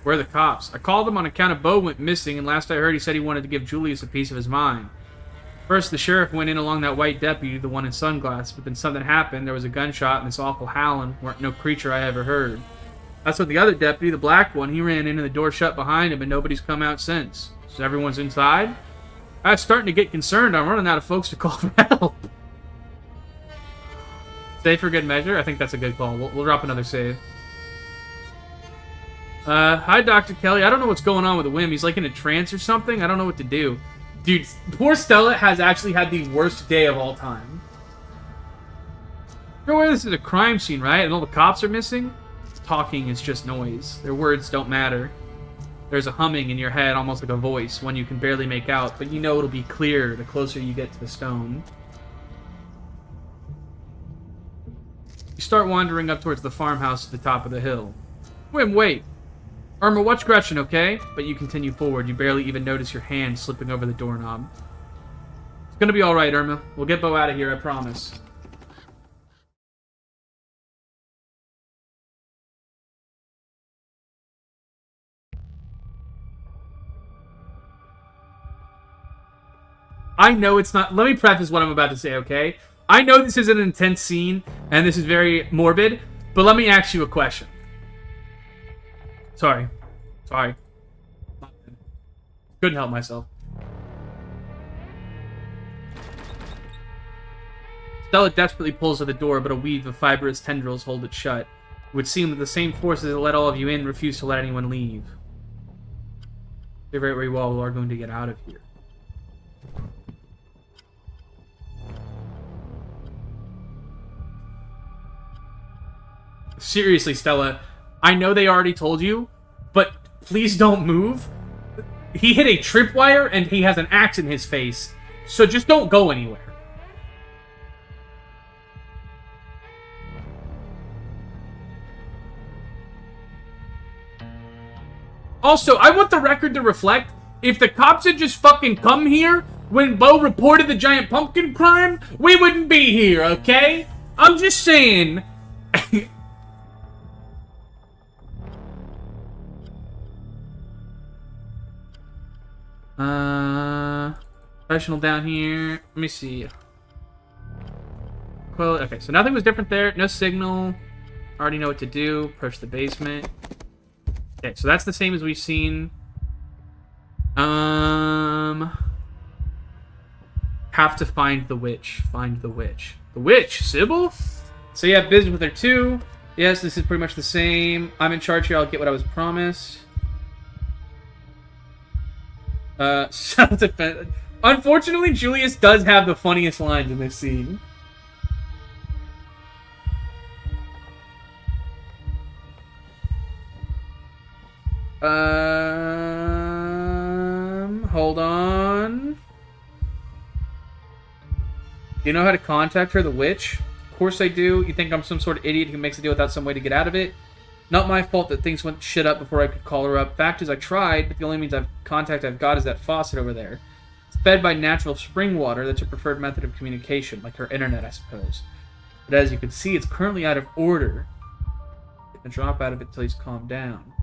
Where are the cops? I called him on account of Bo went missing, and last I heard he said he wanted to give Julius a piece of his mind. First, the sheriff went in along that white deputy, the one in sunglasses, but then something happened. There was a gunshot and this awful howling. Weren't no creature I ever heard. That's what the other deputy, the black one, he ran in and the door shut behind him, and nobody's come out since. So everyone's inside? I was starting to get concerned. I'm running out of folks to call for help. Save for good measure? I think that's a good call. We'll drop another save. Hi, Dr. Kelly. I don't know what's going on with the Wim. He's like in a trance or something. I don't know what to do. Dude, poor Stella has actually had the worst day of all time. You're aware this is a crime scene, right? And all the cops are missing? Talking is just noise. Their words don't matter. There's a humming in your head, almost like a voice, one you can barely make out, but you know it'll be clear the closer you get to the stone. You start wandering up towards the farmhouse at the top of the hill. Wim, wait. Irma, watch Gretchen, okay? But you continue forward. You barely even notice your hand slipping over the doorknob. It's gonna be alright, Irma. We'll get Bo out of here, I promise. I know it's not... Let me preface what I'm about to say, okay? I know this is an intense scene, and this is very morbid, but let me ask you a question. Sorry. Couldn't help myself. Stella desperately pulls at the door, but a weave of fibrous tendrils hold it shut. It would seem that the same forces that let all of you in refuse to let anyone leave. Stay right where you all are going to get out of here. Seriously, Stella, I know they already told you, but please don't move. He hit a tripwire and he has an axe in his face, so just don't go anywhere. Also, I want the record to reflect, if the cops had just fucking come here when Bo reported the giant pumpkin crime, we wouldn't be here, okay? I'm just saying. Professional down here. Let me see. Well, okay, so nothing was different there. No signal. Already know what to do. Approach the basement. Okay, so that's the same as we've seen. Have to find the witch. Find the witch. The witch? Sybil? So yeah, business with her too. Yes, this is pretty much the same. I'm in charge here. I'll get what I was promised. Self-defense. Unfortunately, Julius does have the funniest lines in this scene. Hold on. Do you know how to contact her, the witch? Of course I do. You think I'm some sort of idiot who makes a deal without some way to get out of it? Not my fault that things went shit up before I could call her up. Fact is, I tried, but the only means of contact I've got is that faucet over there. It's fed by natural spring water. That's her preferred method of communication, like her internet, I suppose. But as you can see, it's currently out of order. Get the drop out of it till he's calmed down.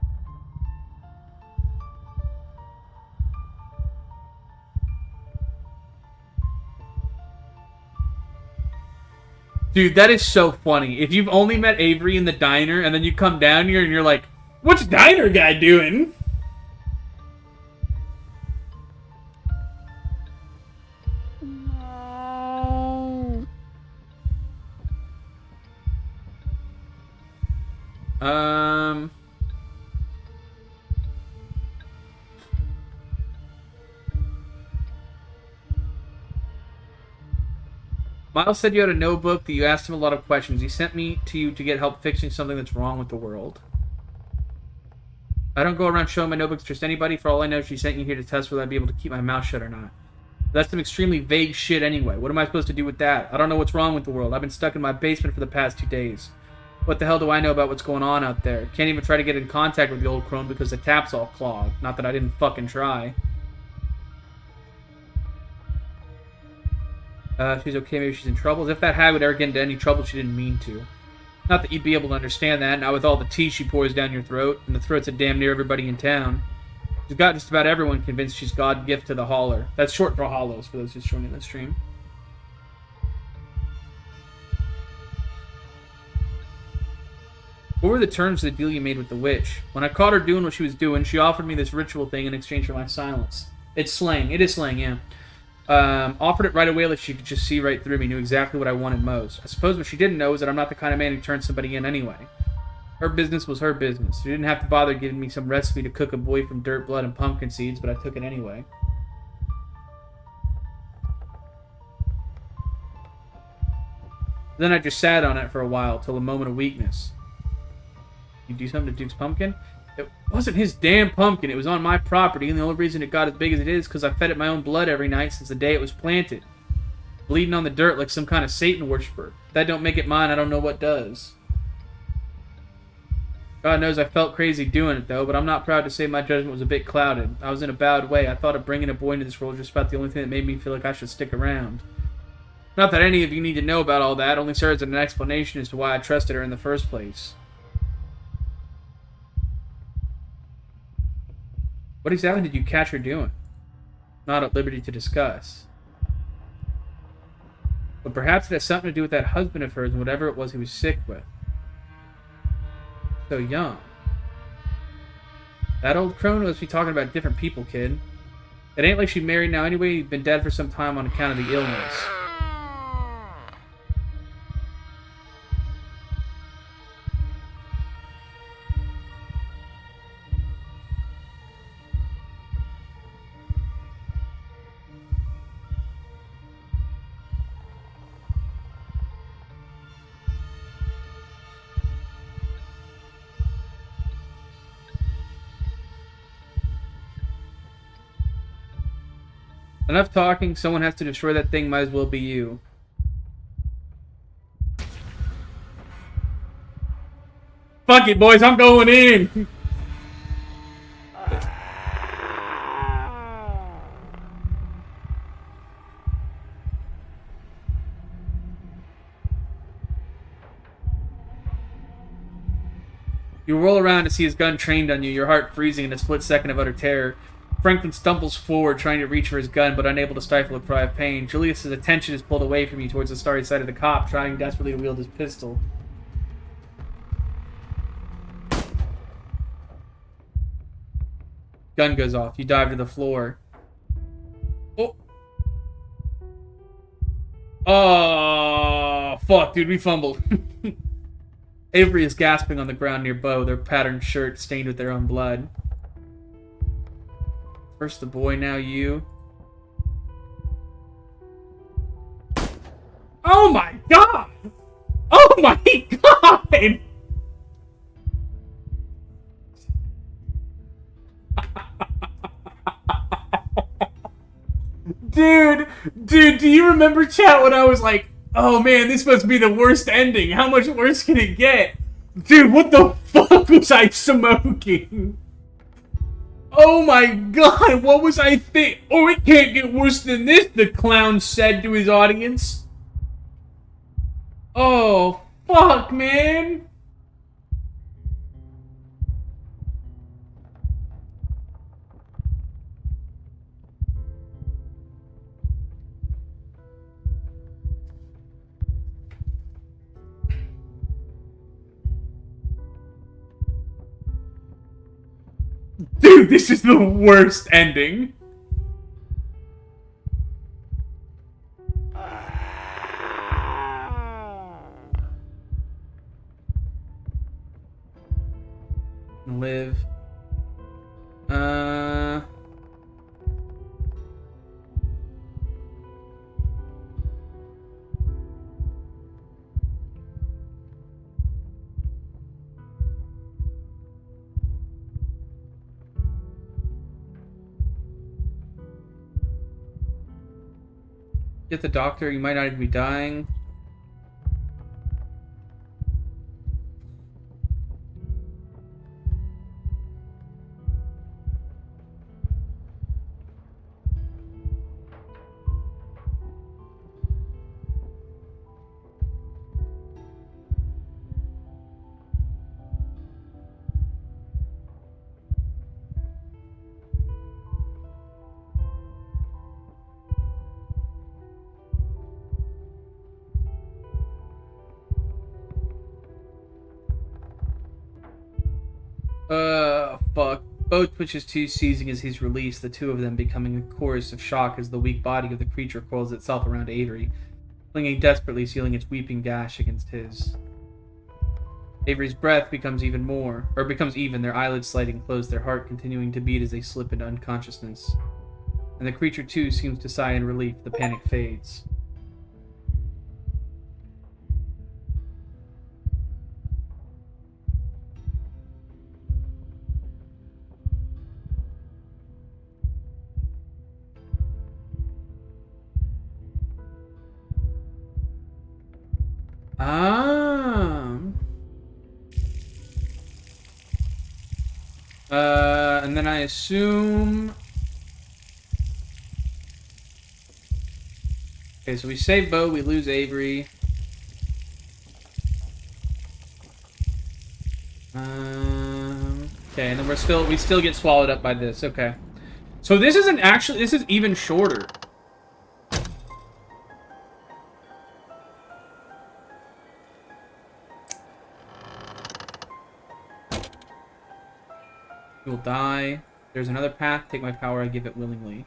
Dude, that is so funny. If you've only met Avery in the diner, and then you come down here and you're like, what's diner guy doing? Miles said you had a notebook that you asked him a lot of questions. He sent me to you to get help fixing something that's wrong with the world. I don't go around showing my notebooks to just anybody. For all I know, she sent you here to test whether I'd be able to keep my mouth shut or not. That's some extremely vague shit anyway. What am I supposed to do with that? I don't know what's wrong with the world. I've been stuck in my basement for the past 2 days. What the hell do I know about what's going on out there? Can't even try to get in contact with the old crone because the tap's all clogged. Not that I didn't fucking try. She's okay, maybe she's in trouble. As if that hag would ever get into any trouble she didn't mean to. Not that you'd be able to understand that, now with all the tea she pours down your throat, and the throats of damn near everybody in town. She's got just about everyone convinced she's God's gift to the holler. That's short for hollows, for those just joining the stream. What were the terms of the deal you made with the witch? When I caught her doing what she was doing, she offered me this ritual thing in exchange for my silence. It's slang. It is slang, yeah. Offered it right away like she could just see right through me, knew exactly what I wanted most. I suppose what she didn't know is that I'm not the kind of man who turns somebody in anyway. Her business was her business. She didn't have to bother giving me some recipe to cook a boy from dirt, blood, and pumpkin seeds, but I took it anyway. Then I just sat on it for a while, till a moment of weakness. You do something to Duke's pumpkin? It wasn't his damn pumpkin. It was on my property, and the only reason it got as big as it is because I fed it my own blood every night since the day it was planted. Bleeding on the dirt like some kind of Satan worshiper. If that don't make it mine, I don't know what does. God knows I felt crazy doing it, though, but I'm not proud to say my judgment was a bit clouded. I was in a bad way. I thought of bringing a boy into this world was just about the only thing that made me feel like I should stick around. Not that any of you need to know about all that, only serves as an explanation as to why I trusted her in the first place. What exactly did you catch her doing? Not at liberty to discuss. But perhaps it has something to do with that husband of hers and whatever it was he was sick with. So young. That old crone must be talking about different people, kid. It ain't like she married now anyway. You've been dead for some time on account of the illness. Enough talking, someone has to destroy that thing, might as well be you. Fuck it, boys, I'm going in! You roll around to see his gun trained on you, your heart freezing in a split second of utter terror. Franklin stumbles forward, trying to reach for his gun, but unable to stifle a cry of pain. Julius's attention is pulled away from you towards the starry side of the cop, trying desperately to wield his pistol. Gun goes off. You dive to the floor. Oh. Oh, fuck, dude, we fumbled. Avery is gasping on the ground near Bo, their patterned shirt stained with their own blood. First the boy, now you. Oh my god! Oh my god! Dude, do you remember, chat, when I was like, oh man, this must be the worst ending. How much worse can it get? Dude, what the fuck? fuck was I smoking? Oh my god, what was I think? Oh, it can't get worse than this, the clown said to his audience. Oh, fuck, man. Dude, this is the worst ending. Live. Get the doctor, you might not even be dying. Fuck. Bo twitches too, seizing as he's released, the two of them becoming a chorus of shock as the weak body of the creature coils itself around Avery, clinging desperately, sealing its weeping gash against his. Avery's breath becomes even, their eyelids sliding closed, their heart continuing to beat as they slip into unconsciousness. And the creature too seems to sigh in relief, the panic fades. And then I assume... Okay, so we save Bo, we lose Avery. Okay, and then we still get swallowed up by this. Okay. So this is even shorter. You will die. There's another path. Take my power. I give it willingly.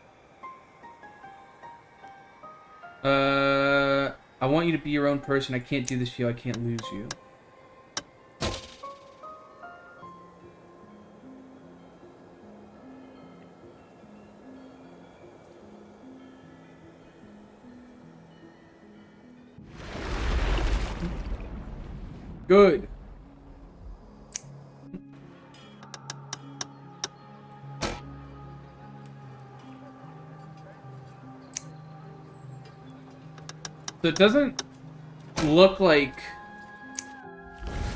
I want you to be your own person. I can't do this to you. I can't lose you. Good. So it doesn't look like...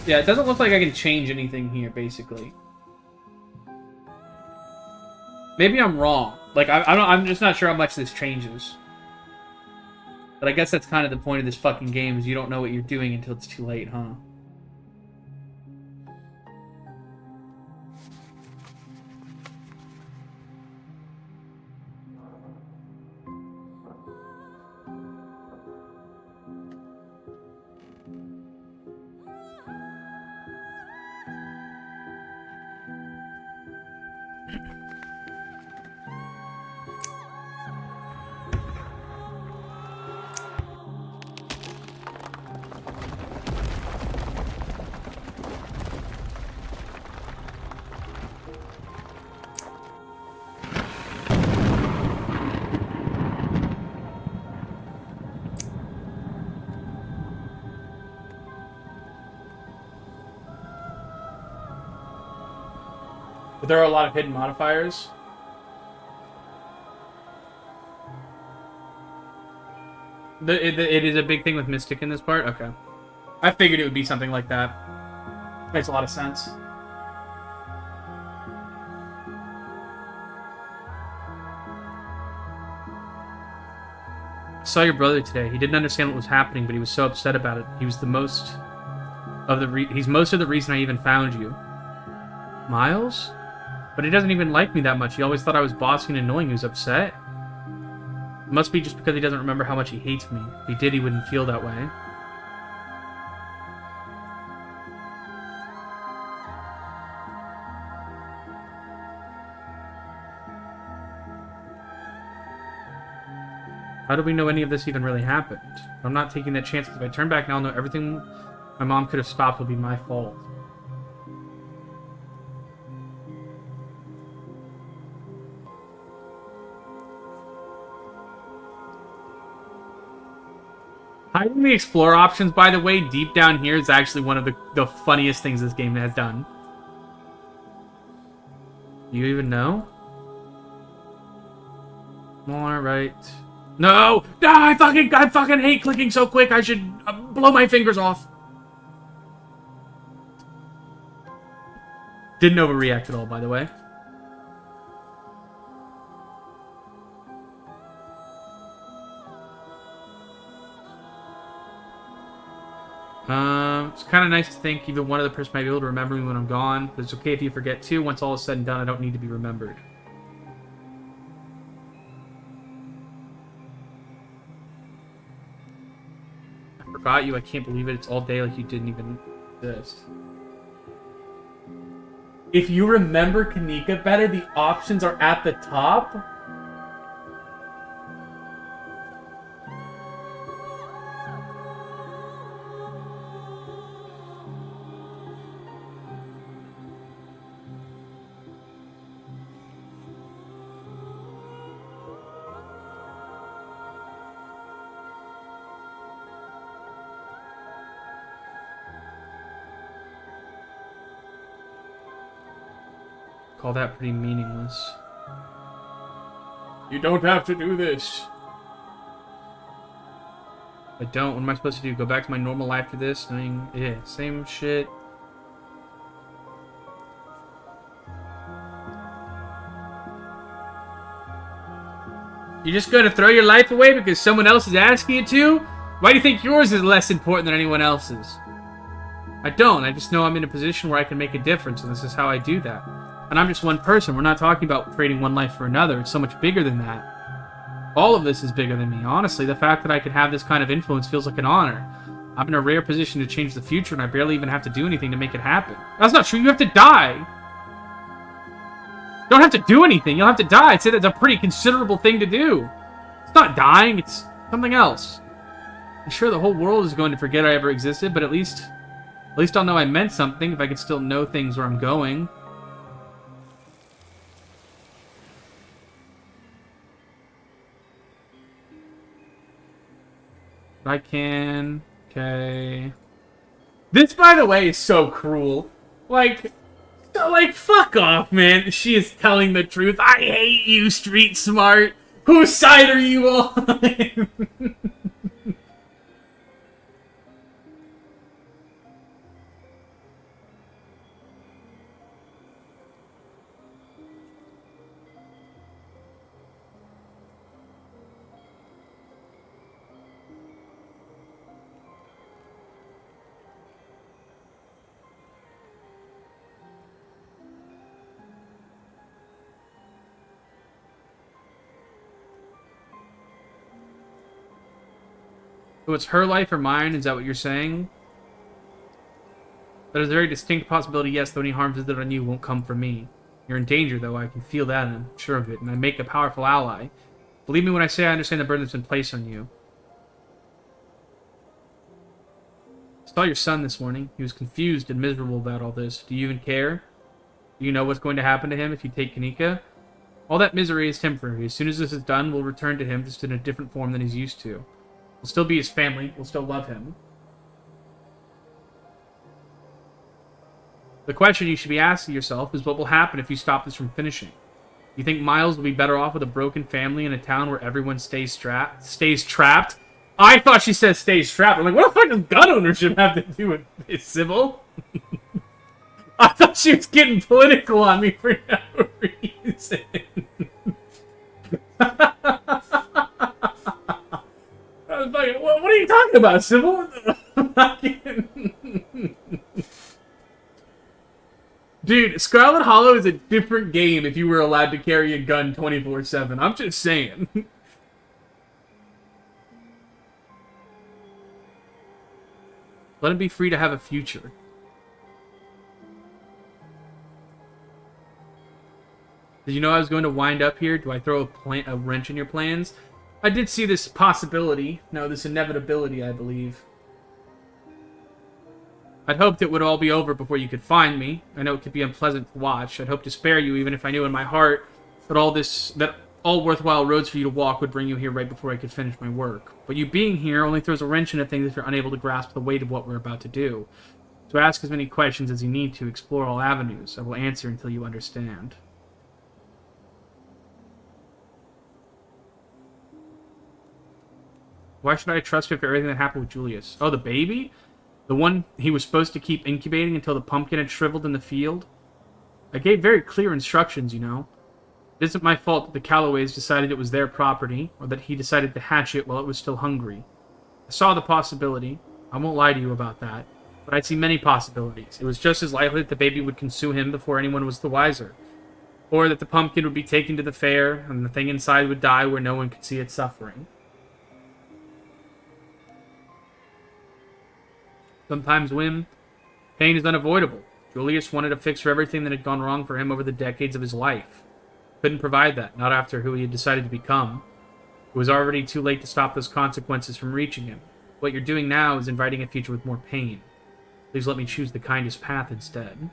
Yeah, it doesn't look like I can change anything here, basically. Maybe I'm wrong. Like, I'm just not sure how much this changes. But I guess that's kind of the point of this fucking game, is you don't know what you're doing until it's too late, huh? But there are a lot of hidden modifiers. It is a big thing with Mystic in this part? Okay. I figured it would be something like that. Makes a lot of sense. I saw your brother today. He didn't understand what was happening, but he was so upset about it. He was the most of the he's most of the reason I even found you. Miles? But he doesn't even like me that much. He always thought I was bossy and annoying. He was upset. It must be just because he doesn't remember how much he hates me. If he did, he wouldn't feel that way. How do we know any of this even really happened? I'm not taking that chance, because if I turn back now, I'll know everything my mom could have stopped will be my fault. Hiding the explore options, by the way, deep down here is actually one of the funniest things this game has done. You even know? Alright. No! No! I fucking hate clicking so quick. I should blow my fingers off. Didn't overreact at all, by the way. It's kind of nice to think even one other person might be able to remember me when I'm gone, but it's okay if you forget too. Once all is said and done, I don't need to be remembered. I forgot you. I can't believe it. It's all day like you didn't even exist. If you remember Kanika better, the options are at the top. Call that pretty meaningless. You don't have to do this. I don't. What am I supposed to do? Go back to my normal life for this? I mean, yeah, same shit. You're just gonna throw your life away because someone else is asking you to? Why do you think yours is less important than anyone else's? I don't. I just know I'm in a position where I can make a difference, and this is how I do that. And I'm just one person. We're not talking about trading one life for another. It's so much bigger than that. All of this is bigger than me. Honestly, the fact that I could have this kind of influence feels like an honor. I'm in a rare position to change the future, and I barely even have to do anything to make it happen. That's not true. You have to die. You don't have to do anything. You'll have to die. I'd say that's a pretty considerable thing to do. It's not dying. It's something else. I'm sure the whole world is going to forget I ever existed, but at least I'll know I meant something if I can still know things where I'm going. I can. Okay. This, by the way, is so cruel. Like, fuck off, man. She is telling the truth. I hate you, Street Smart. Whose side are you on? So it's her life or mine? Is that what you're saying? That is a very distinct possibility, yes, though any harm visited on you won't come from me. You're in danger, though. I can feel that, and I'm sure of it, and I make a powerful ally. Believe me when I say I understand the burden that's been placed on you. I saw your son this morning. He was confused and miserable about all this. Do you even care? Do you know what's going to happen to him if you take Kanika? All that misery is temporary. As soon as this is done, we'll return to him, just in a different form than he's used to. We'll still be his family. We'll still love him. The question you should be asking yourself is what will happen if you stop this from finishing? You think Miles will be better off with a broken family in a town where everyone stays trapped? I thought she said stays trapped. I'm like, what the fuck does gun ownership have to do with this, Sybil? I thought she was getting political on me for no reason. talking about, Sybil? Dude, Scarlet Hollow is a different game if you were allowed to carry a gun 24/7. I'm just saying. Let him be free to have a future. Did you know I was going to wind up here? Do I throw a wrench in your plans? I did see this possibility. No, this inevitability, I believe. I'd hoped it would all be over before you could find me. I know it could be unpleasant to watch. I'd hope to spare you, even if I knew in my heart that all worthwhile roads for you to walk would bring you here right before I could finish my work. But you being here only throws a wrench into things if you're unable to grasp the weight of what we're about to do. So ask as many questions as you need to, explore all avenues. I will answer until you understand. Why should I trust you after everything that happened with Julius? Oh, the baby? The one he was supposed to keep incubating until the pumpkin had shriveled in the field? I gave very clear instructions, you know. It isn't my fault that the Calloways decided it was their property, or that he decided to hatch it while it was still hungry. I saw the possibility. I won't lie to you about that. But I see many possibilities. It was just as likely that the baby would consume him before anyone was the wiser. Or that the pumpkin would be taken to the fair, and the thing inside would die where no one could see it suffering. Sometimes, Wim, pain is unavoidable. Julius wanted a fix for everything that had gone wrong for him over the decades of his life. Couldn't provide that, not after who he had decided to become. It was already too late to stop those consequences from reaching him. What you're doing now is inviting a future with more pain. Please let me choose the kindest path instead.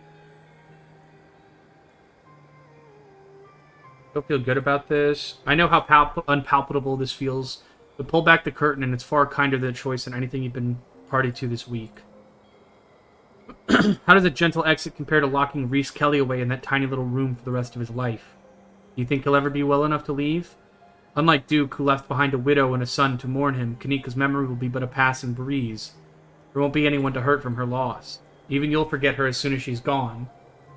Don't feel good about this. I know how unpalpable this feels, but pull back the curtain and it's far kinder than a choice than anything you've been party to this week. How does a gentle exit compare to locking Reese Kelly away in that tiny little room for the rest of his life? Do you think he'll ever be well enough to leave? Unlike Duke, who left behind a widow and a son to mourn him, Kanika's memory will be but a passing breeze. There won't be anyone to hurt from her loss. Even you'll forget her as soon as she's gone.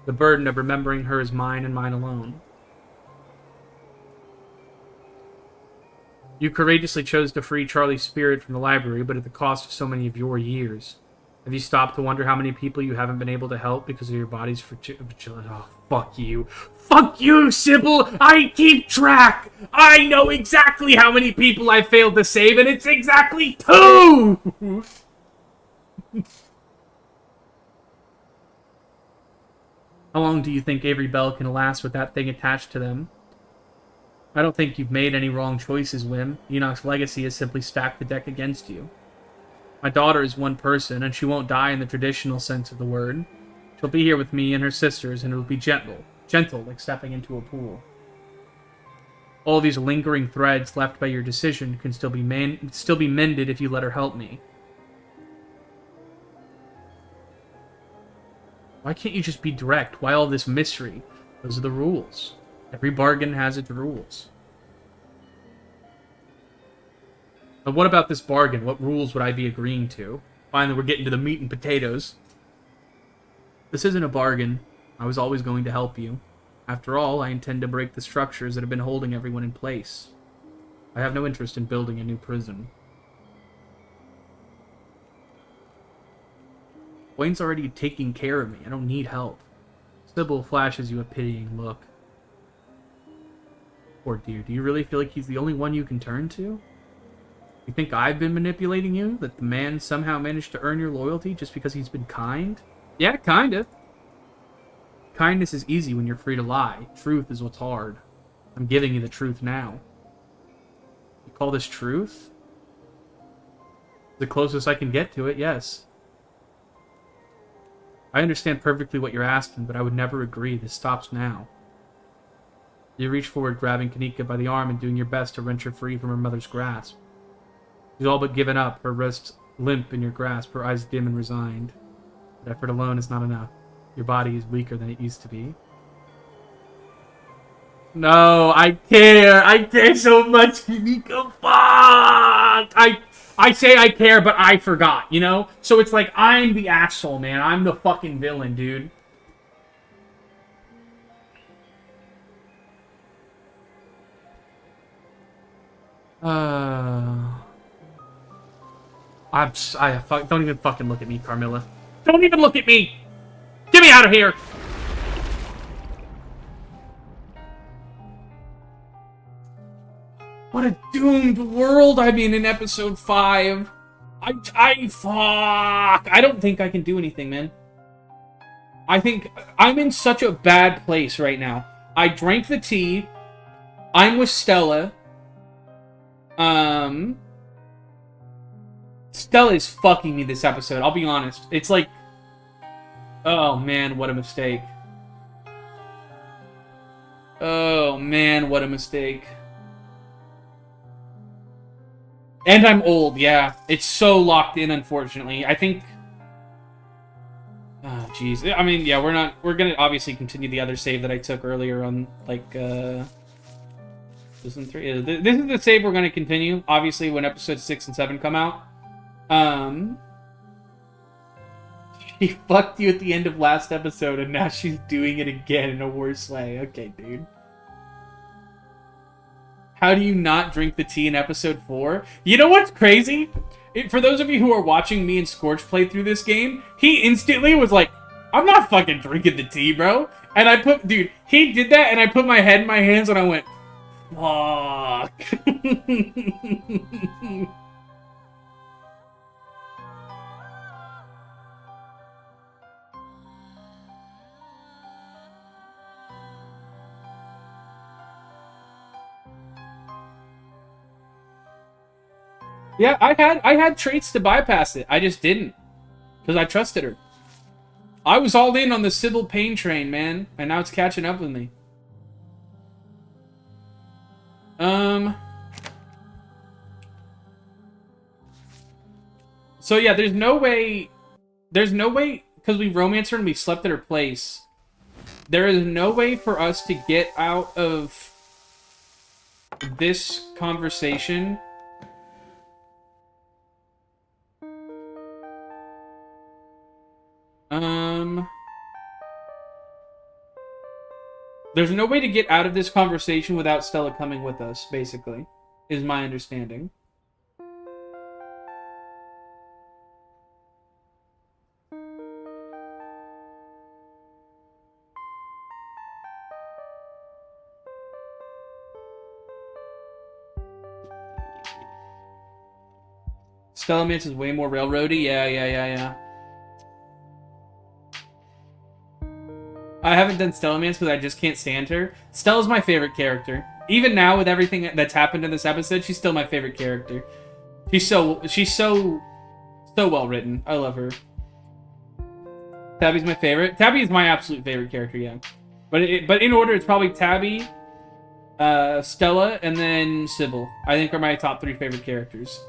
The burden of remembering her is mine and mine alone. You courageously chose to free Charlie's spirit from the library, but at the cost of so many of your years. Have you stopped to wonder how many people you haven't been able to help because of your body's fragility? Oh, fuck you. Fuck you, Sybil! I keep track! I know exactly how many people I failed to save, and it's exactly 2! How long do you think Avery Bell can last with that thing attached to them? I don't think you've made any wrong choices, Wim. Enoch's legacy has simply stacked the deck against you. My daughter is one person, and she won't die in the traditional sense of the word. She'll be here with me and her sisters, and it'll be gentle like stepping into a pool. All these lingering threads left by your decision can still be mended if you let her help me. Why can't you just be direct? Why all this mystery? Those are the rules. Every bargain has its rules. But what about this bargain? What rules would I be agreeing to? Finally, we're getting to the meat and potatoes. This isn't a bargain. I was always going to help you. After all, I intend to break the structures that have been holding everyone in place. I have no interest in building a new prison. Wayne's already taking care of me. I don't need help. Sybil flashes you a pitying look. Poor dear, do you really feel like he's the only one you can turn to? You think I've been manipulating you? That the man somehow managed to earn your loyalty just because he's been kind? Yeah, kinda. Kindness is easy when you're free to lie. Truth is what's hard. I'm giving you the truth now. You call this truth? The closest I can get to it, yes. I understand perfectly what you're asking, but I would never agree. This stops now. You reach forward, grabbing Kanika by the arm and doing your best to wrench her free from her mother's grasp. She's all but given up, her wrists limp in your grasp, her eyes dim and resigned. But effort alone is not enough. Your body is weaker than it used to be. No, I care! I care so much, Kanika! Fuck! I say I care, but I forgot, you know? So it's like, I'm the asshole, man. I'm the fucking villain, dude. Don't even fucking look at me, Carmilla. Don't even look at me! Get me out of here! What a doomed world I'm in episode 5. Fuck! I don't think I can do anything, man. I think I'm in such a bad place right now. I drank the tea. I'm with Stella. Stella is fucking me this episode, I'll be honest. It's like... Oh, man, what a mistake. Oh, man, what a mistake. And I'm old, yeah. It's so locked in, unfortunately. I think... Oh, jeez. I mean, yeah, we're gonna obviously continue the other save that I took earlier on, like, Season 3. This is the save we're gonna continue, obviously, when episodes 6 and 7 come out. She fucked you at the end of last episode, and now she's doing it again in a worse way. Okay, dude. How do you not drink the tea in episode 4? You know what's crazy? For those of you who are watching me and Scorch play through this game, he instantly was like, I'm not fucking drinking the tea, bro. And dude, he did that, and I put my head in my hands, and I went, fuck. Yeah, I had traits to bypass it. I just didn't. Because I trusted her. I was all in on the Sybil Payne train, man. And now it's catching up with me. So yeah, there's no way, because we romanced her and we slept at her place, there is no way for us to get out of this conversation there's no way to get out of this conversation without Stella coming with us, basically, is my understanding. Stella Mance is way more railroady? Yeah. I haven't done Stella Mance because I just can't stand her. Stella's my favorite character. Even now, with everything that's happened in this episode, she's still my favorite character. She's so well written. I love her. Tabby's my favorite. Tabby is my absolute favorite character, yeah. But in order, it's probably Tabby, Stella, and then Sybil. I think are my top 3 favorite characters.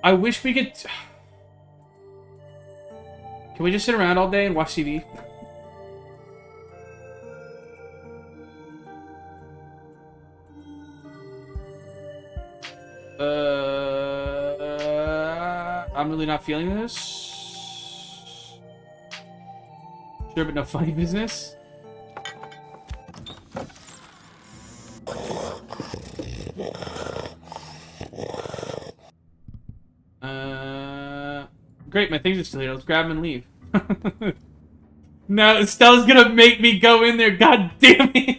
I wish we could... Can we just sit around all day and watch TV? I'm really not feeling this. Sure, but no funny business. Great, my things are still here. Let's grab them and leave. No, Stella's gonna make me go in there. God damn it.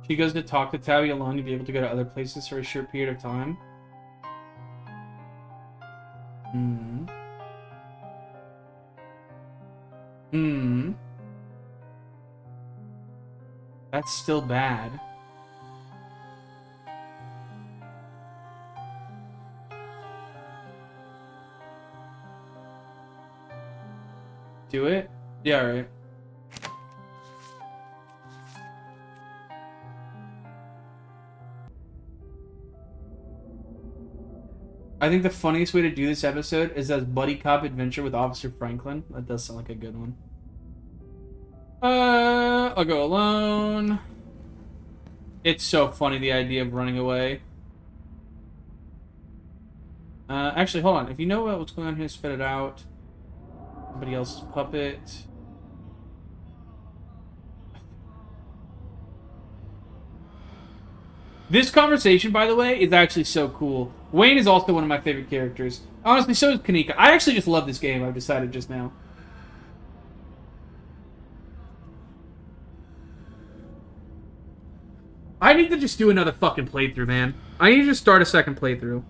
She goes to talk to Tabby alone to be able to go to other places for a short period of time. That's still bad. Do it? Yeah, right. I think the funniest way to do this episode is as buddy cop adventure with Officer Franklin. That does sound like a good one. I'll go alone. It's so funny, the idea of running away. Actually, hold on. If you know what's going on here, spit it out. Somebody else's puppet. This conversation, by the way, is actually so cool. Wayne is also one of my favorite characters. Honestly, so is Kanika. I actually just love this game, I've decided just now. I need to just do another fucking playthrough, man. I need to just start a second playthrough.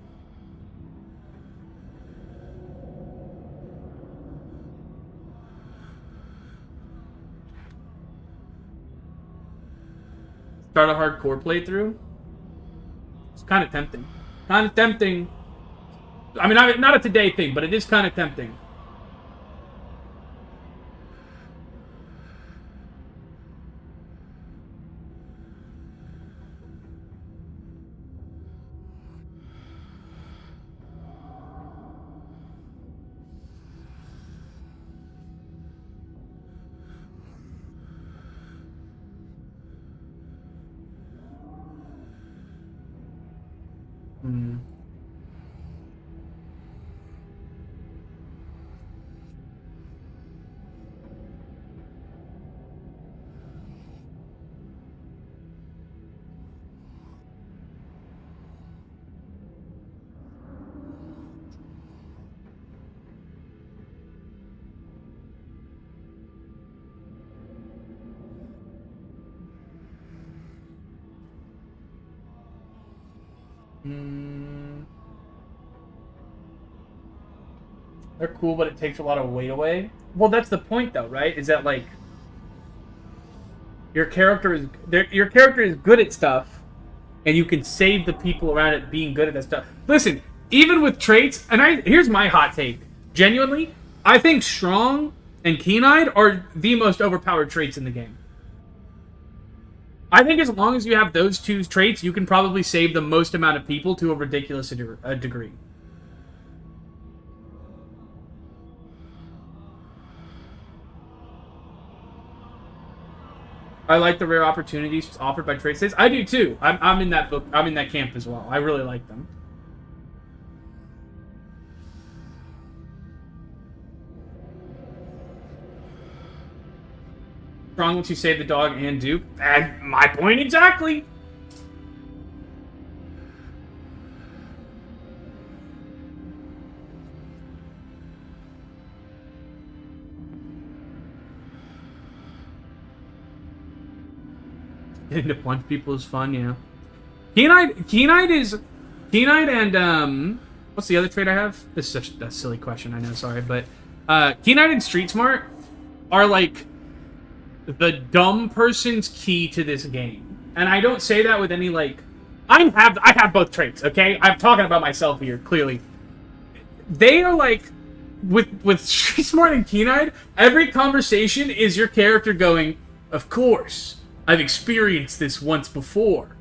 Start a hardcore playthrough? It's kind of tempting. Kind of tempting. I mean, not a today thing, but it is kind of tempting. Hmm. Hmm. They're cool, but it takes a lot of weight away. Well, that's the point, though, right? Is that like your character is good at stuff, and you can save the people around it being good at that stuff. Listen, even with traits, and here's my hot take. Genuinely, I think strong and keen-eyed are the most overpowered traits in the game. I think as long as you have those two traits, you can probably save the most amount of people to a ridiculous degree. I like the rare opportunities offered by trade states. I do too. I'm in that book. I'm in that camp as well. I really like them. Strong once you save the dog and Duke. And my point exactly. Getting to punch people is fun, yeah. Keen-eyed and what's the other trait I have? This is such a silly question, I know, sorry, but Keen-eyed and Street Smart are like the dumb person's key to this game. And I don't say that with any like I have both traits, okay? I'm talking about myself here, clearly. They are like with Street Smart and Keen-eyed, every conversation is your character going, "Of course. I've experienced this once before."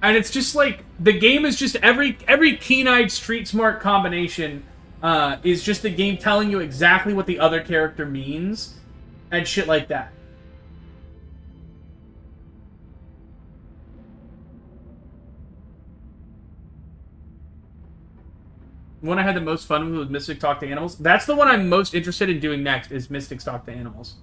And it's just like, the game is just every keen-eyed, street-smart combination is just the game telling you exactly what the other character means and shit like that. The one I had the most fun with was Mystic Talk to Animals. That's the one I'm most interested in doing next, is Mystic Talk to Animals.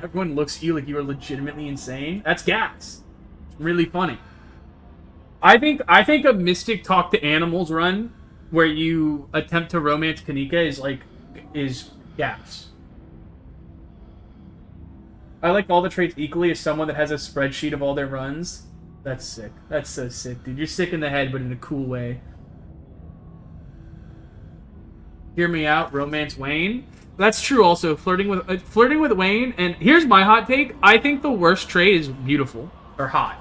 Everyone looks at you like you are legitimately insane. That's gas. It's really funny. I think a Mystic Talk to Animals run where you attempt to romance Kanika is gas. I like all the traits equally as someone that has a spreadsheet of all their runs. That's sick. That's so sick, dude. You're sick in the head, but in a cool way. Hear me out, romance Wayne. That's true. Also, flirting with Wayne. And here's my hot take. I think the worst trait is beautiful or hot.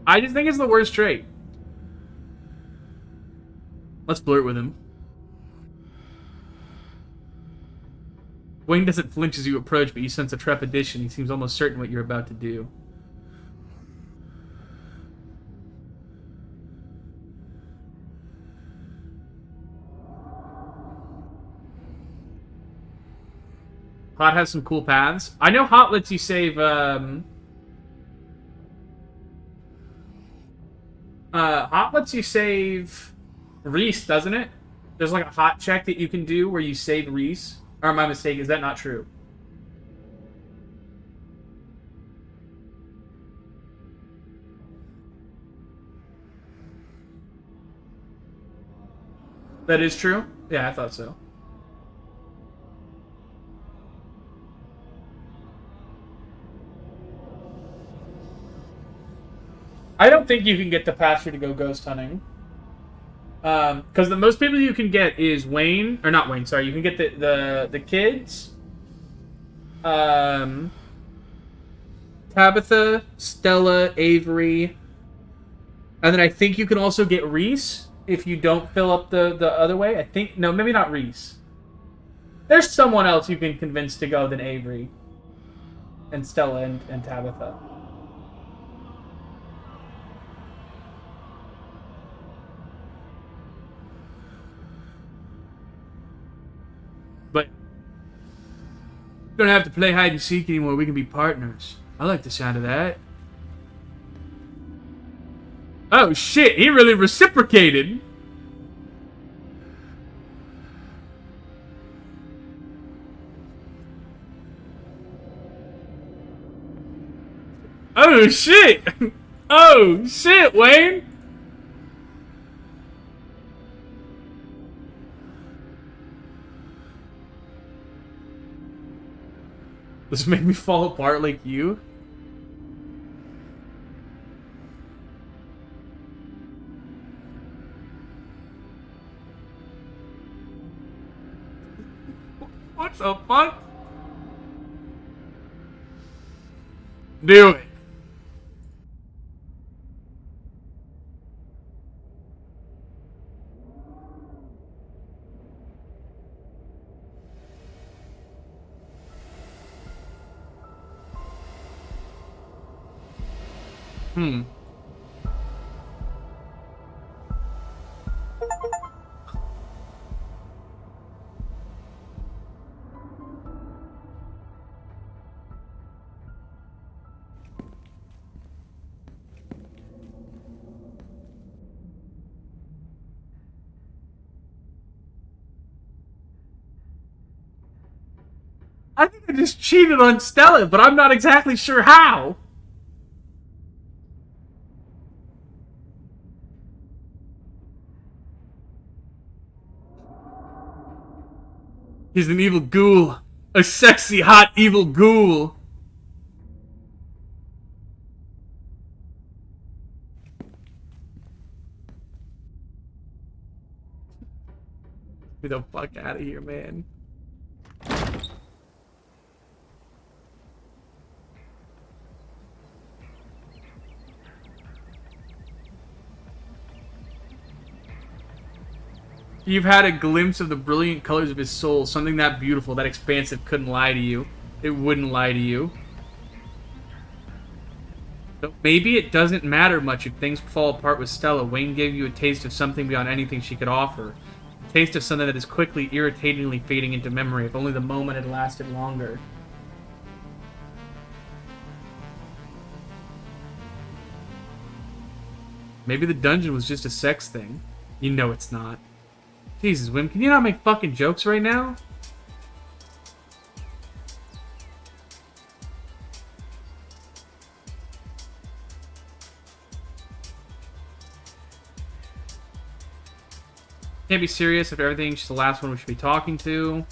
I just think it's the worst trait. Let's flirt with him. Wayne doesn't flinch as you approach, but you sense a trepidation. He seems almost certain what you're about to do. Hot has some cool paths. I know Hot lets you save, Hot lets you save Reese, doesn't it? There's like a Hot check that you can do where you save Reese. Or am I mistaken? Is that not true? That is true? Yeah, I thought so. I don't think you can get the pasture to go ghost hunting. Because the most people you can get is Wayne, or not Wayne. Sorry, you can get the kids, Tabitha, Stella, Avery, and then I think you can also get Reese if you don't fill up the other way. I think no, maybe not Reese. There's someone else you can convince to go than Avery, and Stella and Tabitha. But we don't have to play hide and seek anymore. We can be partners. I like the sound of that. Oh shit, he really reciprocated. Oh shit. Oh shit, Wayne. This made me fall apart like you. What the fuck? Do it. Hmm. I think I just cheated on Stella, but I'm not exactly sure how. He's an evil ghoul. A sexy, hot, evil ghoul. Get the fuck out of here, man. You've had a glimpse of the brilliant colors of his soul. Something that beautiful, that expansive couldn't lie to you. It wouldn't lie to you. But maybe it doesn't matter much if things fall apart with Stella. Wayne gave you a taste of something beyond anything she could offer. A taste of something that is quickly, irritatingly fading into memory. If only the moment had lasted longer. Maybe the dungeon was just a sex thing. You know it's not. Jesus, Wim, can you not make fucking jokes right now? Can't be serious if everything's just the last one we should be talking to.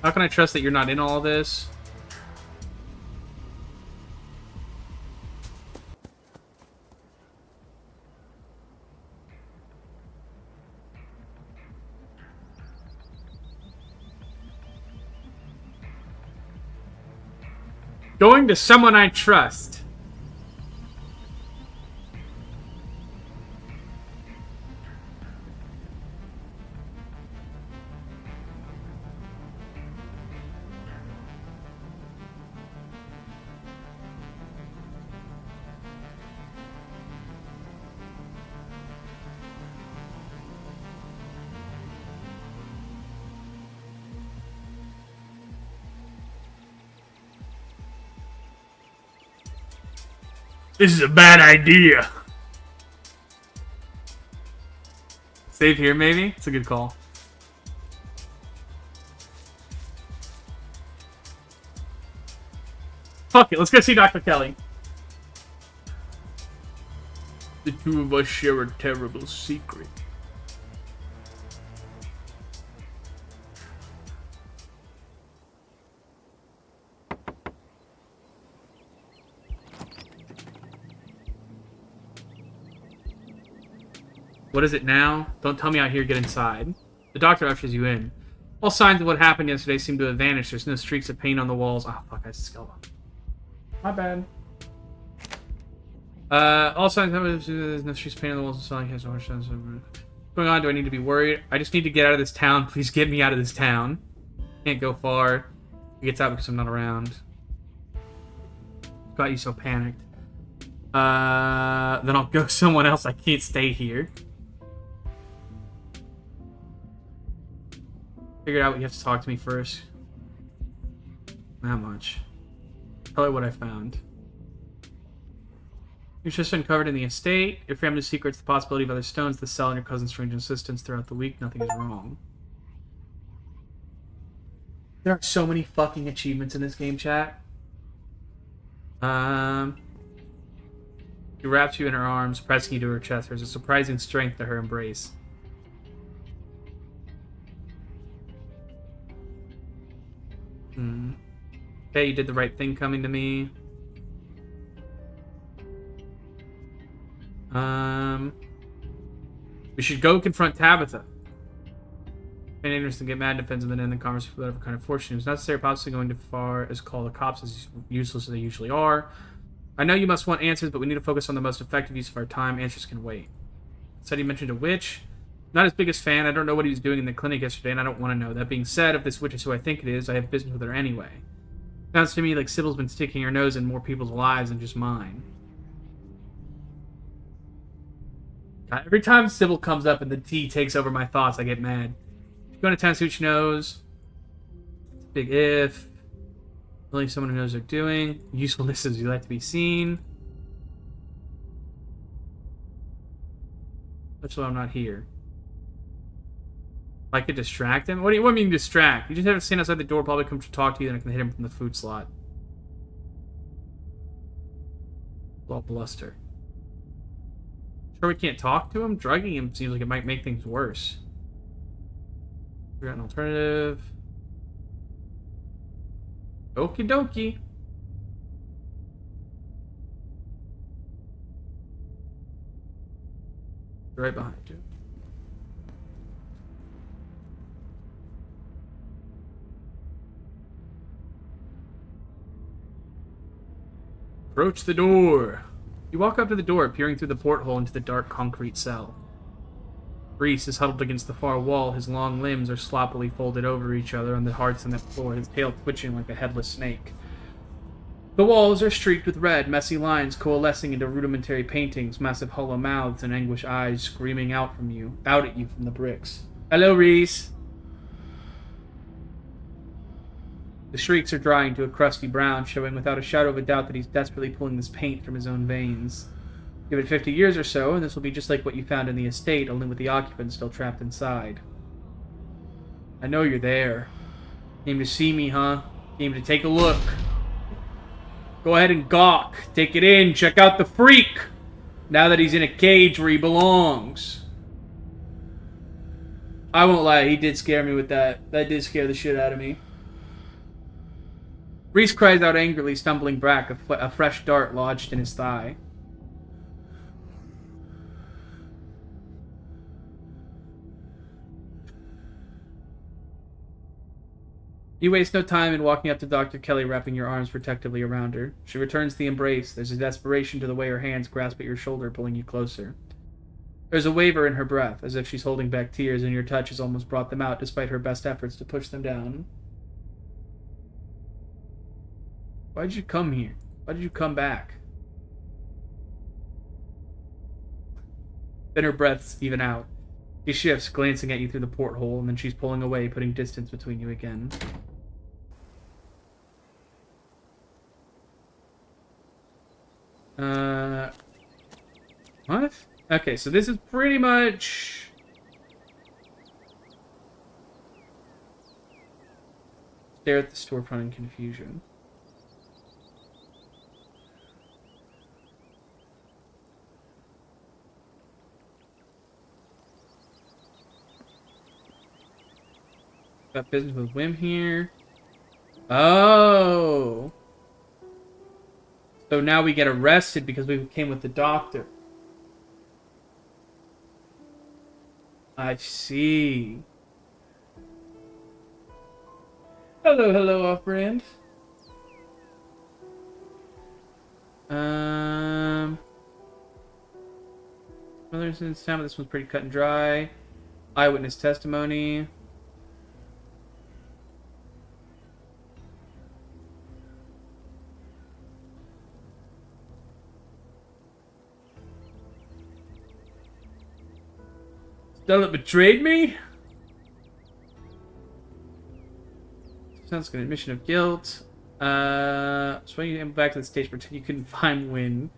How can I trust that you're not in all this? Going to someone I trust. This is a bad idea. Save here, maybe? It's a good call. Fuck it, let's go see Dr. Kelly. The two of us share a terrible secret. What is it now? Don't tell me out here, get inside. The doctor ushers you in. All signs of what happened yesterday seem to have vanished. There's no streaks of paint on the walls. Oh, fuck, I skeleton. My bad. All signs of there's no streaks of paint on the walls. What's going on? Do I need to be worried? I just need to get out of this town. Please get me out of this town. Can't go far. He gets out because I'm not around. Got you so panicked. Then I'll go someone else. I can't stay here. Figure out what you have to talk to me first. Not much. Tell her what I found. You've just uncovered in the estate. Your family's secrets, the possibility of other stones, the cell, and your cousin's strange insistence throughout the week. Nothing is wrong. There are so many fucking achievements in this game, chat. She wraps you in her arms, pressing you to her chest. There's a surprising strength to her embrace. Okay, you did the right thing coming to me. We should go confront Tabitha. Any interest in get mad depends on the end of the conversation with whatever kind of fortune. It's necessary, possibly going too far as call the cops as useless as they usually are. I know you must want answers, but we need to focus on the most effective use of our time. Answers can wait. Said he mentioned a witch. Not his biggest fan. I don't know what he was doing in the clinic yesterday, and I don't want to know. That being said, if this witch is who I think it is, I have business with her anyway. Sounds to me like Sybil's been sticking her nose in more people's lives than just mine. God, every time Sybil comes up and the T takes over my thoughts, I get mad. Going to town, see what she knows. Big if. Only someone who knows what they're doing. Usefulness is you like to be seen. That's why I'm not here. I could distract him? What do you want me to distract? You just have to stand outside the door, probably come to talk to you, then I can hit him from the food slot. All bluster. Sure we can't talk to him? Drugging him seems like it might make things worse. We got an alternative. Okie dokie. Right behind you. Approach the door. You walk up to the door, peering through the porthole into the dark concrete cell. Reese is huddled against the far wall. His long limbs are sloppily folded over each other on the hard cement floor, his tail twitching like a headless snake. The walls are streaked with red, messy lines coalescing into rudimentary paintings, massive hollow mouths and anguished eyes screaming out at you from the bricks. Hello, Reese. The shrieks are drying to a crusty brown, showing without a shadow of a doubt that he's desperately pulling this paint from his own veins. Give it 50 years or so, and this will be just like what you found in the estate, only with the occupants still trapped inside. I know you're there. Came to see me, huh? Came to take a look. Go ahead and gawk. Take it in. Check out the freak. Now that he's in a cage where he belongs. I won't lie, he did scare me with that. That did scare the shit out of me. Reese cries out angrily, stumbling back, a fresh dart lodged in his thigh. You waste no time in walking up to Dr. Kelly, wrapping your arms protectively around her. She returns the embrace. There's a desperation to the way her hands grasp at your shoulder, pulling you closer. There's a waver in her breath, as if she's holding back tears, and your touch has almost brought them out, despite her best efforts to push them down. Why did you come here? Why did you come back? Then her breaths even out. She shifts, glancing at you through the porthole, and then she's pulling away, putting distance between you again. What? Okay, so this is pretty much... Stare at the storefront in confusion. Got business with Wim here. Oh! So now we get arrested because we came with the doctor. I see. Hello, hello, friend. Brothers in town, this one's pretty cut and dry. Eyewitness testimony. Stella betrayed me? Sounds like an admission of guilt. So when you back to the stage, pretend you couldn't find Win.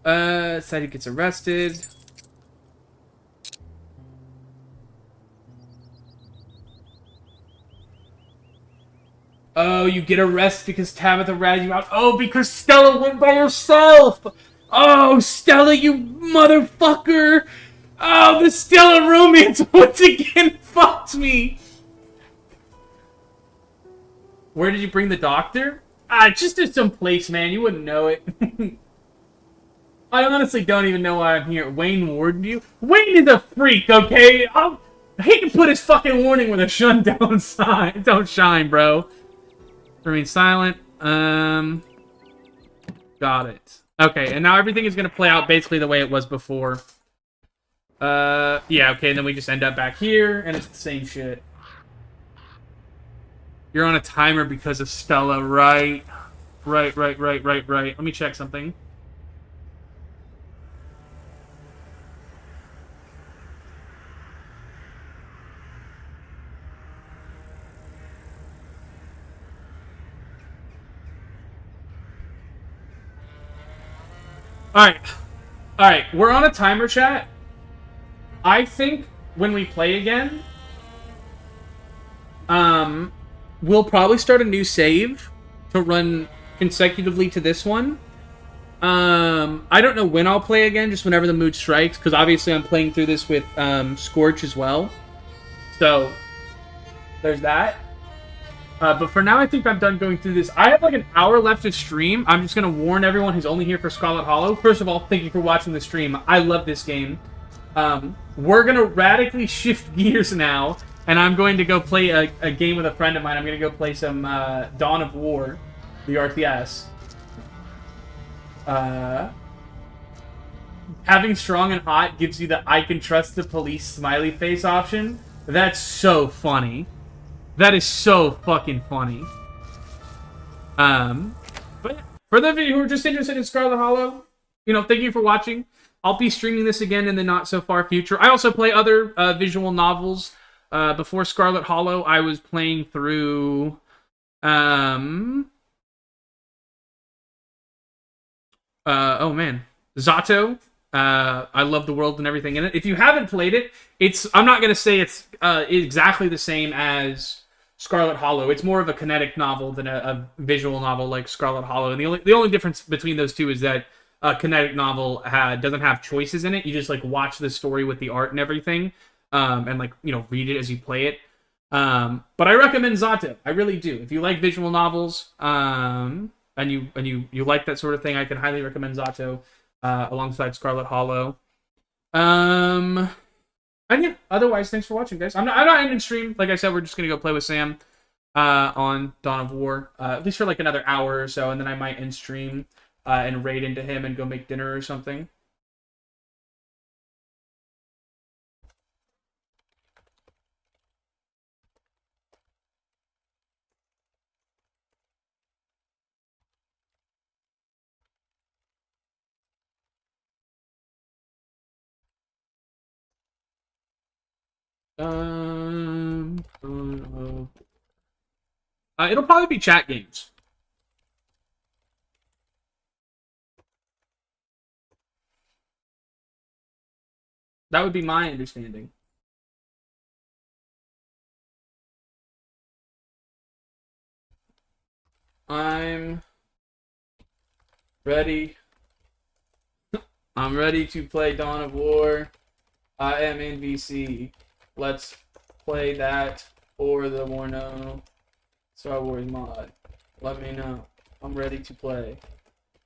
Sadie gets arrested. Oh, you get arrested because Tabitha ratted you out. Oh, because Stella went by herself. Oh, Stella, you motherfucker. Oh, the Stella romance once again fucked me. Where did you bring the doctor? Just to some place, man. You wouldn't know it. I honestly don't even know why I'm here. Wayne warned you? Wayne is a freak, okay? I hate to put his fucking warning with a shun down sign. Don't shine, bro. Remain silent. Got it. Okay, and now everything is going to play out basically the way it was before. Yeah, okay, and then we just end up back here, and it's the same shit. You're on a timer because of Stella, right? Right. Let me check something. Alright, we're on a timer, chat. I think when we play again, we'll probably start a new save to run consecutively to this one. I don't know when I'll play again, just whenever the mood strikes, because obviously I'm playing through this with Scorch as well. So, there's that. But for now, I think I'm done going through this. I have like an hour left of stream. I'm just going to warn everyone who's only here for Scarlet Hollow. First of all, thank you for watching the stream. I love this game. We're going to radically shift gears now, and I'm going to go play a game with a friend of mine. I'm going to go play some Dawn of War, the RTS. Having strong and hot gives you the I can trust the police smiley face option. That's so funny. That is so fucking funny. But for those of you who are just interested in Scarlet Hollow, you know, thank you for watching. I'll be streaming this again in the not-so-far future. I also play other visual novels. Before Scarlet Hollow, I was playing through... oh, man. Zato. I love the world and everything in it. If you haven't played it, I'm not going to say it's exactly the same as Scarlet Hollow. It's more of a kinetic novel than a visual novel like Scarlet Hollow. And the only difference between those two is that a kinetic novel doesn't have choices in it. You just like watch the story with the art and everything, and like, you know, read it as you play it. But I recommend Zato. I really do. If you like visual novels, and you like that sort of thing, I can highly recommend Zato, alongside Scarlet Hollow. Um, and yeah, otherwise, thanks for watching, guys. I'm not ending stream. Like I said, we're just gonna go play with Sam, on Dawn of War, at least for like another hour or so, and then I might end stream, and raid into him and go make dinner or something. It'll probably be chat games. That would be my understanding. I'm ready. I'm ready to play Dawn of War. I am in VC. Let's play that or the Warno Star Wars mod. Let me know. I'm ready to play.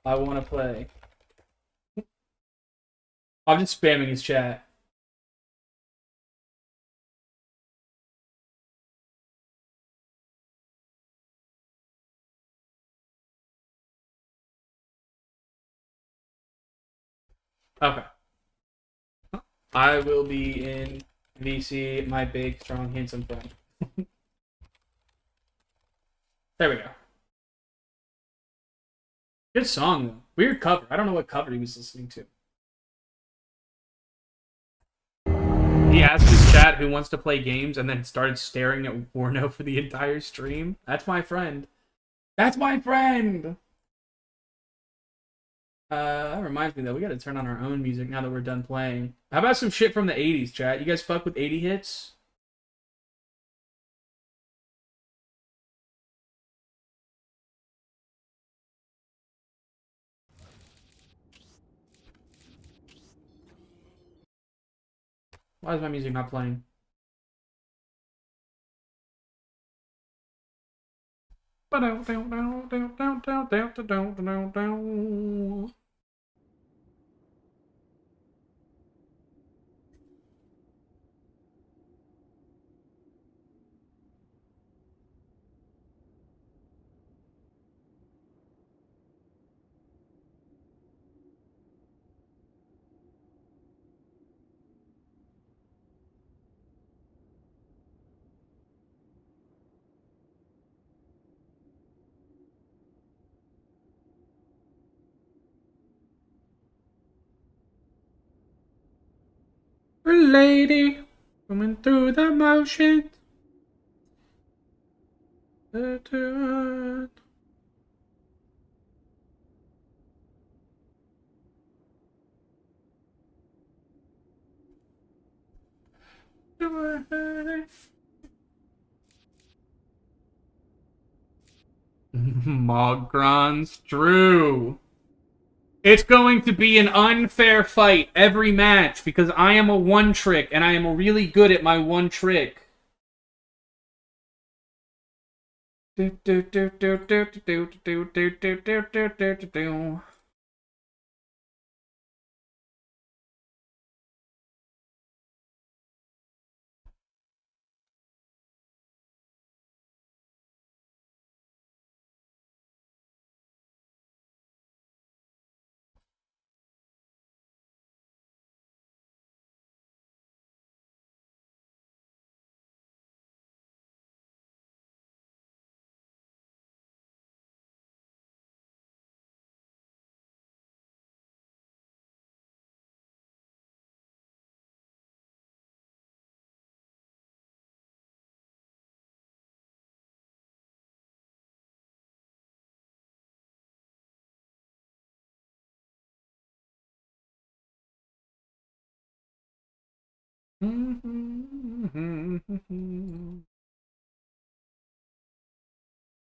I want to play. I'm just spamming his chat. Okay. I will be in VC, my big, strong, handsome friend. There we go. Good song, though. Weird cover. I don't know what cover he was listening to. He asked his chat who wants to play games and then started staring at Warno for the entire stream. That's my friend. That's my friend! That reminds me, though. We gotta turn on our own music now that we're done playing. How about some shit from the 80s, chat? You guys fuck with 80 hits? Why is my music not playing? Lady, coming through the motion. Mogron's Drew. It's going to be an unfair fight every match because I am a one trick and I am really good at my one trick.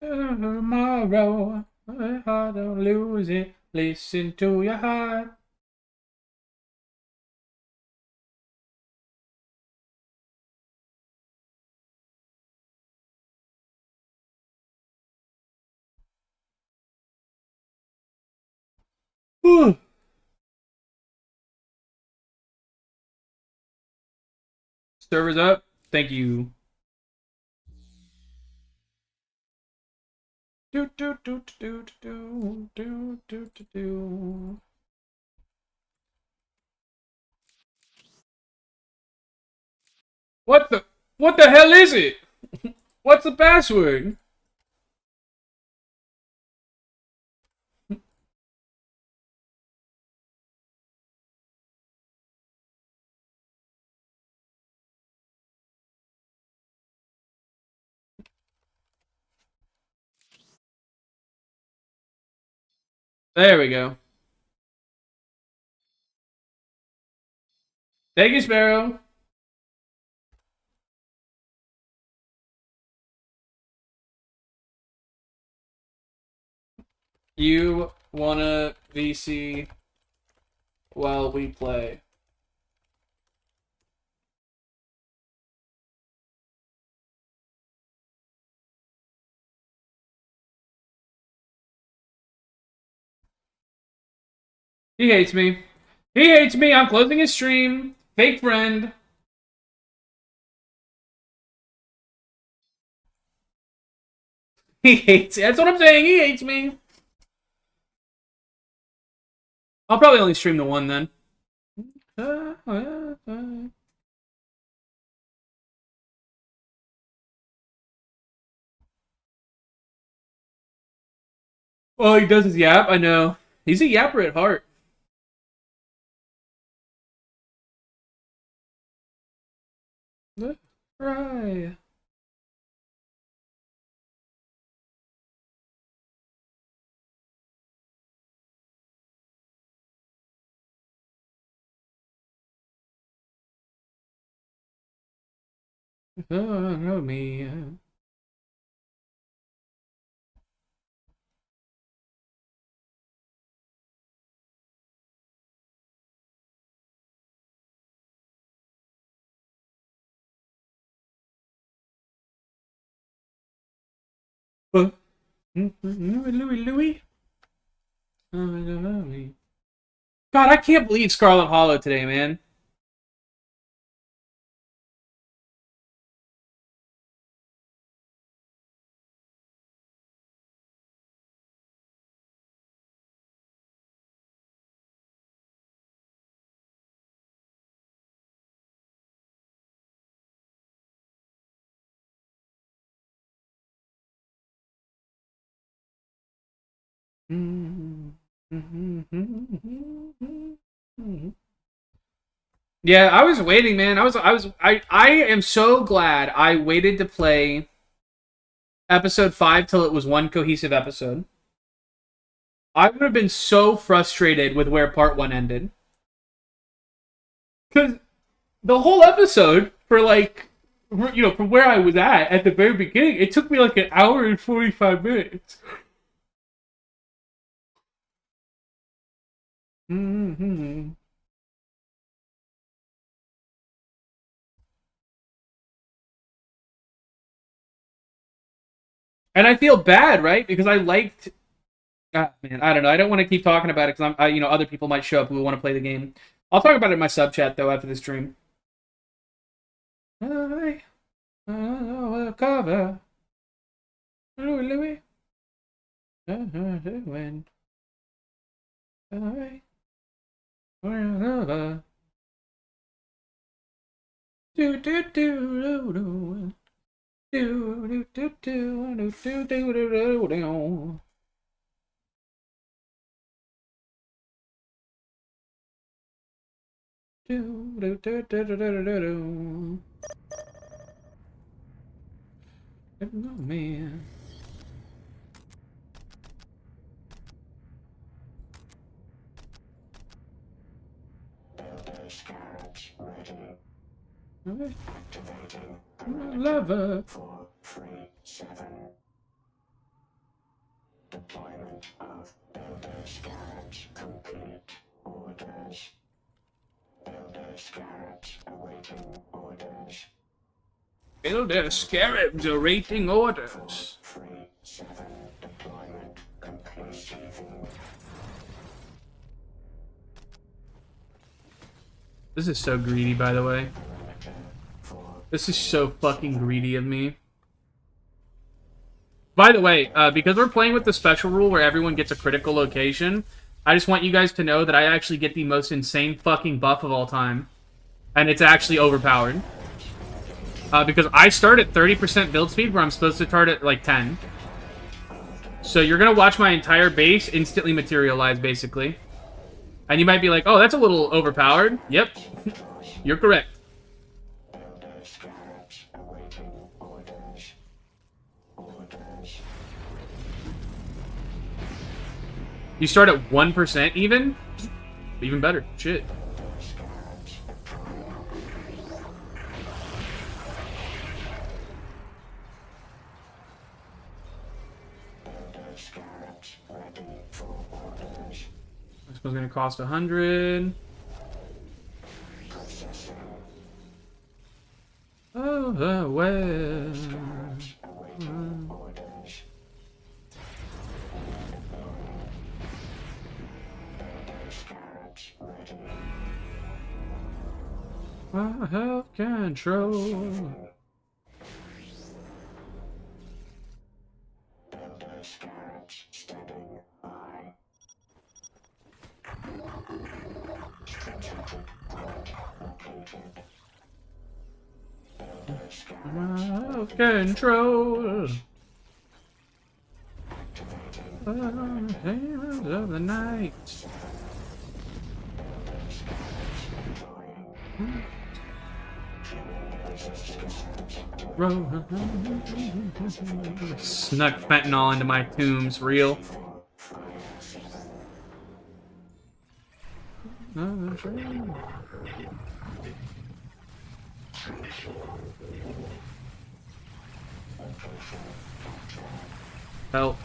Tomorrow, I don't lose it. Listen to your heart. Whew. Servers up. Thank you. Do do do do do do do do do. What the? What the hell is it? What's the password? There we go. Thank you, Sparrow. You wanna VC while we play? He hates me. He hates me. I'm closing his stream. Fake friend. He hates. That's what I'm saying. He hates me. I'll probably only stream the one then. Oh, he does his yap. I know. He's a yapper at heart. Right. Oh, me. Louis. God, I can't believe Scarlet Hollow today, man. Yeah, I was waiting, man. I am so glad I waited to play episode 5 till it was one cohesive episode. I would have been so frustrated with where part 1 ended. Because the whole episode, for like, from where I was at the very beginning, it took me like an hour and 45 minutes. Mm-hmm. And I feel bad, right? Because I liked. Ah, man, I don't know. I don't want to keep talking about it because other people might show up who want to play the game. I'll talk about it in my sub chat though after this stream. Cover. Louis. When. Do do do do do. Do do do do do do do do do. Do do do do do do do. Oh man. Activating. Lover. 437. Deployment of Builder's Garage complete. Orders. Builder's Garage awaiting orders. Builder's Scarabs awaiting orders. 437. Deployment complete. This is so greedy, by the way. This is so fucking greedy of me. By the way, because we're playing with the special rule where everyone gets a critical location, I just want you guys to know that I actually get the most insane fucking buff of all time. And it's actually overpowered. Because I start at 30% build speed where I'm supposed to start at like 10. So you're going to watch my entire base instantly materialize, basically. And you might be like, oh, that's a little overpowered. Yep. You're correct. You start at 1% even? Even better. Shit. This one's gonna cost 100. Oh, well. I have control. Of control. Hands of the night. Snuck fentanyl into my tombs, real. Help.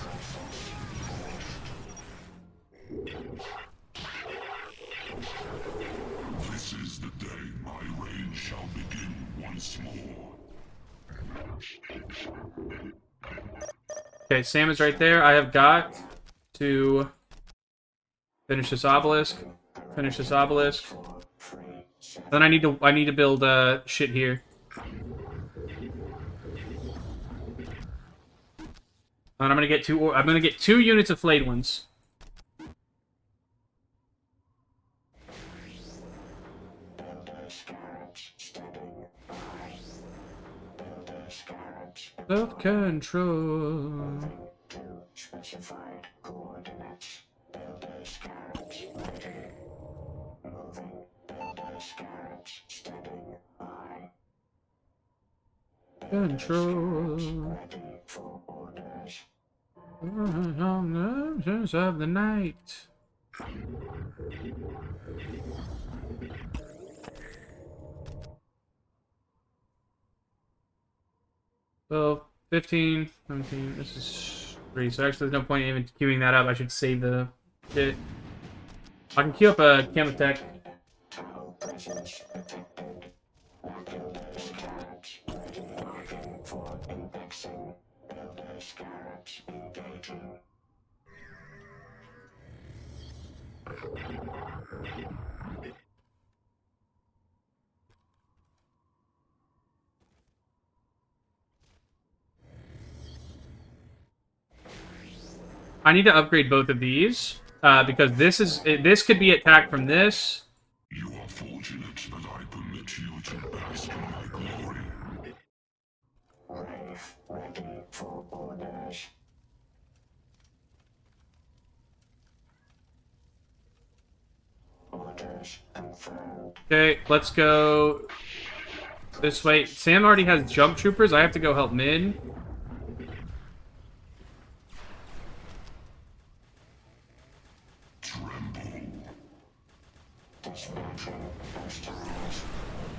This is the day my reign shall begin once more. Okay, Sam is right there. I have got to finish this obelisk. Finish this obelisk. Then I need to build shit here. And I'm gonna get two units of flayed ones. Self-control. Specified coordinates. Builders carrots ready. Moving. Builders carrots standing by. Control. Ready for orders. Of the night. So 15, 17, this is 3. So actually there's no point in even queuing that up. I should save the shit. I can queue up a camera tech. I need to upgrade both of these because this could be attacked from this. You are fortunate that I permit you to bask in my glory. Rave ready for orders. Orders confirmed. Okay, let's go this way. Sam already has jump troopers. I have to go help mid.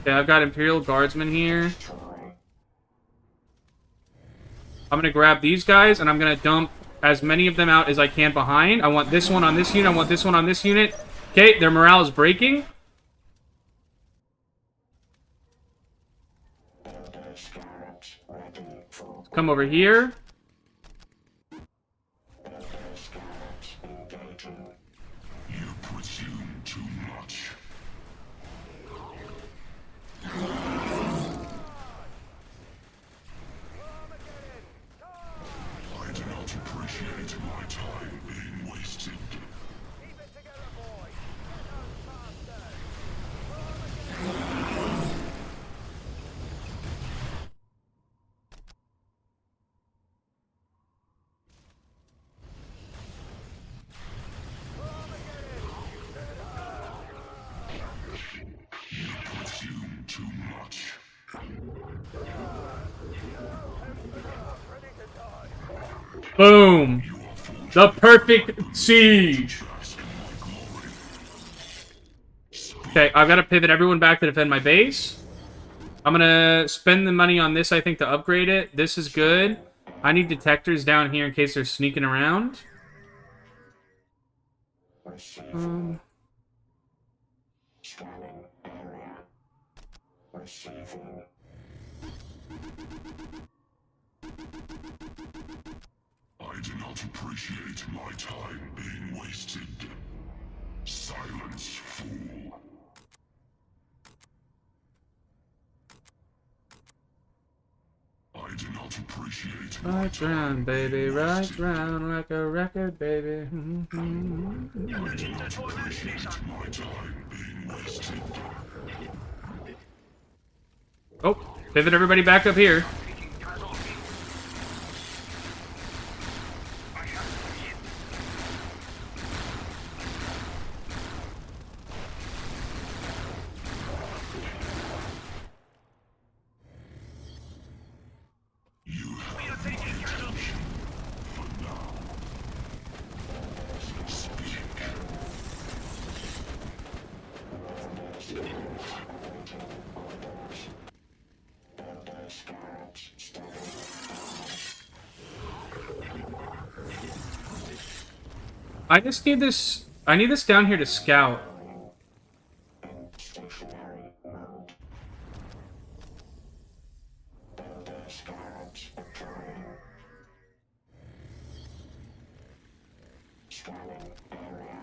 Okay, I've got Imperial Guardsmen here. I'm gonna grab these guys, and I'm gonna dump as many of them out as I can behind. I want this one on this unit, I want this one on this unit. Okay, their morale is breaking. Come over here. You presume too much. Boom. The perfect siege. Okay, I've got to pivot everyone back to defend my base. I'm going to spend the money on this, I think, to upgrade it. This is good. I need detectors down here in case they're sneaking around. Scanning area. Receiving. I do not appreciate my time being wasted. Silence, fool. I do not appreciate my Right round, baby, right round like a record, baby. I do not appreciate my time being wasted. Oh, pivot everybody back up here. You have my attention for now. Speak. I just need this. I need this down here to scout. Stationary mode. Builder scarabs deploying. Scanning area.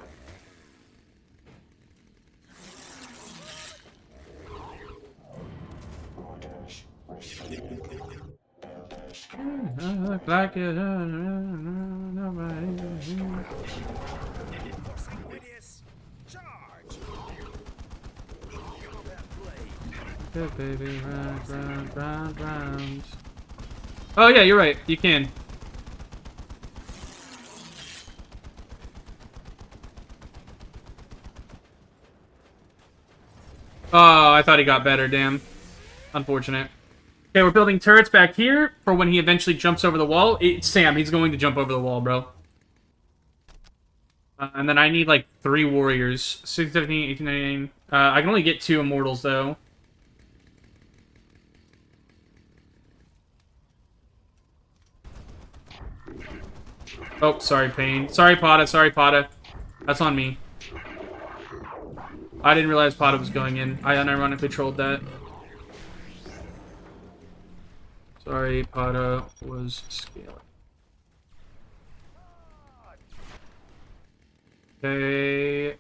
Orders received. Builder scarabs. Look like it. Charge! Combat blade. Good baby, round. Oh yeah, you're right. You can. Oh, I thought he got better. Damn. Unfortunate. Okay, we're building turrets back here for when he eventually jumps over the wall. It's Sam. He's going to jump over the wall, bro. And then I need, like, 3 warriors. 6, 17, 18, 19. I can only get 2 immortals, though. Oh, sorry, Pain. Sorry, Pata. Sorry, Pata. That's on me. I didn't realize Pata was going in. I unironically trolled that. Sorry, Pata was scaling. Okay.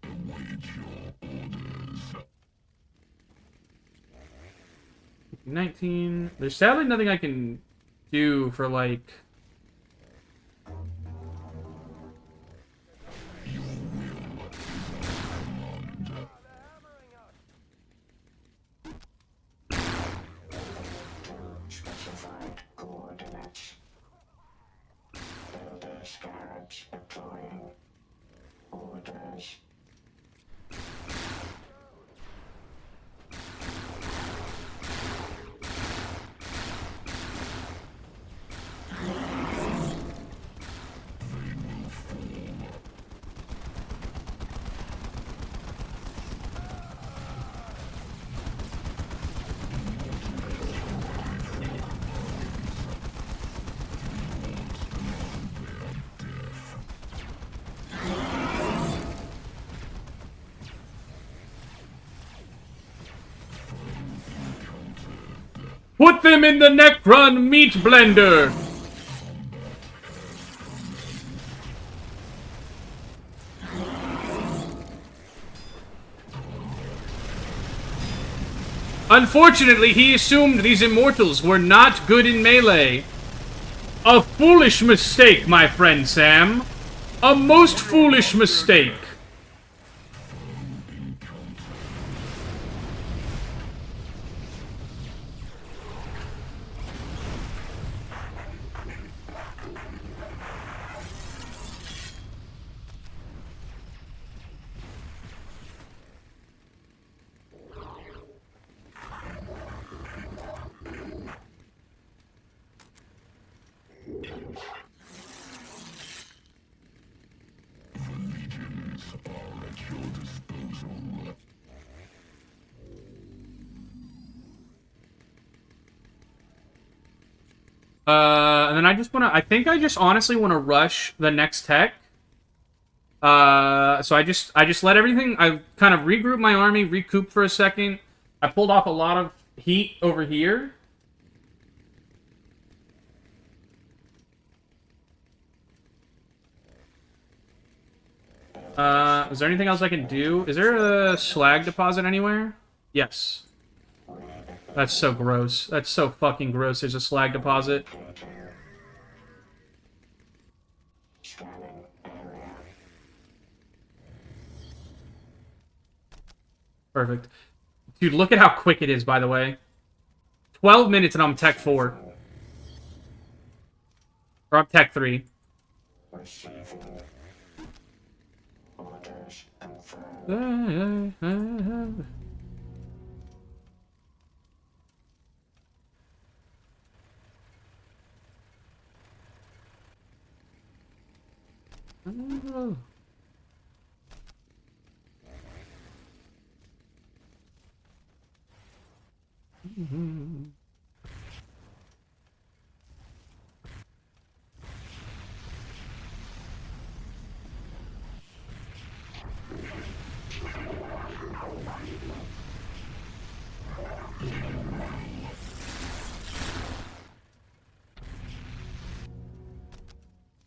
Await your orders. 19. There's sadly nothing I can do for, like... Specified coordinates. Builder scarabs deploying. Orders. Put them in the Necron meat blender! Unfortunately, he assumed these immortals were not good in melee. A foolish mistake, my friend Sam. A most foolish mistake. And then I think I just honestly want to rush the next tech. So I just let everything, I kind of regrouped my army, recouped for a second. I pulled off a lot of heat over here. Is there anything else I can do? Is there a slag deposit anywhere? Yes. That's so gross. That's so fucking gross. There's a slag deposit. Perfect. Dude, look at how quick it is, by the way. 12 minutes and I'm Tech 4. Or I'm Tech 3.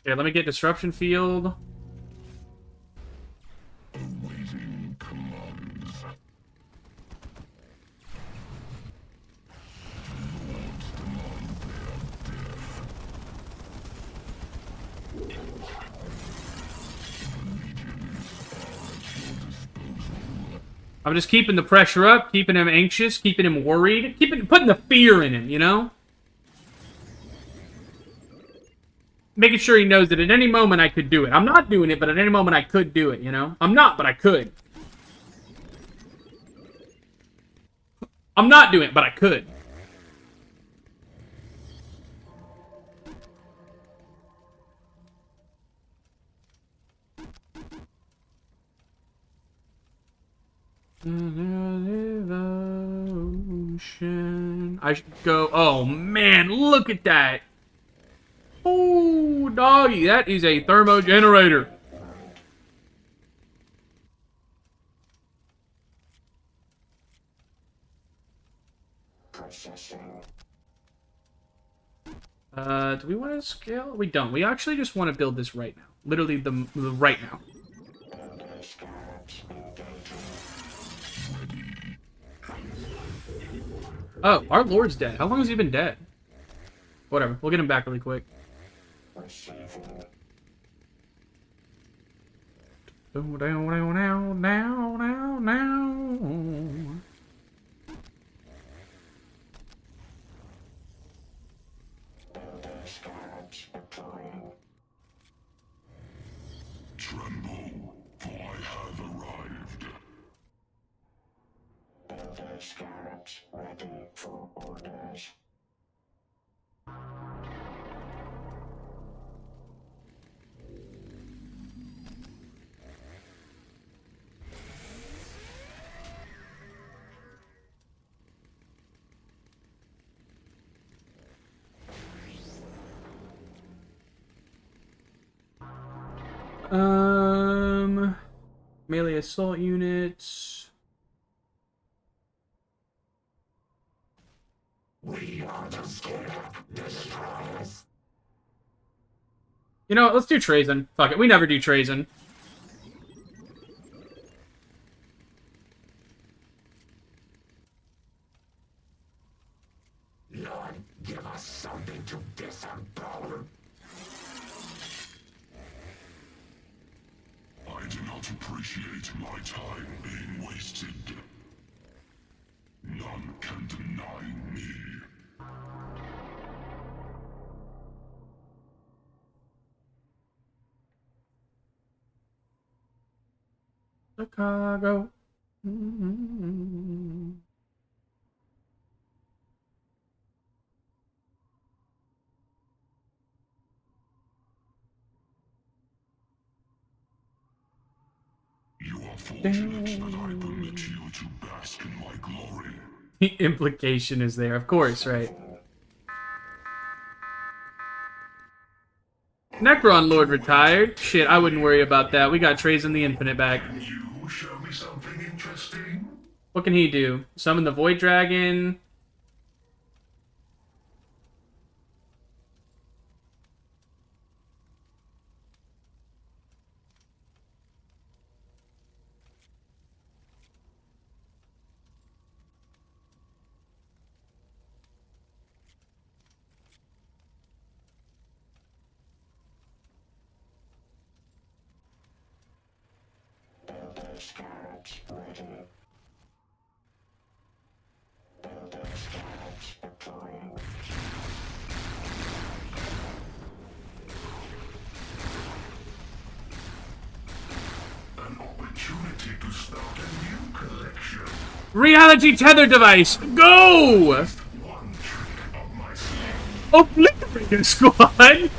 Okay, let me get disruption field. Awaiting commands. I'm just keeping the pressure up, keeping him anxious, keeping him worried, putting the fear in him, you know? Making sure he knows that at any moment I could do it. I'm not doing it, but at any moment I could do it, you know? I'm not, but I could. I'm not doing it, but I could. I should go. Oh man, look at that. Oh, doggy, that is a thermo generator. Do we want to scale? We don't. We actually just want to build this right now. Literally the right now. Oh, our lord's dead. How long has he been dead? Whatever. We'll get him back really quick. Tremble, for I have arrived. Scarabs ready for orders. Melee assault units. We are the Scarab Destroyers. You know what? Let's do Trazen. Fuck it. We never do Trazen. Lord, give us something to disembowel. I do not appreciate my time being wasted. None can deny me. Chicago. You are fortunate that I permit you to bask in my glory. The implication is there, of course, right? Necron Lord retired. Shit, I wouldn't worry about that. We got Trays in the Infinite back. You show me something interesting? What can he do? Summon the Void Dragon. Builders cards ready. Builders cards deploying. An opportunity to start a new collection. Reality Tether Device! Go! One trick up my sleeve. Obliterator Squad!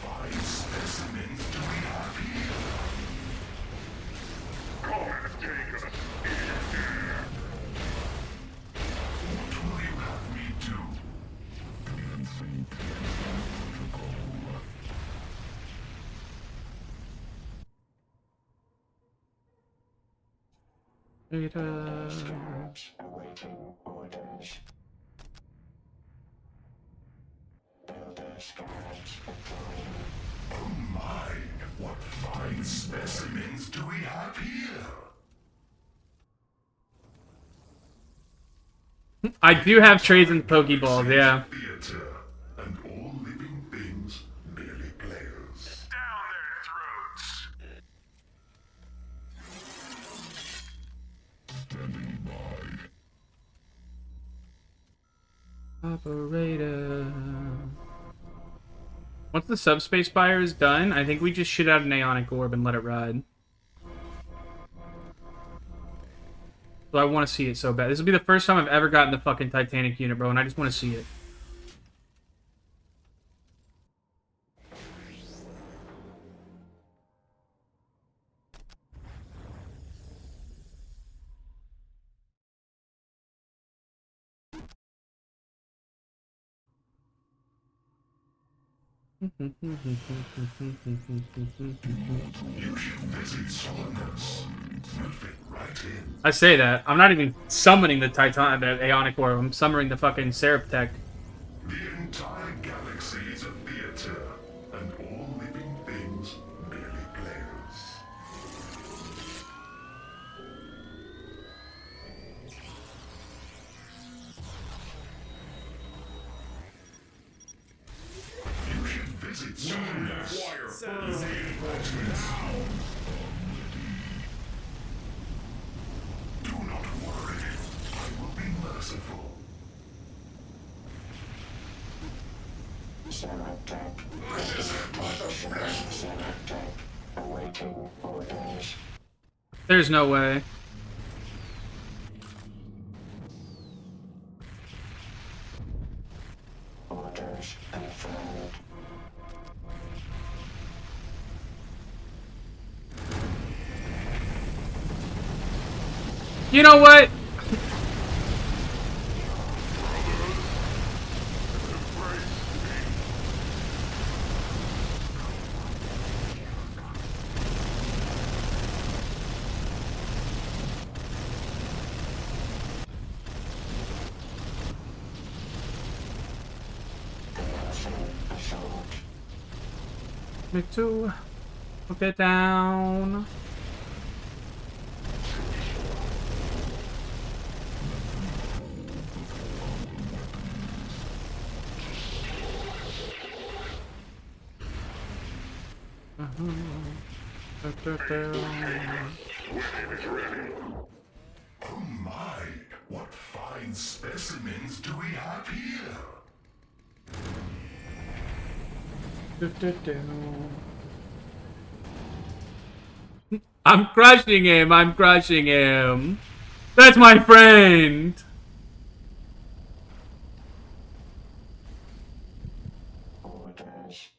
Fine specimens do we have here? Come and take us. What will you have me do? Cards awaiting orders. Builders cards deploying. Oh my, what fine specimens do we have here? I do have Trays and Pokeballs, yeah. Theater, and all living things merely players. Down their throats! Operator. Once the subspace fire is done, I think we just shit out an Aeonic Orb and let it ride. So I want to see it so bad. This will be the first time I've ever gotten the fucking Titanic unit, bro, and I just want to see it. You should visit Solomons. You'll fit right in. I say that. I'm not even summoning the Titan, the Aeonic Orb. I'm summoning the fucking Seraptech. The entire galaxy is a theater, and all living things merely players. You should visit Solomons. Do not worry. I will be merciful. Seraptech. Seraptech awaiting orders. There's no way. Orders confirmed. You know what? Me too. Put it down. Oh my, what fine specimens do we have here? I'm crushing him. I'm crushing him. That's my friend. Orders.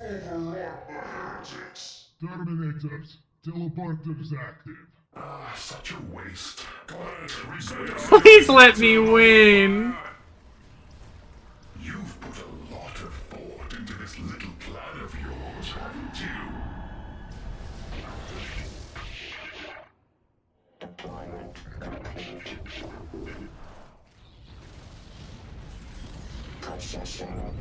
Overlord the heretics. Terminators, teleporters active. Ah, such a waste. Please let me win. You've put a lot of thought into this little plan of yours, haven't you? Deployment complete. Processing.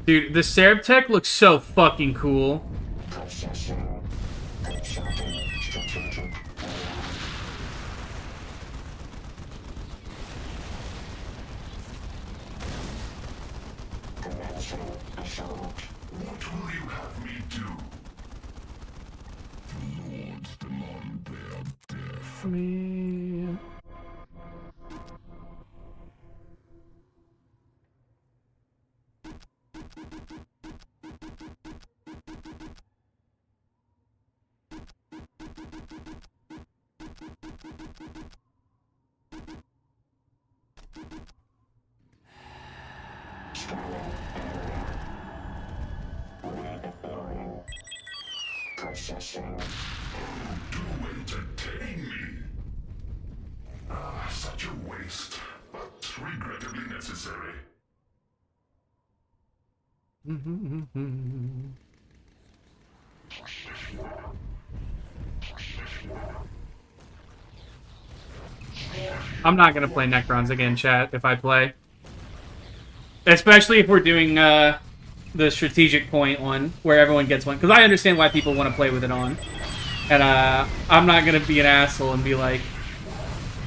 Dude, the Cerebtech looks so fucking cool. Processing. Consulting strategic plan. Commencing assault. What will you have me do? Lords demand their death. Man. Scanning area. Redeploying. Processing. Do entertain me. Ah, such a waste, but regrettably necessary. I'm not gonna play Necrons again, chat, if I play. Especially if we're doing the strategic point one, where everyone gets one. Because I understand why people want to play with it on. And I'm not gonna be an asshole and be like,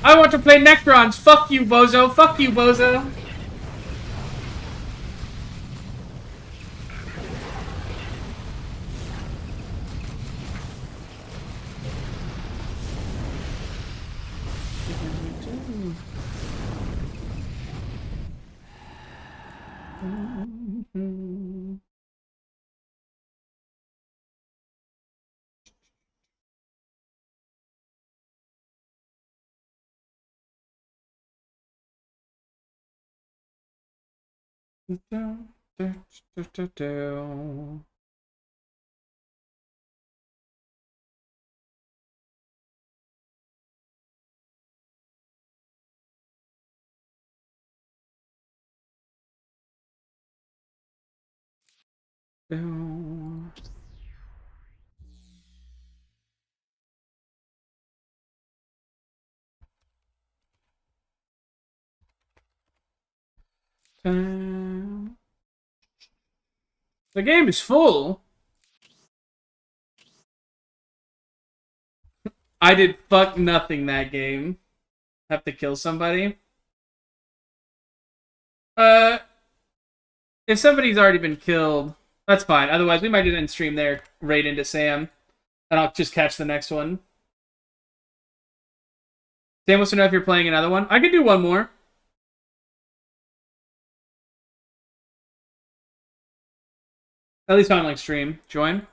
I want to play Necrons! Fuck you, bozo! Fuck you, bozo! The game is full. I did fuck nothing that game. Have to kill somebody. If somebody's already been killed, that's fine. Otherwise, we might just end stream there, raid into Sam, and I'll just catch the next one. Sam wants to know if you're playing another one. I could do one more. At least on like stream. Join.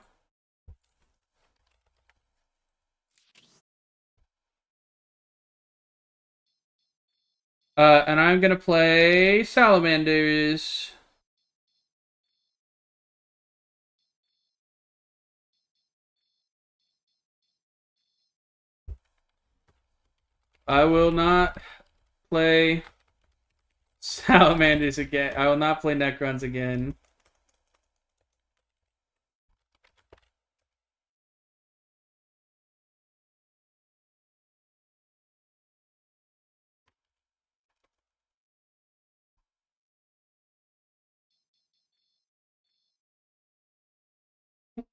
And I'm gonna play Salamanders. I will not play Salamanders again. I will not play Necrons again.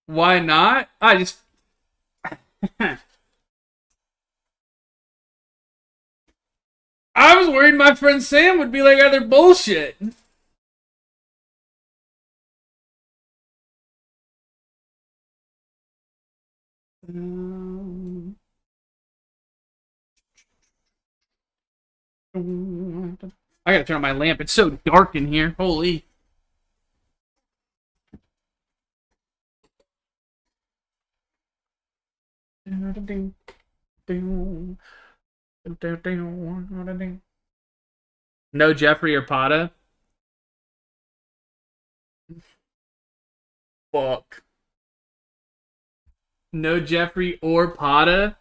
Why not? I just... I was worried my friend Sam would be like, "Other bullshit." I gotta turn on my lamp. It's so dark in here. Holy. No Jeffrey or Pata. Fuck. No Jeffrey or Pata.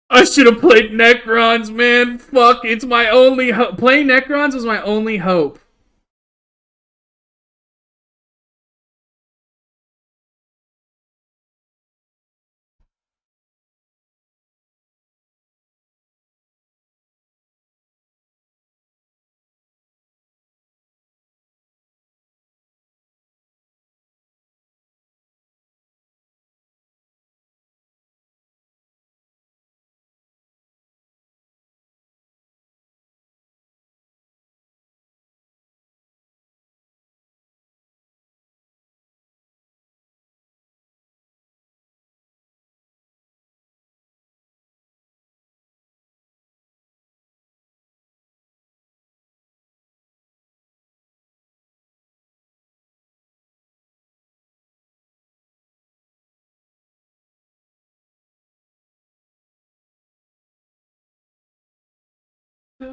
I should have played Necrons, man. Fuck, it's my only hope. Playing Necrons was my only hope.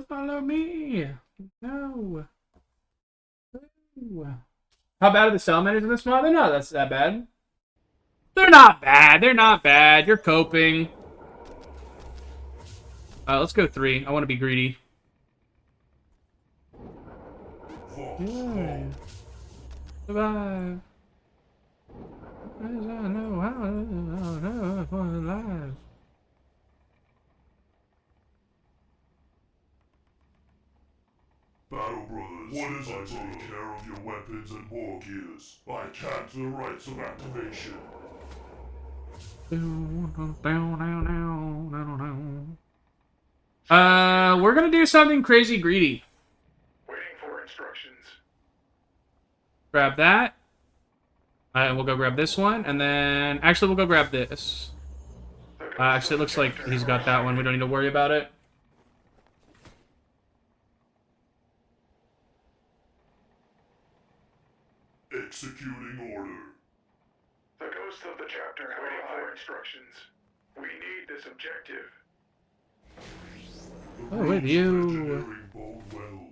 Follow me. No. Ooh. How bad are the salamanders in this mod? They're not that's that bad. They're not bad. They're not bad. You're coping. Let's go 3. I want to be greedy. Yeah. Survive. I know how for life. Battle Brothers, what is it? I take care of your weapons and war gears. I cap the rights of activation. We're gonna do something crazy greedy. Waiting for instructions. Grab that. And we'll go grab this one, and then... Actually, we'll go grab this. Actually, it looks like he's got that one. We don't need to worry about it. Executing order. The ghost of the chapter waiting for instructions. We need this objective. The Oh, with rules you. of engineering bode well.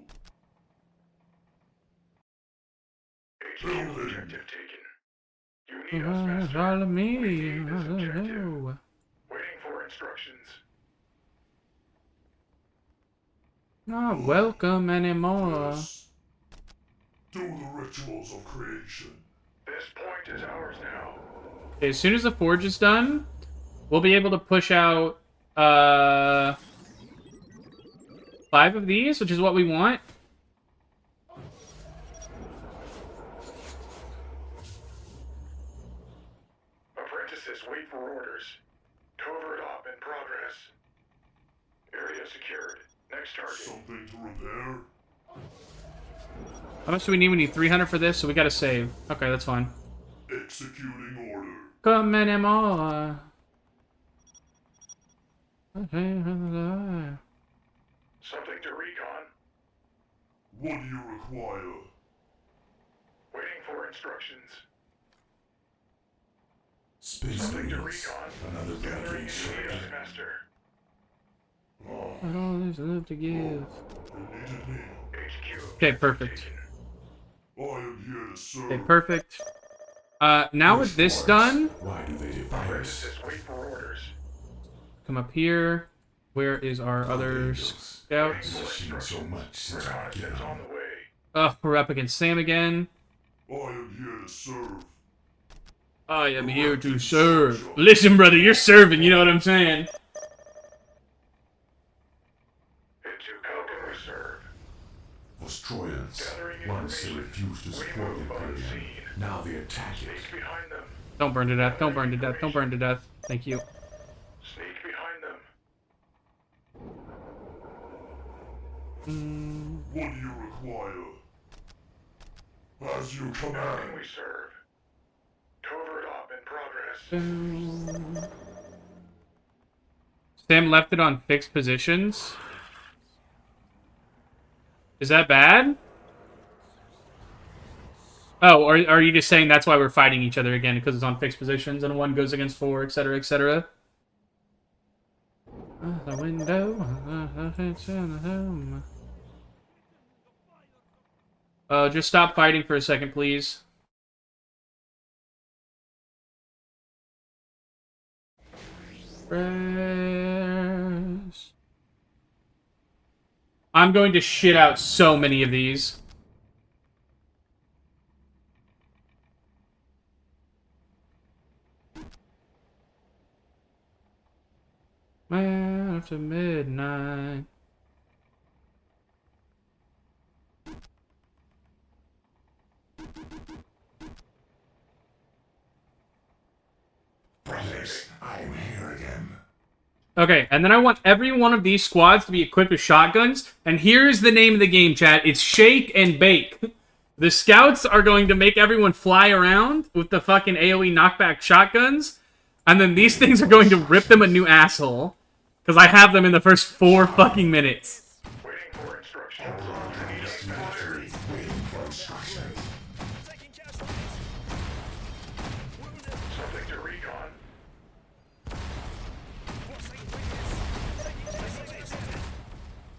HQ objective taken. You need us, Master. Follow We me. need this objective. Waiting for instructions. Not welcome anymore. Yes. Do the rituals of creation. This point is ours now. Okay, as soon as the forge is done, we'll be able to push out 5 of these, which is what we want. Apprentices wait for orders. Covert op in progress. Area secured. Next target. Something to repair? How much do we need? We need 300 for this, so we gotta save. Okay, that's fine. Executing order. Come anymore. Something to recon. What do you require? Waiting for instructions. Space Something to Marines. recon. Another Gathering battery in shut need down. us, Master. I don't love to give. They needed me. HQ. Okay, perfect. I am here to serve. Okay, perfect. Now with this done, Why do they defy us? Apprentices wait for orders. come up here. Where is our other Angels. scouts? Machine so much since I get Reconnaissance on on. the way. We're up against Sam again. I am here to serve. I am here to serve. Listen, brother, you're serving, you know what I'm saying? Into Coco we serve. Australians. Gathering Once they information. refused to We support move Imperium. unseen. Now they attack it. Sneak behind them. Don't burn to death, don't burn to death, don't burn to death. Thank you. Sneak behind them. What do you require? As you Gathering command. we serve. Covert op in progress. Sam left it on fixed positions. Is that bad? Oh, or are you just saying that's why we're fighting each other again, because it's on fixed positions and one goes against 4, etc., etc.? The window. Just stop fighting for a second, please. Progress. I'm going to shit out so many of these. Man after midnight. Brothers, I am here again. Okay, and then I want every one of these squads to be equipped with shotguns. And here's the name of the game, chat. It's Shake and Bake. The scouts are going to make everyone fly around with the fucking AoE knockback shotguns. And then these things are going to rip them a new asshole. Because I have them in the first 4 fucking minutes. Waiting for instructions. Waiting for instructions. Something to recon.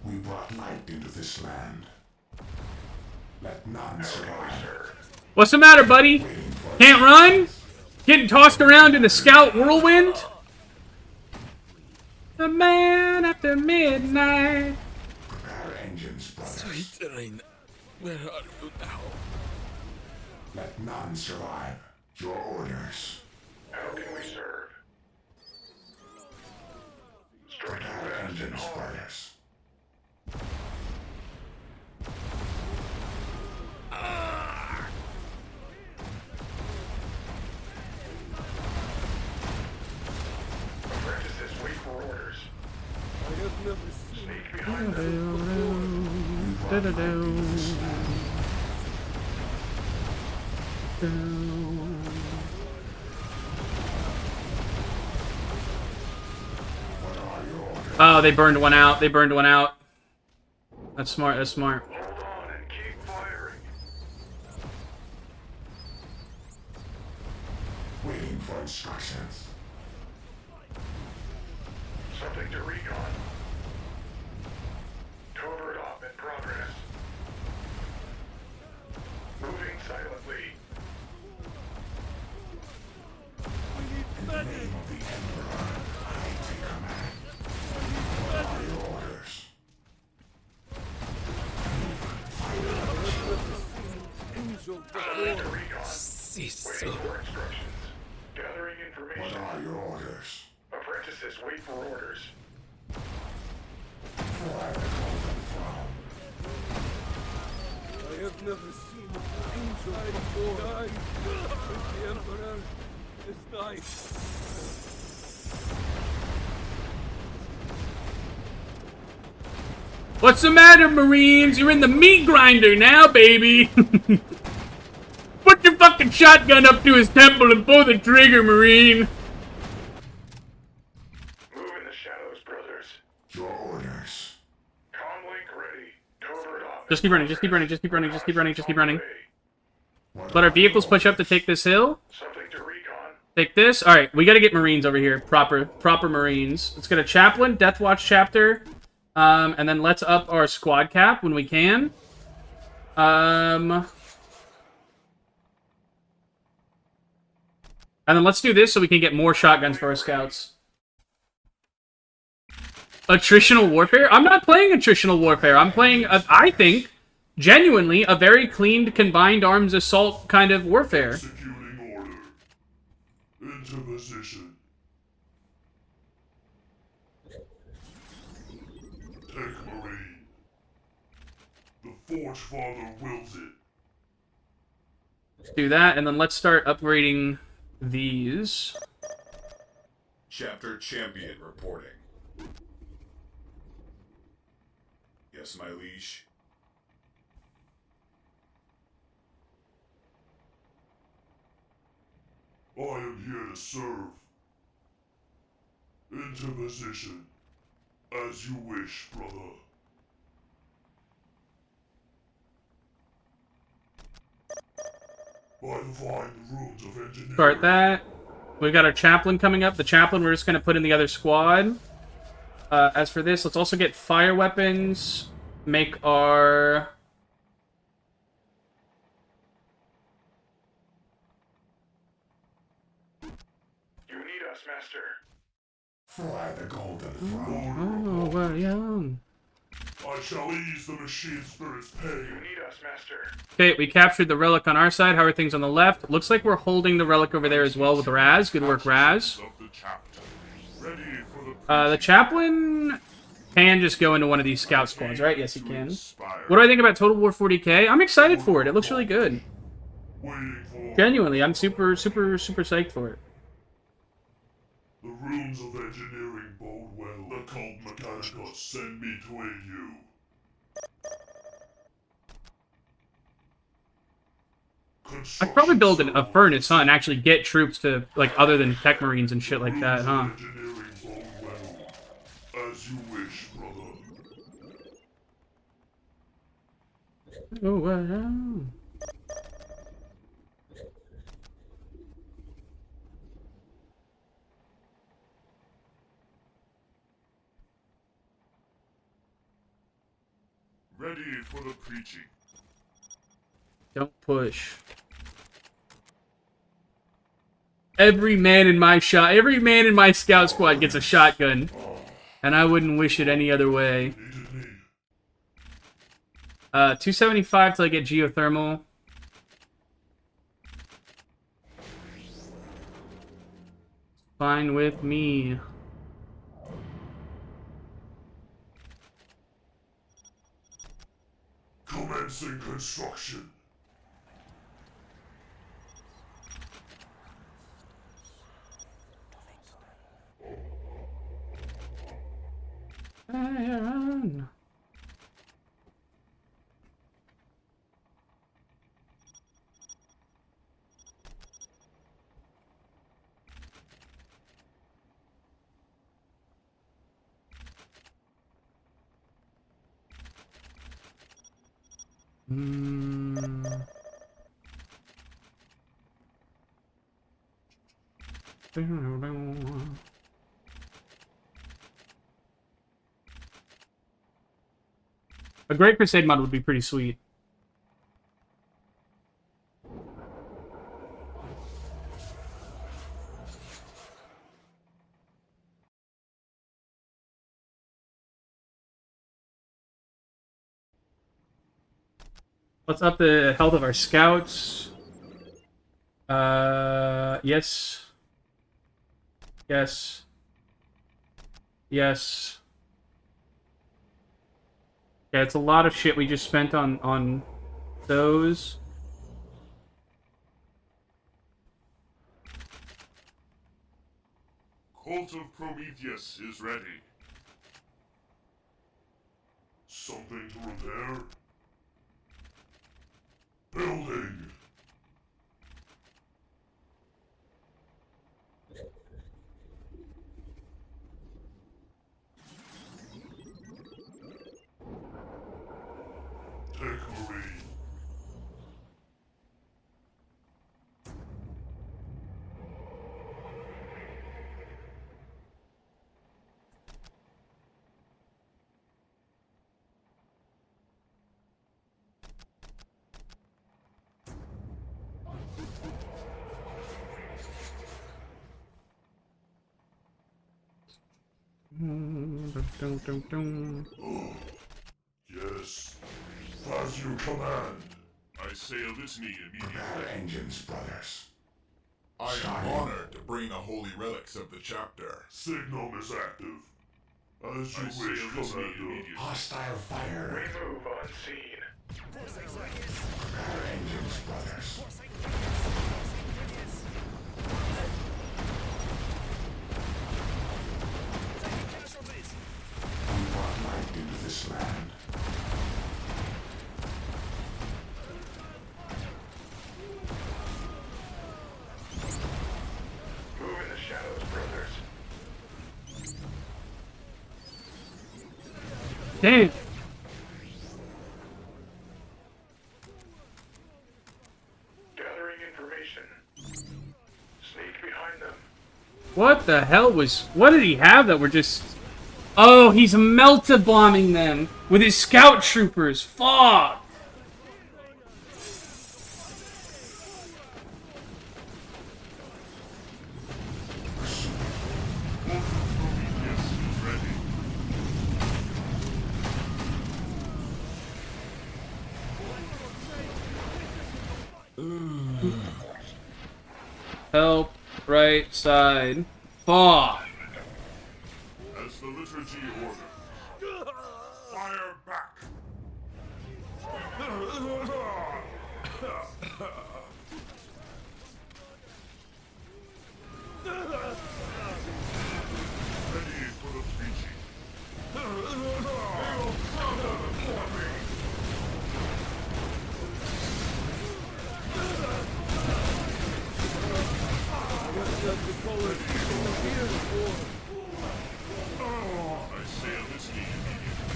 We brought light into this land. Let none survive. What's the matter, buddy? Can't run? Getting tossed around in a scout whirlwind? The man after midnight. Prepare engines, brothers. Sweet Rain, where are you now? Let none survive. Your orders. How can we serve? Striking Prepare fast and engines, hard. brothers. Apprentices wait for orders. Sneak behind them. Oh, they burned one out. They burned one out. That's smart. That's smart. Hold on and keep firing. Waiting for instructions. Something to recon. Covert op in progress. Moving silently. In the name of the Emperor, I take command. What are your orders? Something to recon. Cease. Waiting for instructions. Gathering What information. are your orders? Apprentices wait for orders. For I recall them from. I have never seen an angel before. The Emperor is dying. What's the matter, Marines? You're in the meat grinder now, baby. Put your fucking shotgun up to his temple and pull the trigger, Marine. Move in the shadows, brothers. Your orders. Comlink ready. Covert op. Just keep running. Just keep running. Just keep running. Just keep running. Just keep running. What Let our are vehicles your push up to orders? take this hill. Something to recon. Take this. All right, we got to get Marines over here. Proper Marines. Let's get a chaplain, Death Watch chapter, and then let's up our squad cap when we can. And then let's do this so we can get more shotguns for our scouts. Attritional warfare? I'm not playing attritional warfare. I'm playing, I think, genuinely, a very cleaned, combined arms assault kind of warfare. Executing order. Into position. Take Marine. The Forge Father wills it. Let's do that, and then let's start upgrading these. Chapter Champion reporting. Yes, my liege. I am here to serve. Into position. As you wish, brother. I find the ruins of engineering. Start that. We've got our chaplain coming up. The chaplain we're just going to put in the other squad. As for this, let's also get fire weapons. Make our... You need us, Master. Fly the golden throne. Oh, we're young. I shall ease the machine spirit's pain. You need us, Master. Okay, we captured the relic on our side. How are things on the left? Looks like we're holding the relic over there as well with Raz. Good work, Raz. Of the chapter. Ready for The chaplain can just go into one of these scout squads, right? Yes, he can. inspire. What do I think about Total War 40k? I'm excited for it. It looks really good. Waiting for Genuinely, I'm super psyched for it. the runes of engineering bode well. The cult mechanicus send me to aid you. I'd probably build a furnace, huh, and actually get troops to, like, other than tech marines and shit like that, huh? Engineering bode well. As you wish, brother. Oh, wow. Ready for the preaching. Don't push. Every man in my scout squad gets a shotgun. And I wouldn't wish it any other way. 275 till I get geothermal. Fine with me. Commencing construction. Iron. A Great Crusade mod would be pretty sweet. Let's up the health of our scouts. Yes. Yes. Yes. Yeah, it's a lot of shit we just spent on those. Cult of Prometheus is ready. Something to repair? Building! Take Marine. Yes. As you command. I say a litany immediately. Engines, brothers. I am honored to bring the holy relics of the chapter. Signal is active. As you wish, Commander. Hostile fire. We move unseen. Prepare engines, brothers. We brought light into this land. Move in the shadows, brothers. Damn. Gathering information. Sneak behind them. What the hell was... What did he have that were just... Oh, he's melta bombing them with his scout troopers. Fuck. Help. Right side. Fuck. As the liturgy orders, fire back! Ready for the preaching. Let the colors disappear before. I say of this game immediately.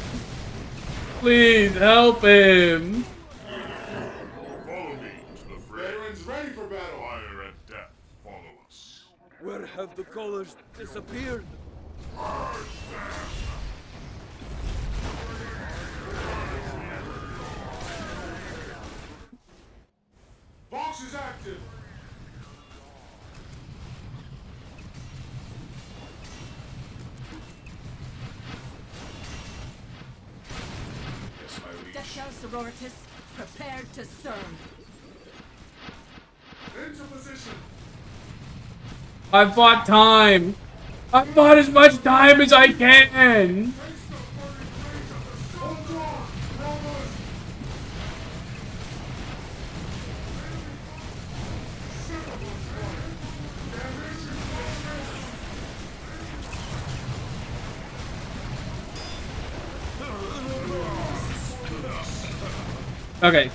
Please help him. Follow me to the fray. Veterans ready for battle. Fire and death follow us. Where have the colors disappeared? Box is active. Yes, my liege. Dexter Sororitas, prepared to serve. Into position. I bought time. I bought as much time as I can. Hold on, brothers. Okay.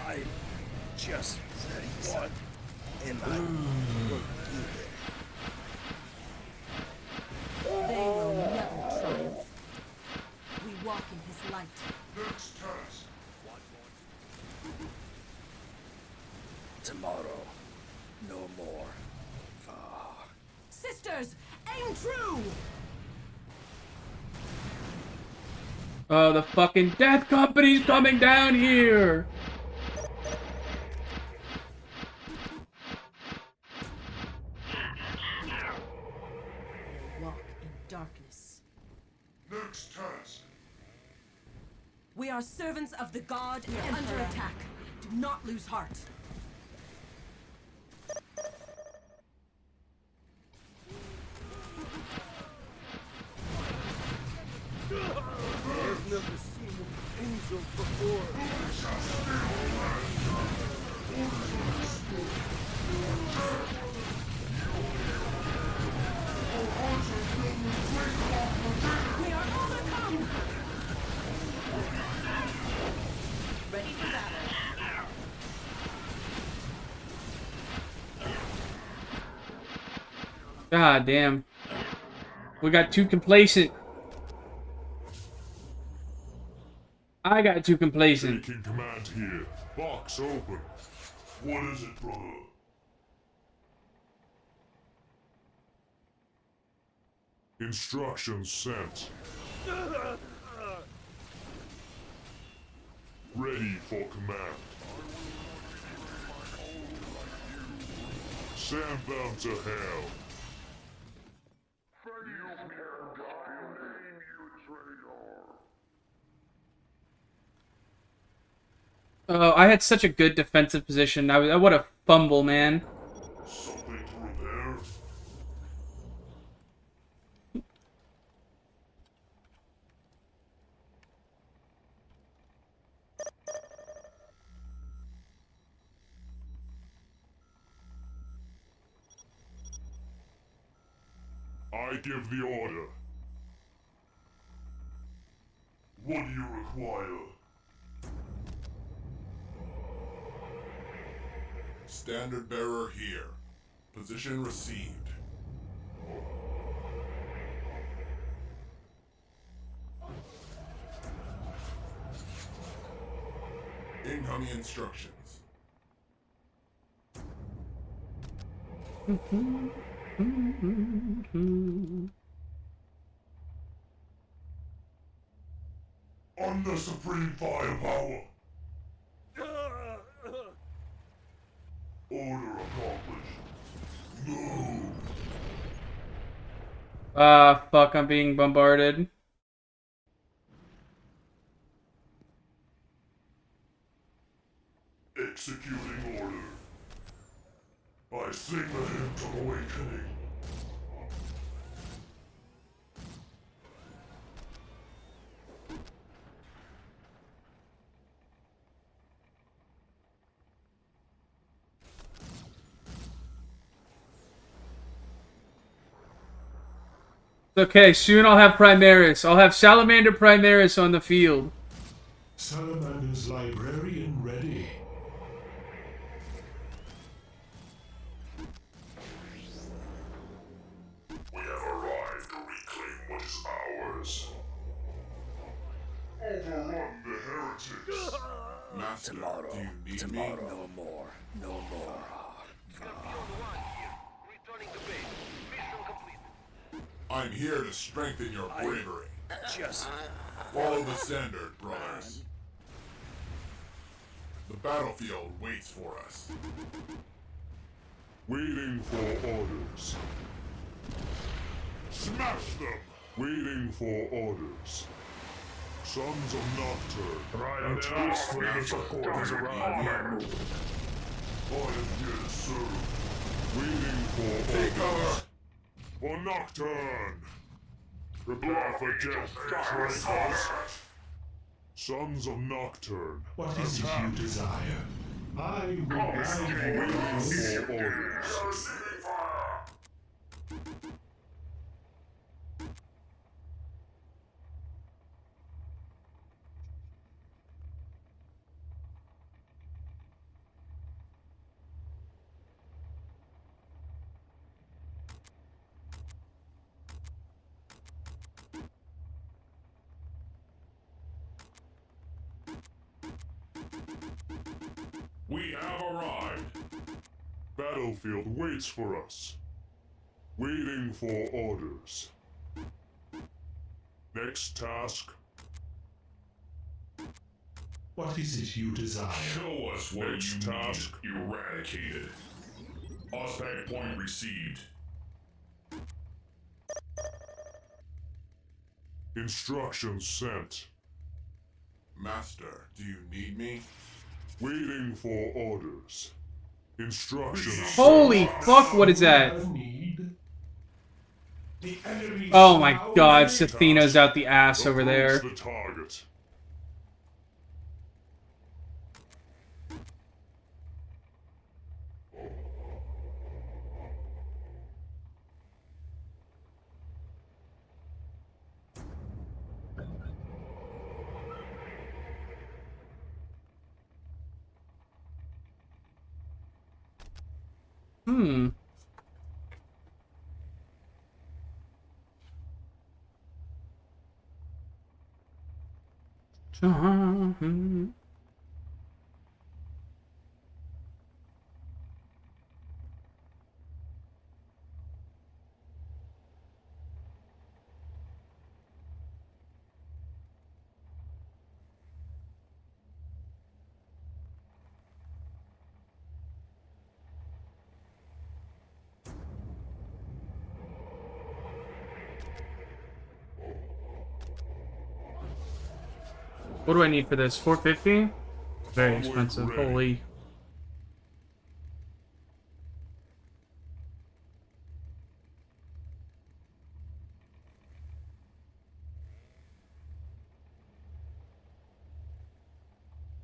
I'm just one in my will do it. They will never triumph. We walk in his light. Next task. Tomorrow, no more. Far. Sisters, aim true! Oh, the fucking death company's coming down here. Walk in darkness. Next task. We are servants of the god. We are under attack. Do not lose heart. I've never seen an angel before. We are overcome! Ready for battle. God damn. We got too complacent. I got too complacent. Taking command here. Box open. What is it, brother? Instructions sent. Ready for command. Send them to hell. Oh, I had such a good defensive position. I would have fumble, man. Something to repair? I give the order. What do you require? Standard bearer here. Position received. Incoming instructions. Under supreme firepower. Ah, fuck, I'm being bombarded. Executing order. I sing the hymn of awakening. Okay, soon I'll have Primaris. I'll have Salamander Primaris on the field. Salamander's librarian ready. We have arrived to reclaim what is ours. Overrun the heretics. Master, do you need me? No more. No more. I'm here to strengthen your bravery. Just Follow the standard, brothers. The battlefield waits for us. Waiting for orders. Smash them! Waiting for orders. Sons of Nocturne. Attack phase has arrived. I am here to serve. Waiting for orders. For Nocturne! Prepare for death, traitors! Sons of Nocturne. What is it you desire? I will Waiting for orders. We have arrived. Battlefield waits for us. Waiting for orders. Next task. What is it you desire? Show us what next task eradicated. Aspect point received. Instructions sent. Master, do you need me? Waiting for orders. Instructions. Holy fuck, what is that? Need. The enemy Oh my shall god, remain. Sathina's out the ass over Approach there. the target. Hmm. What do I need for this? 450? Very expensive. ready. Holy.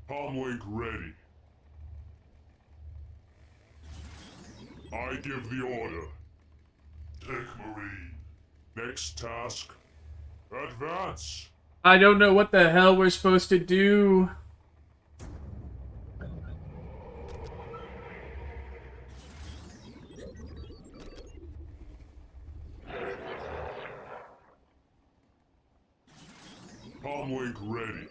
Comlink ready. I give the order. Take Marine. Next task. Advance. I don't know what the hell we're supposed to do. Comlink ready.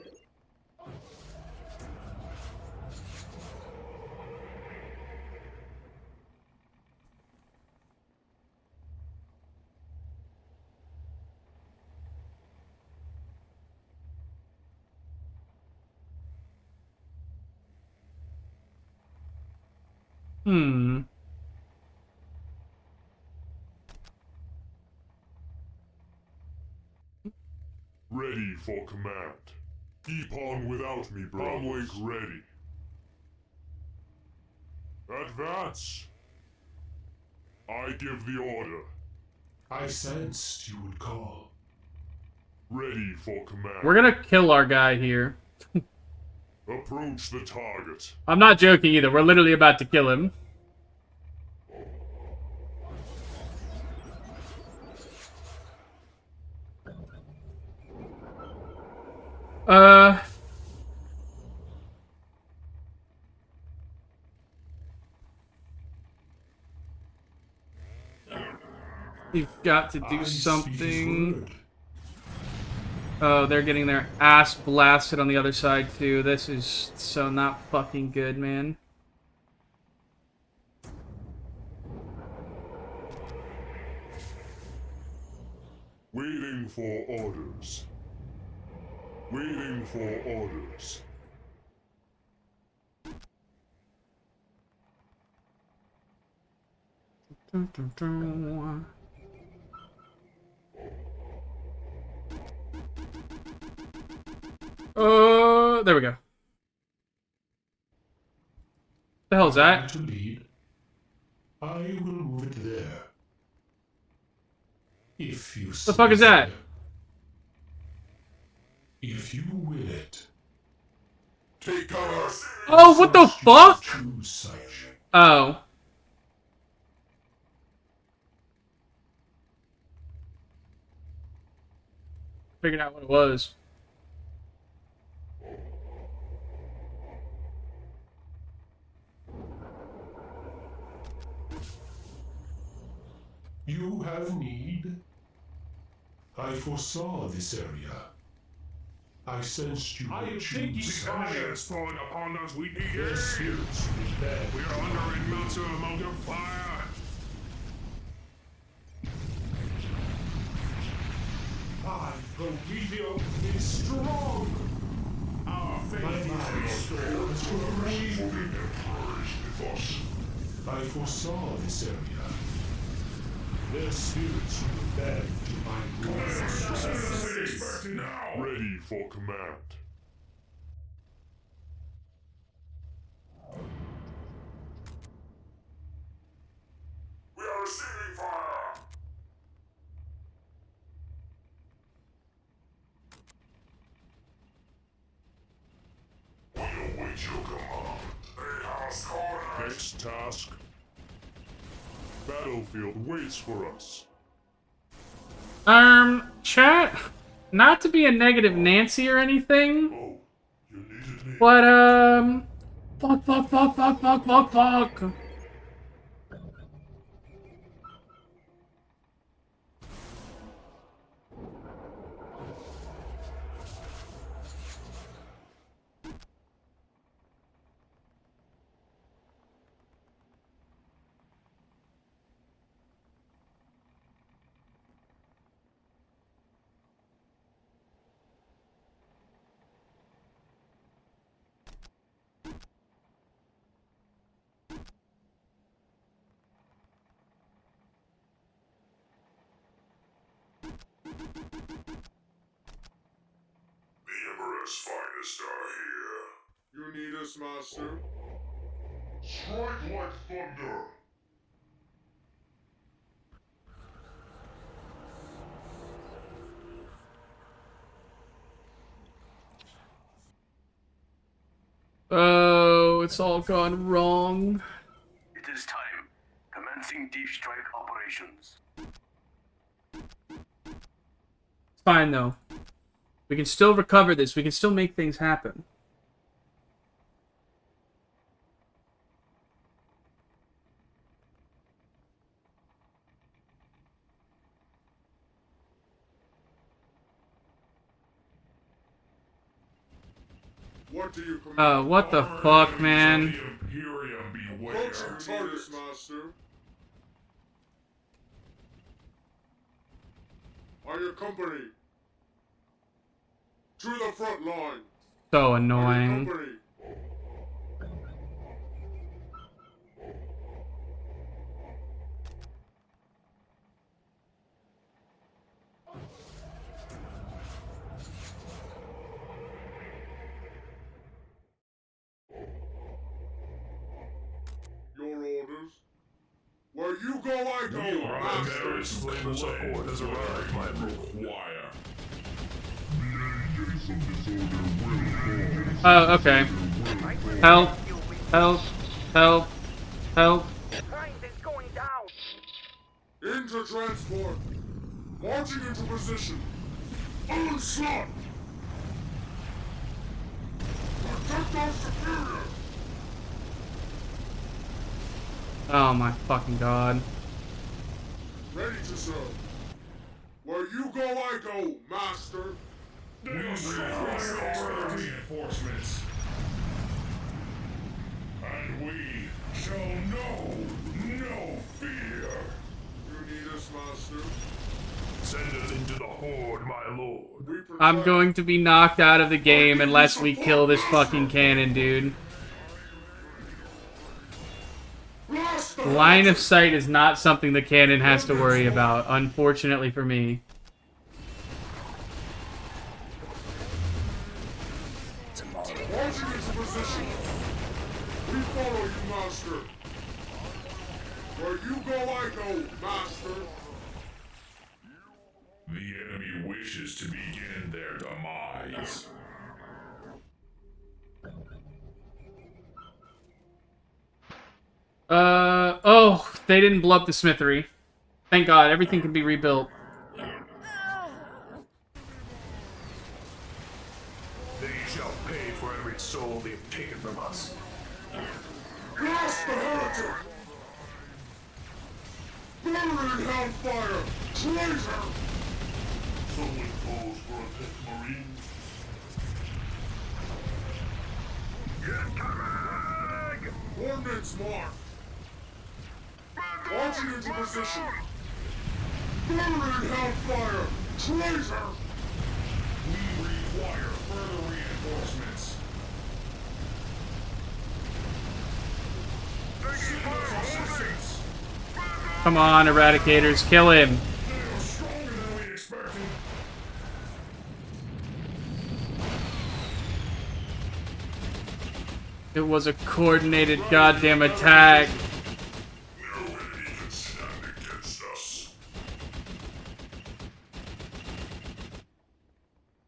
Hmm. Ready for command. Keep on without me, bro. Comwake ready. Advance! I give the order. I sensed you would call. Ready for command. We're gonna kill our guy here. Approach the target. I'm not joking either. We're literally about to kill him. You've got to do I something. speak word. Oh, they're getting their ass blasted on the other side, too. This is so not fucking good, man. Waiting for orders. Waiting for orders. Dun, dun, dun. There we go. The hell's that? To lead. I will move it there. If you The fuck is that? If you will it. Take cover. Oh, what the fuck? Choose such. Oh. Figured out what it was. You have need. I foresaw this area. I sensed you would choose The enemy such. has fallen upon us. We need Their aid. spirits will beg. We are under a massive amount of fire. My Prometeo is strong. Our faith My is mind restored. stores to The read. Emperor is with us. I foresaw this area. Their spirits will beg to my glory. Expect now. Ready for command. We are receiving fire. We await your command. They have called us. Next task. Battlefield waits for us. Chat, not to be a negative Nancy or anything, Oh, you needed me. but, fuck. The Emperor's finest are here. You need us, Master? Strike like thunder. Oh, it's all gone wrong. It is time. Commencing deep strike operations. It's fine, though. We can still recover this. We can still make things happen. What do you command? Oh, what the fuck, man? The Imperium beware. Approaching targets, Master. On your company. To the front line. So On your annoying. company. I go, Primary's flame support has arrived, my lord. Wire. Oh, okay. Help. Help. Help. Help. Into transport. Marching into position. Onslaught. Protect our superior. Oh my fucking god. Ready to serve. Where you go, I go, master. We require reinforcements. And we shall know no fear. You need us, master. Send us into the horde, my lord. We protect. I'm going to be knocked out of the game unless we kill this fucking cannon, dude. Blast the Line of sight is not something the cannon has to worry about, unfortunately for me. Marching into position. We follow you, master. Where you go, I go, master. The enemy wishes to begin their demise. Oh, they didn't blow up the smithery. Thank God, everything can be rebuilt. They shall pay for every soul they've taken from us. Blast the heretic. Burning hellfire. Traitor. Someone calls for a pet marine. Ordnance mark. Marching into position. Burning hellfire. Traitor. We require further reinforcements. Assistance. Come on, Eradicators, kill him. They are stronger than we expected. It was a coordinated goddamn attack. No enemy can stand against us.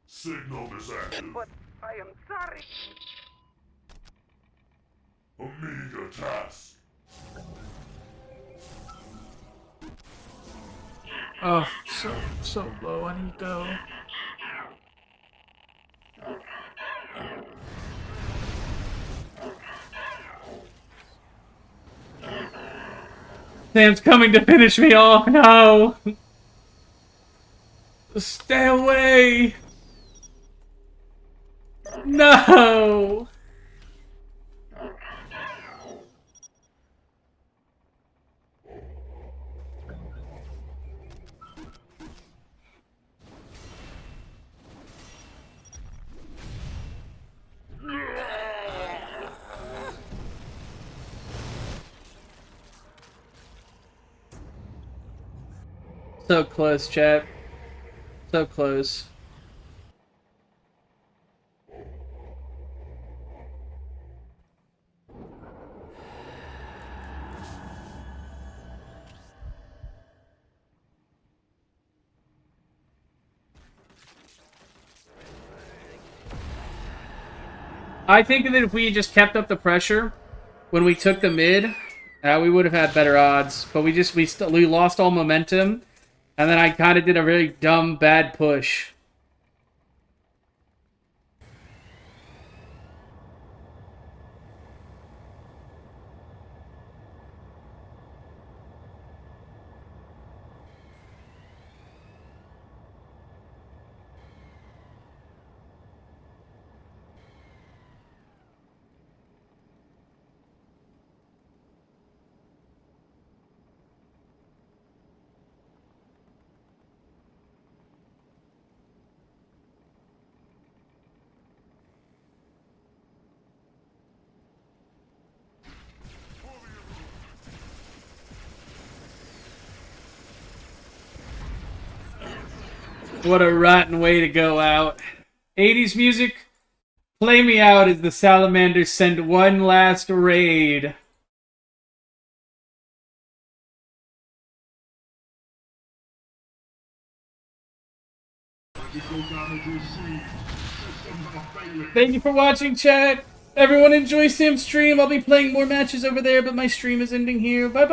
Signal is active. But I am sorry. Amiga task. Oh, so low on eco. Sam's coming to finish me off. No. Stay away. No. So close, chat. So close. I think that if we just kept up the pressure when we took the mid, we would have had better odds. But we lost all momentum, and then I kind of did a really dumb, bad push. What a rotten way to go out. 80s music, play me out as the Salamanders send one last raid. Critical damage received. Systems are failing. Thank you for watching, chat. Everyone enjoy Sam's stream. I'll be playing more matches over there, but my stream is ending here. Bye-bye.